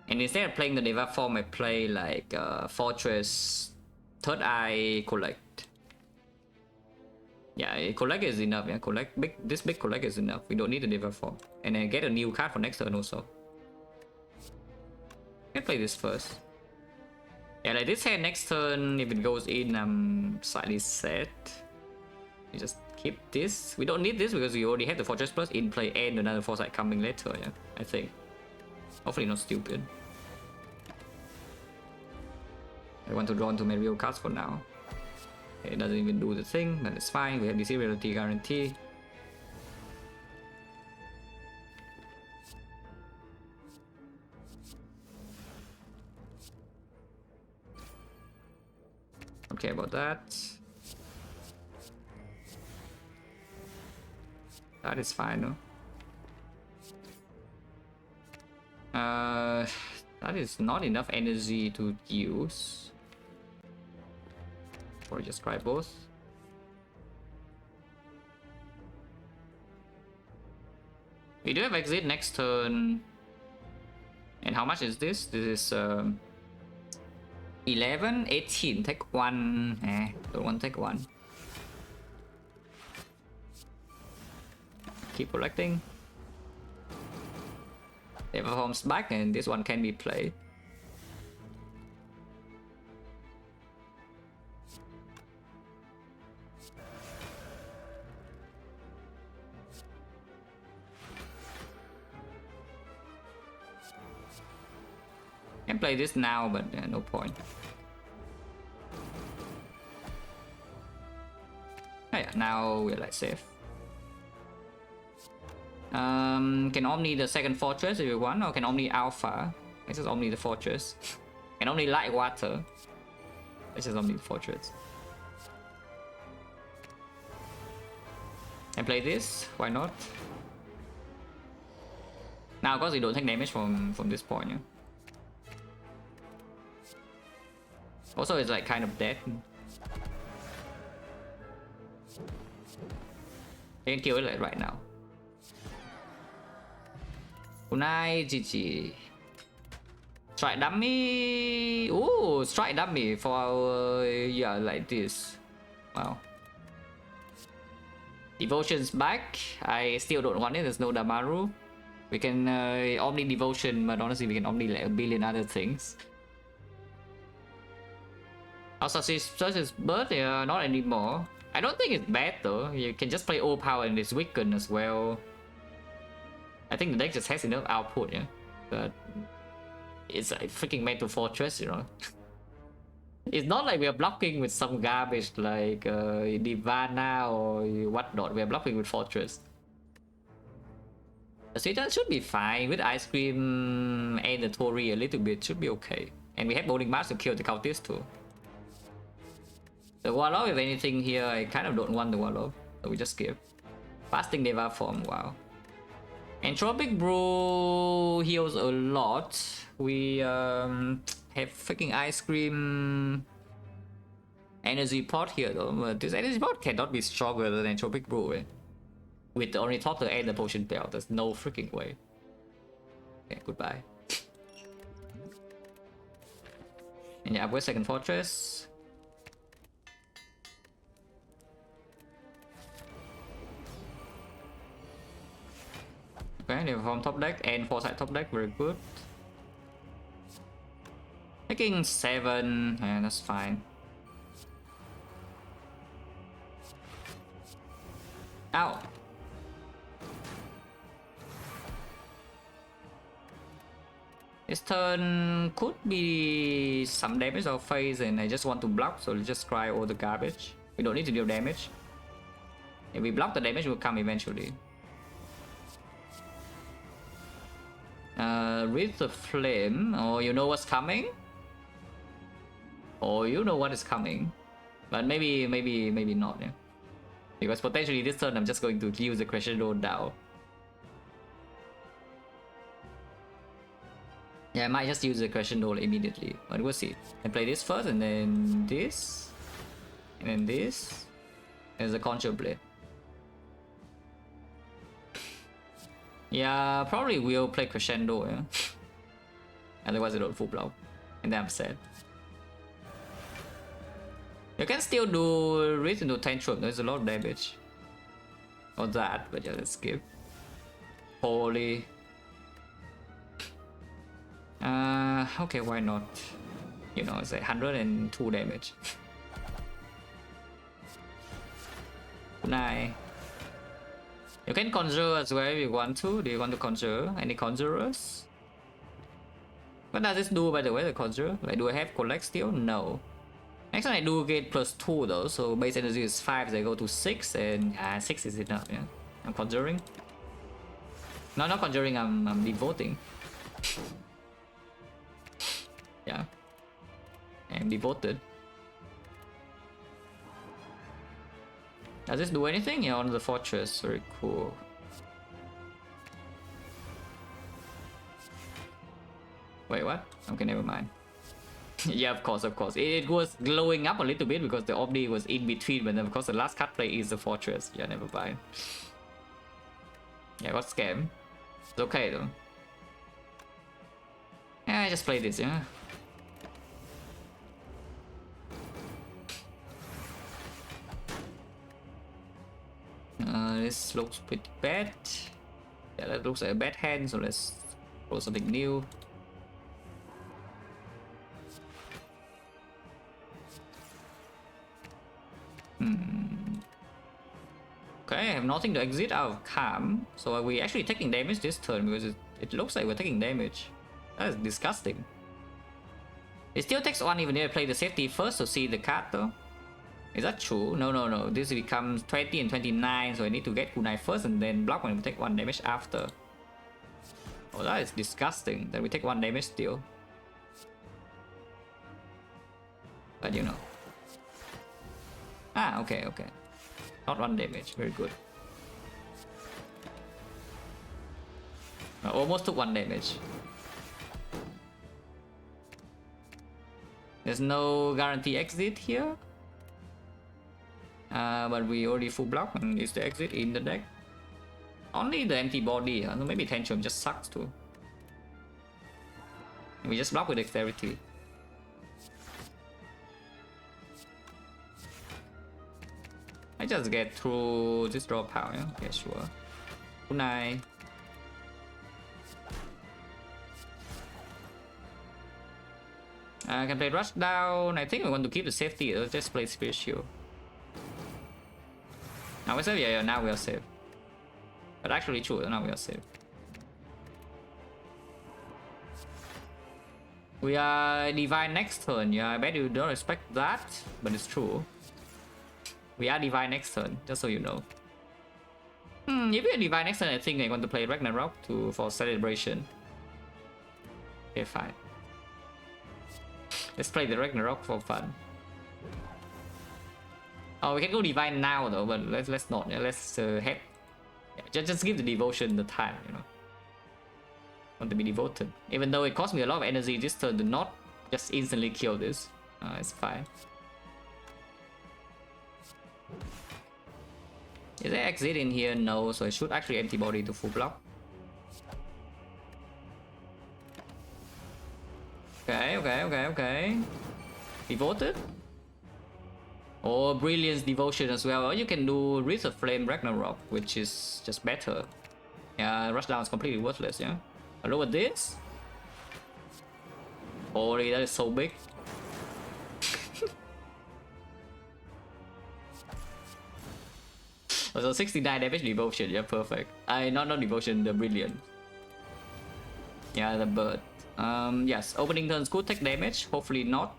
And instead of playing the Deva form, I play like Fortress, Third Eye, Collect. Yeah, collect is enough. Yeah, this big collect is enough. We don't need the Deva form. And then get a new card for next turn also. Can play this first. Yeah, like this hand next turn, if it goes in, I'm slightly sad. We just keep this. We don't need this because we already have the Fortress Plus in play and another Foresight coming later, yeah, I think. Hopefully not stupid. I want to draw into my real cards for now. It doesn't even do the thing, but it's fine. We have the seriality guarantee. Don't care about that. That is fine, no? That is not enough energy to use. Or just try both. We do have exit next turn. And how much is this? This is 11, 18, take 1. Don't want to take 1. Keep collecting. Deva forms back and this one can be played. Can play this now, but no point. Oh yeah, now we're like safe. Can Omni the second Fortress if you want, or can Omni Alpha? Let's just Omni the Fortress. Can Omni Light Water? Let's just Omni the Fortress. And play this, why not? Now of course you don't take damage from this point, yeah? Also it's like kind of dead. You can kill it like right now. Good night, GG. Strike dummy. Ooh, strike dummy for our, yeah, like this. Wow. Devotion's back. I still don't want it. There's no Damaru. We can Omni Devotion, but honestly, we can Omni like a billion other things. Also, Such bird, not anymore. I don't think it's bad though. You can just play overpower and it's weakened as well. I think the deck just has enough output, yeah. But it's like freaking meant to fortress, you know. It's not like we are blocking with some garbage like Nirvana or whatnot. We are blocking with fortress. The Suiton should be fine with ice cream and the Tori a little bit. Should be okay. And we have bowling mask to kill the cultist too. The Warlock, if anything here, I kind of don't want the Warlock, so we just skip. Fasting Deva form, wow. Entropic Brew heals a lot. We have freaking ice cream energy pot here though, but this energy pot cannot be stronger than Entropic Brew. With the Ornithopter and the Potion Belt, there's no freaking way. Okay, goodbye. And yeah, upgrade second fortress. Okay, they from top deck and foresight top deck, very good. Taking 7, yeah, that's fine. Ow! This turn could be some damage or phase, and I just want to block, so let's just cry all the garbage. We don't need to deal damage. If we block, the damage will come eventually. Read the flame. Oh, you know what's coming? Oh, you know what is coming. But maybe not, yeah. Because potentially this turn I'm just going to use the Crescendo down. Yeah, I might just use the Crescendo immediately, but we'll see. I play this first, and then this, and then this. There's a Conjure Blade. Yeah, probably will play Crescendo, yeah. Otherwise I don't full block, and then I'm sad. You can still do Reach into Tantrum, there's a lot of damage. Or that, but yeah, let's skip. Holy. Okay, why not? You know, it's like 102 damage. Nice. You can conjure as well if you want to. Do you want to conjure? Any conjurers? What does this do, by the way, the conjure? Like, do I have collect still? No. Next time I do get +2 though, so base energy is 5, so I go to 6, and 6 is enough, yeah. I'm conjuring. No, not conjuring, I'm devoting. Yeah. I'm devoted. Does this do anything? Yeah, on the fortress. Very cool. Wait, what? Okay, never mind. Yeah, of course. It was glowing up a little bit because the Omni was in between, but then of course the last card play is the fortress. Yeah, never mind. Yeah, got scam. It's okay though. Yeah, I just play this, yeah. This looks pretty bad. Yeah, that looks like a bad hand, so let's roll something new. Okay, I have nothing to exit out of Calm, so are we actually taking damage this turn? Because it looks like we're taking damage. That is disgusting. It still takes 1 even if I play the safety first to see the card though. Is that true? No. This becomes 20 and 29, so I need to get kunai first and then block when we take 1 damage after. Oh, that is disgusting. Then we take 1 damage still. But you know. Ah, okay. Not 1 damage. Very good. I almost took 1 damage. There's no guarantee exit here. But we already full block and it's the exit in the deck. Only the empty body, so maybe Tantrum just sucks too. We just block with dexterity. I just get through this draw power, yeah? Okay, sure. Kunai. I can play Rush Down. I think I want to keep the safety. Let's just play Spirit Shield. Now we're safe? Yeah, now we are safe. But actually true, now we are safe. We are Divine next turn. Yeah, I bet you don't expect that, but it's true. We are Divine next turn, just so you know. If we are Divine next turn, I think I want to play Ragnarok for celebration. Okay, fine. Let's play the Ragnarok for fun. Oh, we can go Divine now though, but let's not. Yeah, let's head. Yeah, just give the devotion the time, you know. Want to be devoted. Even though it cost me a lot of energy this turn to not just instantly kill this. It's fine. Is there exit in here? No, so I should actually empty body to full block. Okay. Devoted? Or Brilliance Devotion as well. Or you can do Wreath of Flame Ragnarok, which is just better. Yeah, Rush Down is completely worthless, yeah. But look at this. Holy, that is so big. So 69 damage devotion, yeah, perfect. Not devotion, the brilliant. Yeah, the bird. Yes, opening turns could take damage, hopefully not.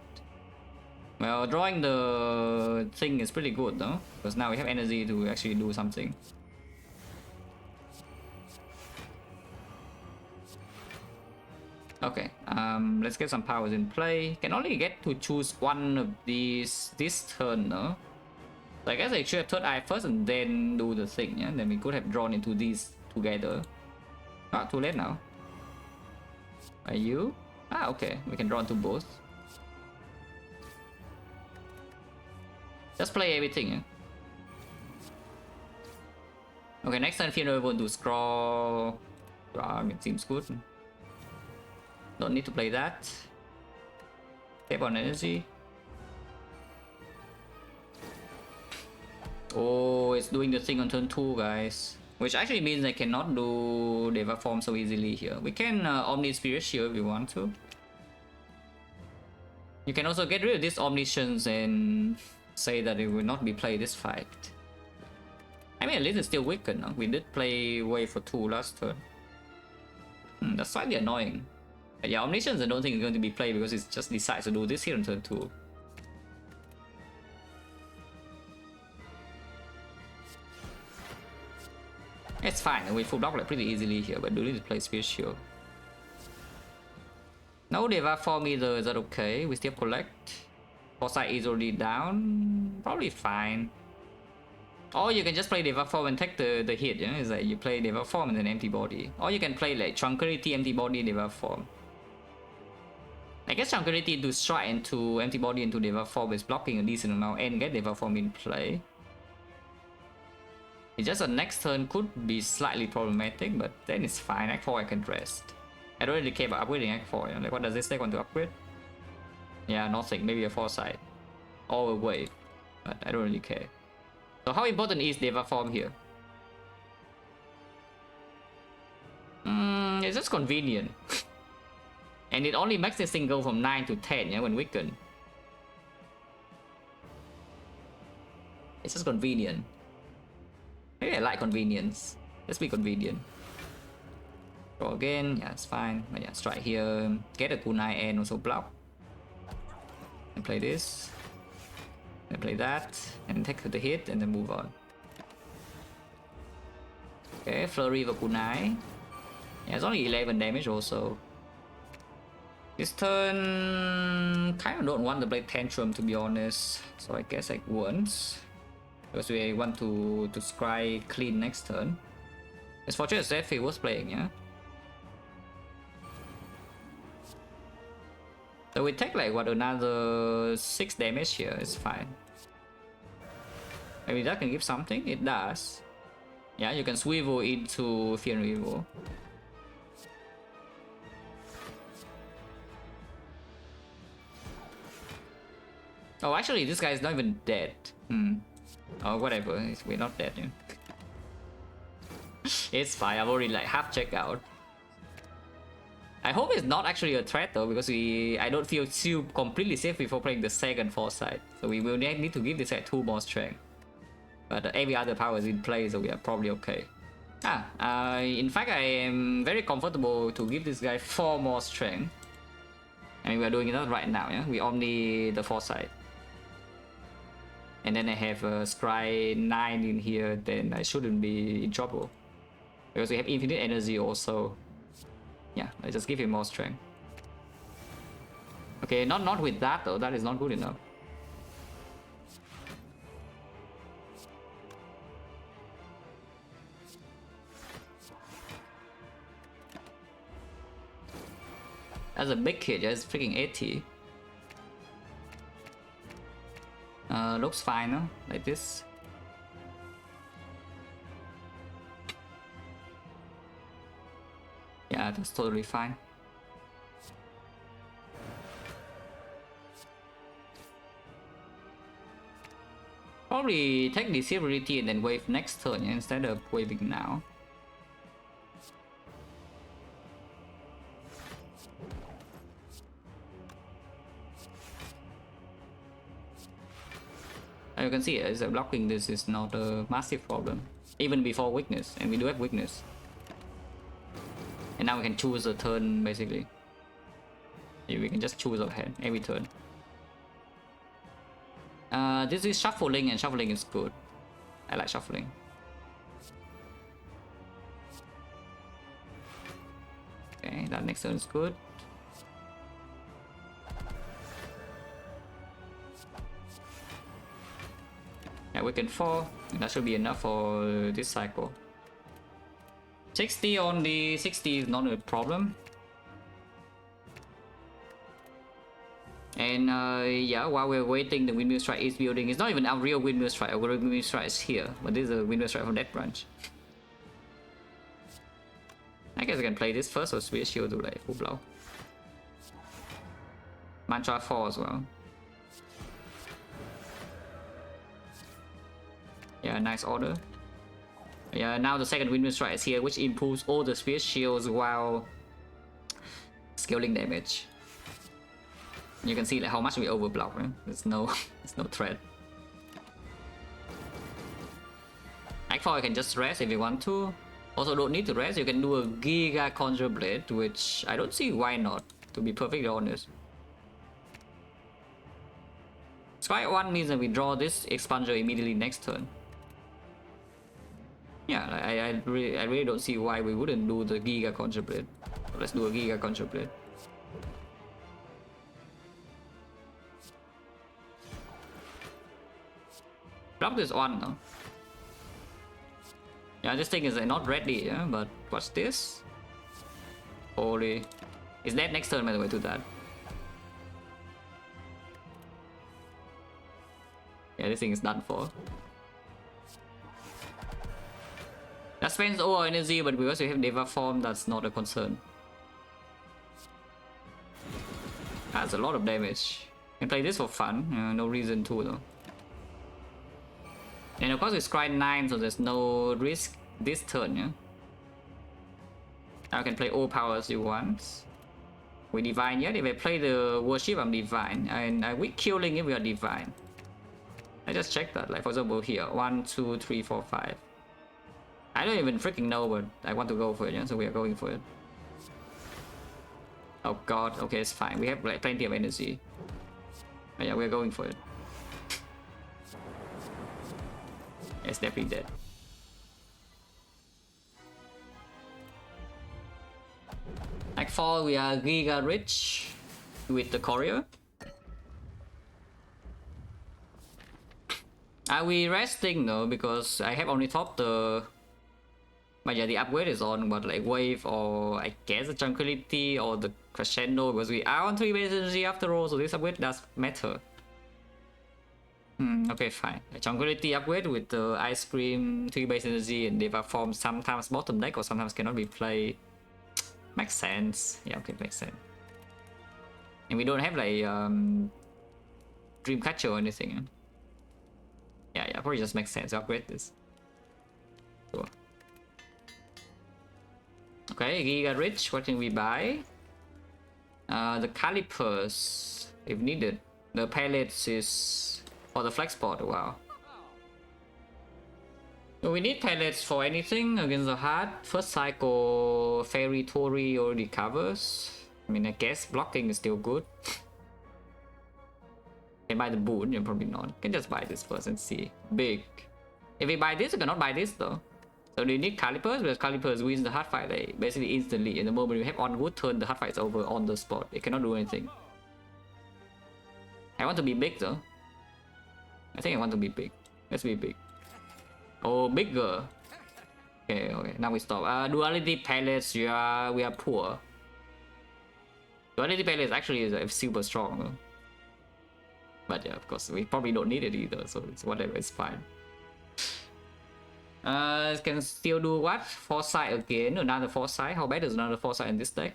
Well, drawing the thing is pretty good though, because now we have energy to actually do something. Okay, let's get some powers in play. Can only get to choose one of these this turn, no? So I guess I should have third eye first and then do the thing, yeah? Then we could have drawn into these together. Not too late now. Are you? Ah, okay, we can draw into both. Just play everything, yeah? Okay, next time Fiona will do scroll. It seems good. Don't need to play that. Tap on energy. Oh, it's doing the thing on turn 2, guys. Which actually means I cannot do Deva form so easily here. We can Omni Spirit Shield if we want to. You can also get rid of this Omniscience and say that it will not be played this fight. I mean, at least it's still weakened. No? We did play Wave for 2 last turn. That's slightly annoying. But yeah, Omniscience I don't think it's going to be played because it just decides to do this here on turn 2. It's fine, we full block like pretty easily here, but do need to play Spirit Shield. No Deva form either, is that okay? We still collect. Foresight is already down, probably fine. Or you can just play Deva form and take the hit, yeah? It's like you play Deva form and then empty body. Or you can play like Tranquility, empty body, Deva form. I guess Tranquility to strike into empty body into Deva form is blocking a decent amount and get Deva form in play. It's just a next turn could be slightly problematic, but then it's fine. Act 4 I can rest. I don't really care about upgrading Act 4. You know? Like, what does this deck want to upgrade? Yeah, nothing. Maybe a Foresight. Or a Wave. But I don't really care. So how important is Deva form here? It's just convenient. And it only makes this thing go from 9 to 10, yeah, when weakened. It's just convenient. Maybe I like convenience. Let's be convenient. Draw again, yeah, it's fine. But yeah, strike here, get a kunai and also block. And play this. And play that. And take the hit and then move on. Okay, flurry of kunai. Yeah, it's only 11 damage also. This turn kind of don't want to play Tantrum to be honest. So I guess like once. Because we want to scry clean next turn. It's fortunate that he was playing, yeah? So we take like what, another 6 damage here, it's fine. Maybe that can give something, it does. Yeah, you can swivel into Fear and Evil. Oh, actually, this guy is not even dead. Oh, whatever. We're not dead. Yeah. It's fine. I've already like half checked out. I hope it's not actually a threat though, because I don't feel completely safe before playing the second foresight. So we will need to give this guy 2 more strength. But every other power is in play, so we are probably okay. In fact, I am very comfortable to give this guy 4 more strength. I mean, we are doing that right now, yeah? We only the foresight. And then I have a Scry 9 in here, then I shouldn't be in trouble. Because we have infinite energy also. Yeah, I just give him more strength. Okay, not with that though, that is not good enough. That's a big hit, yeah, it's freaking 80. Looks fine, huh? Like this. Yeah, that's totally fine. Probably take the severity and then wave next turn, yeah, instead of waving now. As you can see, blocking this is not a massive problem. Even before weakness, and we do have weakness. And now we can choose a turn, basically. We can just choose our hand every turn. This is shuffling, and shuffling is good. I like shuffling. Okay, that next turn is good. Yeah, we can 4. That should be enough for this cycle. 60 on the 60 is not a problem. And yeah, while we're waiting, the windmill strike is building. It's not even our real windmill strike. Our real windmill strike is here, but this is a windmill strike from that branch. I guess I can play this first or switch shield to like full blow. Mantra 4 as well. Yeah, nice order. Yeah, now the second windmill strike is here, which improves all the spear shields while scaling damage. You can see like how much we overblock, right? There's no threat. Actually, I can just rest if you want to. Also, don't need to rest. You can do a Giga Conjure Blade, which I don't see why not, to be perfectly honest. Strike 1 means that we draw this expander immediately next turn. Yeah, I really don't see why we wouldn't do the Giga Conjure Blade. So let's do a Giga Conjure Blade. Block this one, no? Yeah, this thing is not ready, yeah, but what's this? Holy. Is that next turn, by the way, to that? Yeah, this thing is done for. That spends all our energy, but because we have Deva form, that's not a concern. That's a lot of damage. Can play this for fun, no reason to though. And of course we scry 9, so there's no risk this turn, yeah? Now I can play all powers you want. We divine, yeah? If I play the worship, I'm divine. And we killing if we are divine. I just checked that, like for example here, 1, 2, 3, 4, 5. I don't even freaking know, but I want to go for it, yeah? So we are going for it. Oh god, okay, it's fine. We have like plenty of energy. But yeah, we're going for it. It's definitely dead. Like 4, we are Giga rich with the courier. Are we resting though? Because I have only thought the... But yeah, the upgrade is on, but like wave or I guess the tranquility or the crescendo, because we are on 3 base energy after all, so this upgrade does matter. Okay, fine. A tranquility upgrade with the ice cream, 3 base energy, and Deva form sometimes bottom deck or sometimes cannot be played. Makes sense. Yeah, okay, makes sense. And we don't have like Dreamcatcher or anything. Yeah, probably just makes sense to upgrade this. Sure. Okay, Giga Rich, what can we buy? The calipers, if needed. The pallets is for the flex pod. Wow. So we need pallets for anything against the hard. First cycle, Fairy Tory already covers. I mean, I guess blocking is still good. Can buy the boon? Yeah, probably not. Can just buy this first and see. Big. If we buy this, we cannot buy this though. So we need calipers, because calipers wins the hard fight like, basically instantly. In the moment we have on wood turn, the hard fight is over on the spot. It cannot do anything. I want to be big though. I think I want to be big. Let's be big. Oh, bigger. Okay, now we stop. Duality pallets, yeah, we are poor. Duality pallets actually is super strong though. But yeah, of course, we probably don't need it either, so it's whatever, it's fine. Can still do what? Foresight again, another Foresight. How bad is another Foresight in this deck?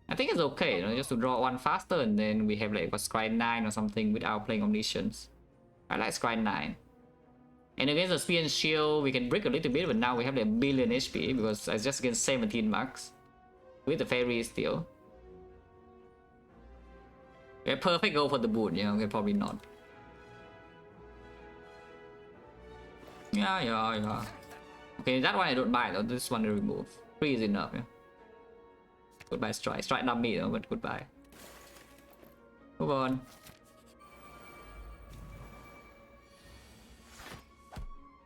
I think it's okay, you know, just to draw one faster and then we have like a Scry 9 or something without playing Omniscience. I like Scry 9. And against the Spear and Shield, we can break a little bit, but now we have like a billion HP because it's just against 17 marks. With the Fairy still. We're perfect go for the boon, yeah, okay, probably not. Yeah. Okay, that one I don't buy though, this one I remove. 3 is enough, yeah. Goodbye Strike. Strike not me though, but goodbye. Move on.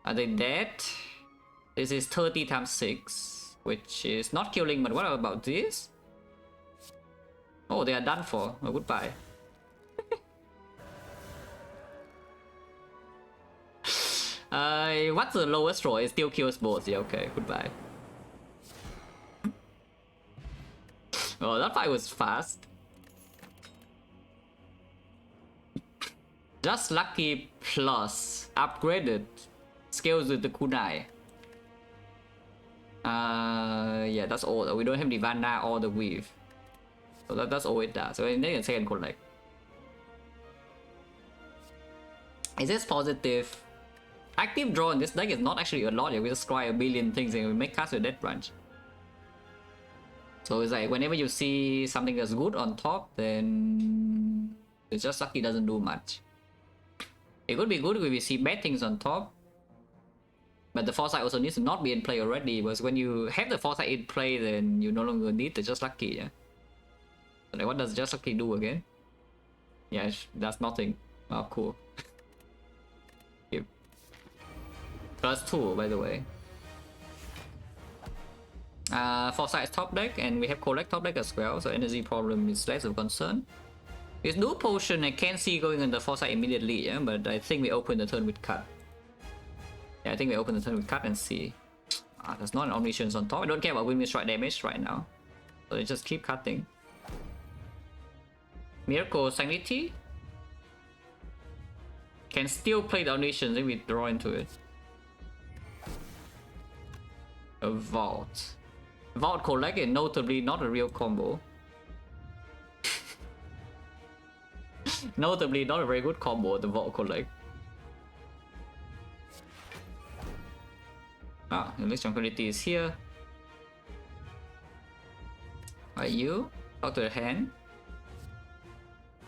Are they dead? This is 30 times 6, which is not killing, but what about this? Oh, they are done for. Oh, goodbye. What's the lowest roll? It still kills both. Yeah, okay, goodbye. Oh, that fight was fast. Just lucky plus upgraded scales with the kunai. Yeah, that's all. We don't have the Vanna or the weave. So that's all it does. So then you can second collect. Is this positive? Active draw in this deck is not actually a lot. We just scry a billion things and we make cast with Death Branch. So it's like whenever you see something that's good on top, then it's just lucky doesn't do much. It could be good if we see bad things on top. But the Foresight also needs to not be in play already, because when you have the Foresight in play, then you no longer need the Just Lucky, yeah? So like, what does Just Lucky do again? Yeah, that's nothing. Oh, cool. Yep. +2, by the way. Foresight is top deck, and we have Collect top deck as well, so energy problem is less of concern. With Dual Potion, I can't see going on the Foresight immediately, yeah? But I think we open the turn with Cut. Yeah, I think we open the turn with Cut and see. There's not an Omniscience on top. I don't care about Windmill Strike damage right now. So they just keep cutting. Miracle Sanity. Can still play the Omniscience if we draw into it. A Vault. Vault Collect is notably not a real combo. Notably not a very good combo, the Vault Collect. The list tranquility is here. Are you? Talk to the hand.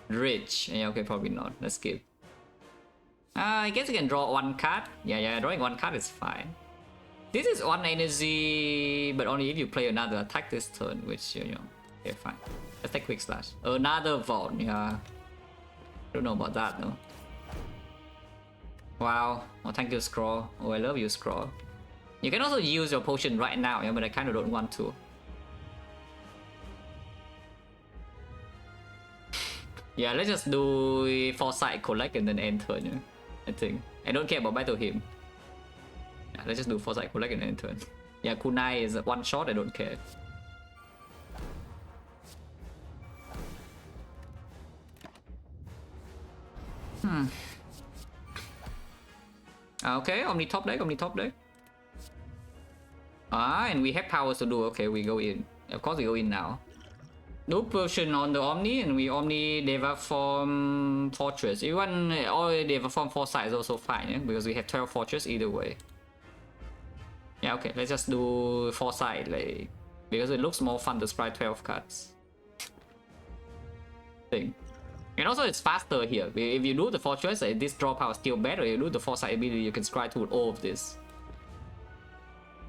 Rich. Yeah, okay, probably not. Let's skip. I guess you can draw one card. Yeah, drawing one card is fine. This is one energy, but only if you play another attack this turn, which, you know, okay, fine. Let's take Quick Slash. Another Vault, yeah. Don't know about that, though. Wow. Oh, thank you, Scroll. Oh, I love you, Scroll. You can also use your potion right now, yeah, but I kind of don't want to. Yeah, let's just do Foresight, Collect, and then end turn, yeah, I think. I don't care about Battle Him. Yeah, let's just do Foresight, Collect, and end turn. Yeah, Kunai is one shot, I don't care. Okay, Omni top deck, Omni top deck. And we have powers to do. Okay, we go in. Of course we go in now. do potion on the Omni, and we Omni Deva form Fortress. Even all Deva form Foresight is also fine, yeah? Because we have 12 Fortress either way. Yeah, okay, let's just do Foresight, like, because it looks more fun to scry 12 cards. Thing. And also it's faster here. If you do the Fortress, this draw power is still better. If you do the Foresight ability, you can scry through all of this.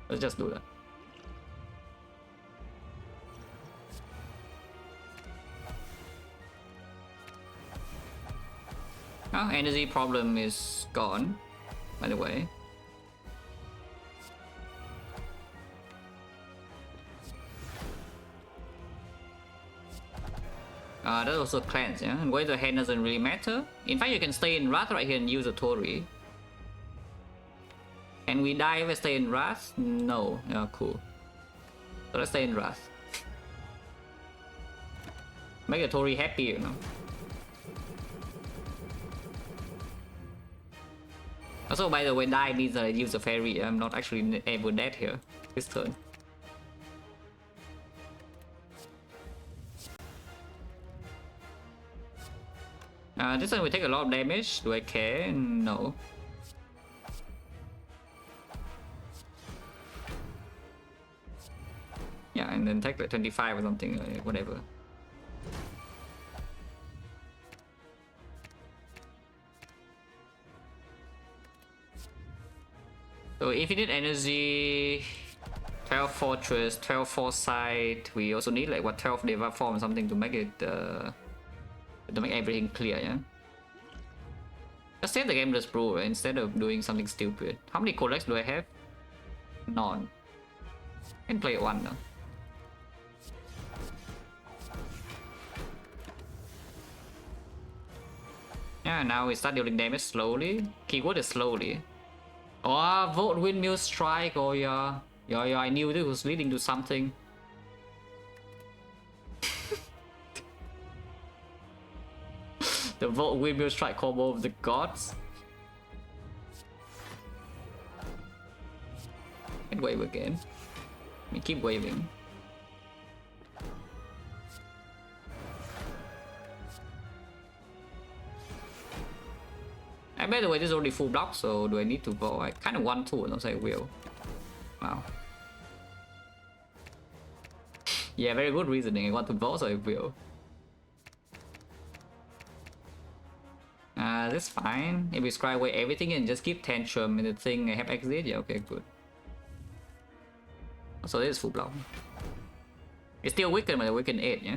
Let's just do that. Oh, energy problem is gone, by the way. That also cleanse, yeah? And where the hand doesn't really matter. In fact, you can stay in Wrath right here and use a Tori. Can we die if I stay in Wrath? No. Yeah, cool. So let's stay in Wrath. Make the Tori happy, you know. Also, by the way, die means that I use a fairy. I'm not actually ever dead here this turn. This one will take a lot of damage. Do I care? No. Yeah, and then take like 25 or something, like whatever. So Infinite Energy, 12 Fortress, 12 Foresight. We also need like what 12 Deva Form or something to make it to make everything clear, yeah? Just save the game just brew, right? Instead of doing something stupid. How many collects do I have? None. Can play one now. Yeah, now we start dealing damage slowly. Keyword is slowly. Oh, Volt Windmill Strike. Oh yeah. Yeah, I knew this was leading to something. The Volt Windmill Strike combo of the gods. And wave again. We keep waving. And by the way, this is already full block, so do I need to vote? I kind of want to, and also I will. Wow. Yeah, very good reasoning. I want to vote, so I will. That's fine. If we scry away everything and just keep Tantrum in the thing I have exit, yeah, okay, good. So this is full block. It's still weakened, but weakened 8, yeah?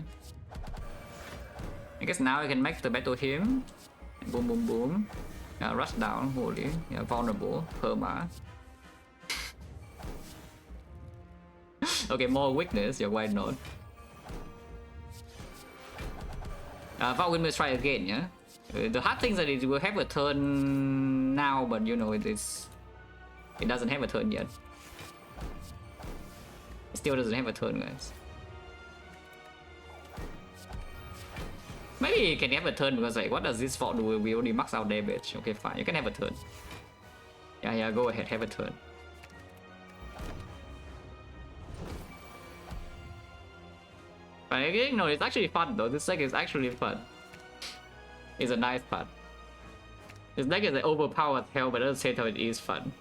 I guess now I can make the battle hymn. Boom, boom, boom. Rush down, holy. Yeah, vulnerable. Perma. Okay, more weakness, yeah, why not? Vow Windmill try again, yeah? The hard thing is that it will have a turn now, but you know, it doesn't have a turn yet. It still doesn't have a turn, guys. Maybe you can have a turn because like, what does this fort do? We only max out damage. Okay, fine, you can have a turn. Yeah, go ahead, have a turn. But again, no, it's actually fun though. This deck is actually fun. It's a nice part. This deck is like overpowered hell, but at the same time it is fun.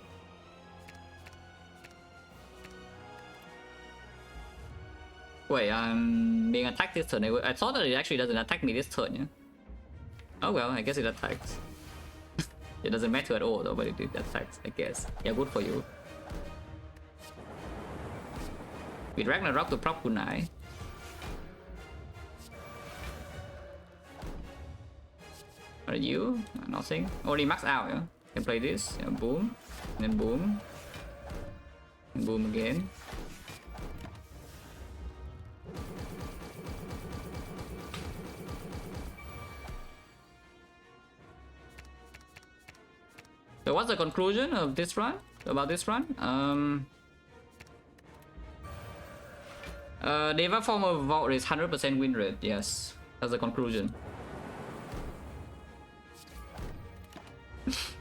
Wait, I'm being attacked this turn. I thought that it actually doesn't attack me this turn, yeah? Oh well, I guess it attacks. It doesn't matter at all though, but it attacks, I guess. Yeah, good for you. With Ragnarok to prop Kunai. What are you? Nothing. Only max out, yeah? Can play this. Yeah, boom. And then boom. And boom again. So what's the conclusion of this run? About this run? Deva form of Vault is 100% win rate. Yes, that's the conclusion.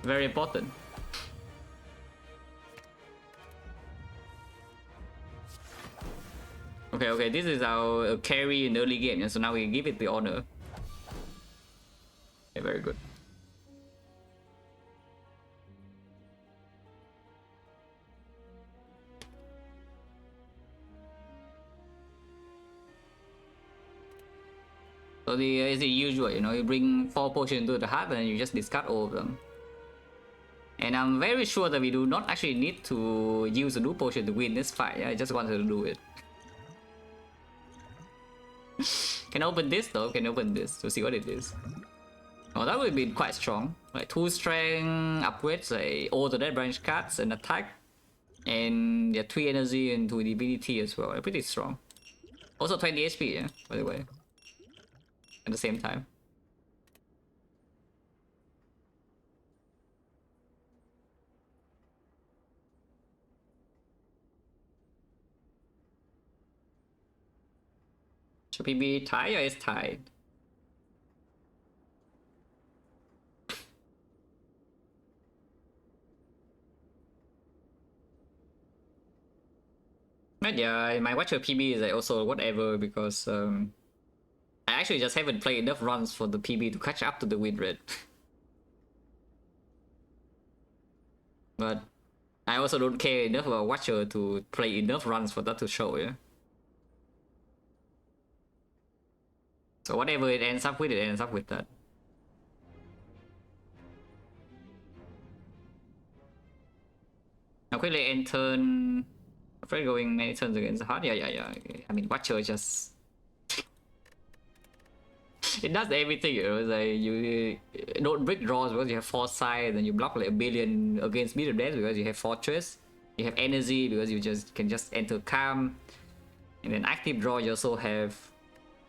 Very important. Okay, okay, this is our carry in the early game, yeah? So now we give it the honor. Okay, very good. So it's the usual, you know, you bring 4 potions to the heart and you just discard all of them. And I'm very sure that we do not actually need to use a new potion to win this fight. Yeah? I just wanted to do it. Can open this though, can open this to see what it is. Oh, that would be quite strong. Like 2 strength upgrades, like all the dead branch cards and attack. And yeah, 3 energy and 2 divinity as well. Pretty strong. Also 20 HP, yeah, by the way. At the same time. Should we be tied or is tied? But yeah, my Watcher PB is like also whatever because I actually just haven't played enough runs for the PB to catch up to the win rate. But I also don't care enough about Watcher to play enough runs for that to show, yeah. So whatever it ends up with, it ends up with that. Now quickly end turn. Afraid going many turns against the heart. Yeah. Okay. I mean, Watcher just it does everything, you know. It's like you don't break draws because you have foresight, and you block like a billion against medium death because you have fortress. You have energy because you can just enter calm, and then active draw you also have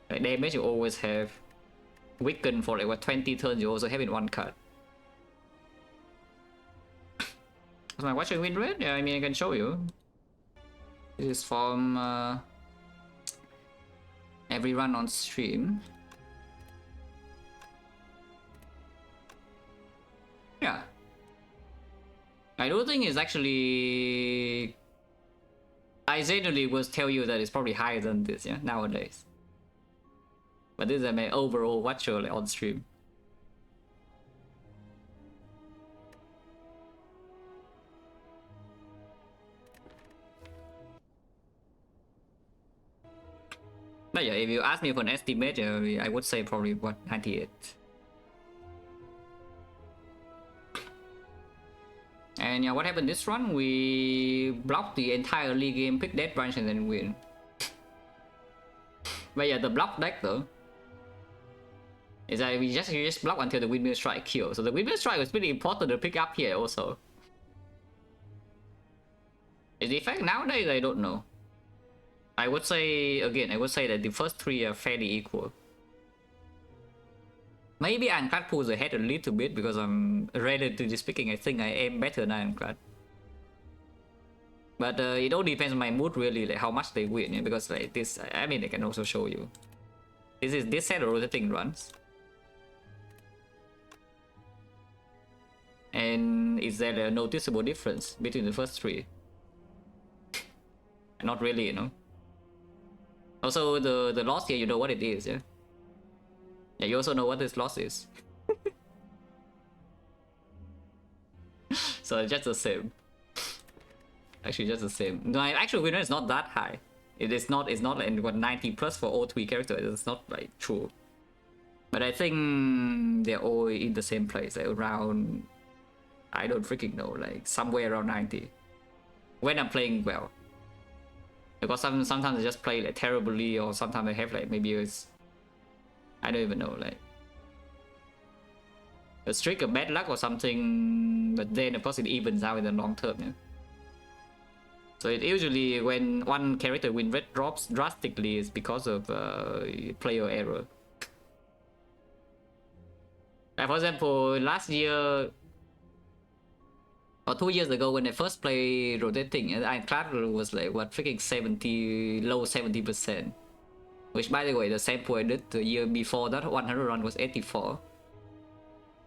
like damage. You always have weaken for like what 20 turns. You also have in one card. So my Watcher win rate? Yeah, I mean I can show you. This is from every run on stream. Yeah. I don't think it's actually... I generally will tell you that it's probably higher than this, yeah, nowadays. But this is my overall Watcher like, on stream. But yeah, if you ask me for an estimate, I would say probably what, 98. And yeah, what happened this run? We blocked the entire league game, pick dead branch and then win. But yeah, the block deck though is that you just block until the windmill strike kill. So the windmill strike was pretty important to pick up here also. Is the effect nowadays? I don't know. I would say again, I would say that the first 3 are fairly equal. Maybe Ironclad pulls ahead a little bit because I'm relatively speaking, I think I aim better than Ironclad. But it all depends on my mood really, like how much they win, yeah? Because like this, I mean I can also show you. This set of rotating runs. And is there a noticeable difference between the first 3? Not really, you know. Also the loss here, you know what it is, yeah? Yeah, you also know what this loss is. So it's just the same. Actually just the same. No, actual winner is not that high. It's not like what 90 plus for all 3 characters. It's not like true. But I think they're all in the same place, like around, I don't freaking know, like somewhere around 90. When I'm playing well. Because sometimes I just play like terribly, or sometimes I have like maybe it's, I don't even know, like a streak of bad luck or something, but then of course it evens out in the long term, yeah? So it usually when one character win rate drops drastically is because of player error. Like for example, last year or 2 years ago when I first played Rotating, Ironclad was like what, freaking 70, low 70%. Which by the way, the sample I did the year before that 100 run was 84.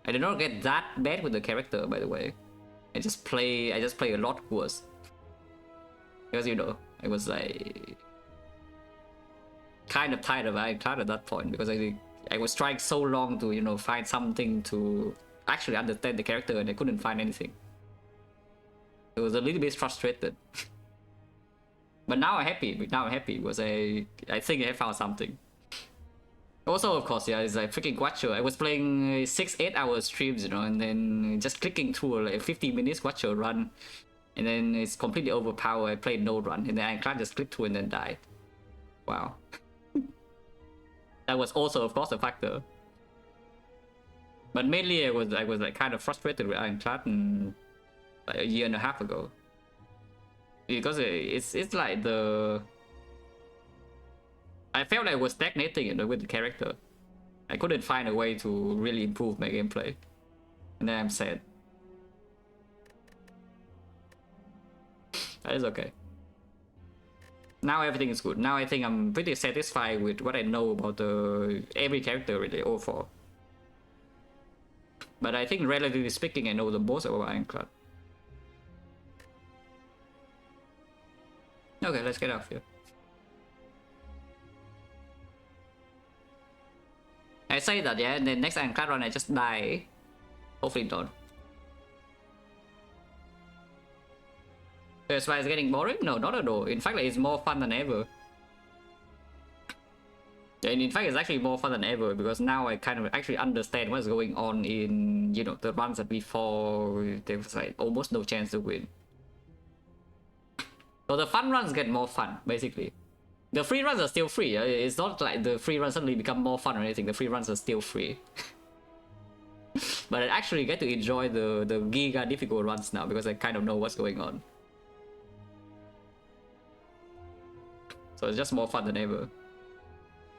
I did not get that bad with the character, by the way. I just play a lot worse. Because you know, it was like kind of tired of Ironclad at that point, because I was trying so long to, you know, find something to actually understand the character, and I couldn't find anything. It was a little bit frustrated. But now I'm happy. Now I'm happy because I think I found something. Also, of course, yeah, it's like freaking Watcher. I was playing 6-8 hour streams, you know, and then just clicking through like 50 minutes Watcher run, and then it's completely overpowered. I played no run, and then I can't just click through and then die. Wow. That was also, of course, a factor. But mainly, I was like kind of frustrated with Ironclad like a year and a half ago, because it's like I felt like I was stagnating, you know, with the character. I couldn't find a way to really improve my gameplay, and then I'm sad. That is okay. Now everything is good. Now I think I'm pretty satisfied with what I know about every character really overall. But I think relatively speaking, I know the most about Ironclad. Okay, let's get off here. I say that, yeah, and then next Ironclad run I just die. Hopefully not. That's why it's getting boring? No, not at all. In fact, like, it's more fun than ever. Yeah, and in fact, it's actually more fun than ever, because now I kind of actually understand what's going on in, you know, the runs that before there was like almost no chance to win. So the fun runs get more fun, basically. The free runs are still free. It's not like the free runs suddenly become more fun or anything. The free runs are still free. But I actually get to enjoy the giga difficult runs now, because I kind of know what's going on. So it's just more fun than ever.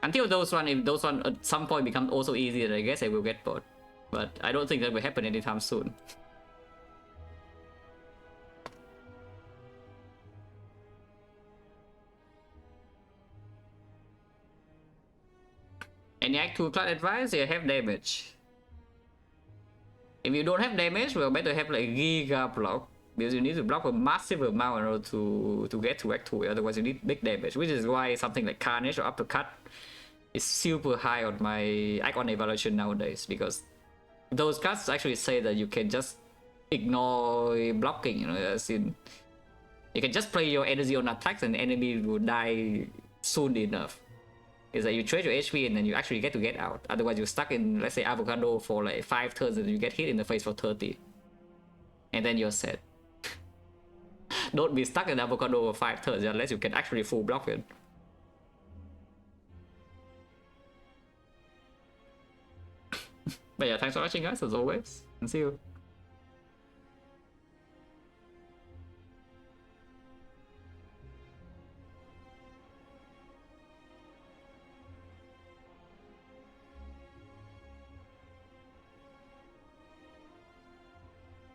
Until those runs, if those runs at some point become also easier, I guess I will get bored. But I don't think that will happen anytime soon. Any Act 2 class advice? You have damage. If you don't have damage, well, better have like giga block, because you need to block a massive amount in order to get to Act 2. Otherwise, you need big damage, which is why something like Carnage or Uppercut is super high on my icon evaluation nowadays, because those cards actually say that you can just ignore blocking, you know, as in you can just play your energy on attacks and the enemy will die soon enough. Is that you trade your HP and then you actually get to get out. Otherwise, you're stuck in, let's say, Avocado for like 5 turns and you get hit in the face for 30. And then you're set. Don't be stuck in Avocado for 5 turns unless you can actually full block it. But yeah, thanks for watching, guys, as always. And see you.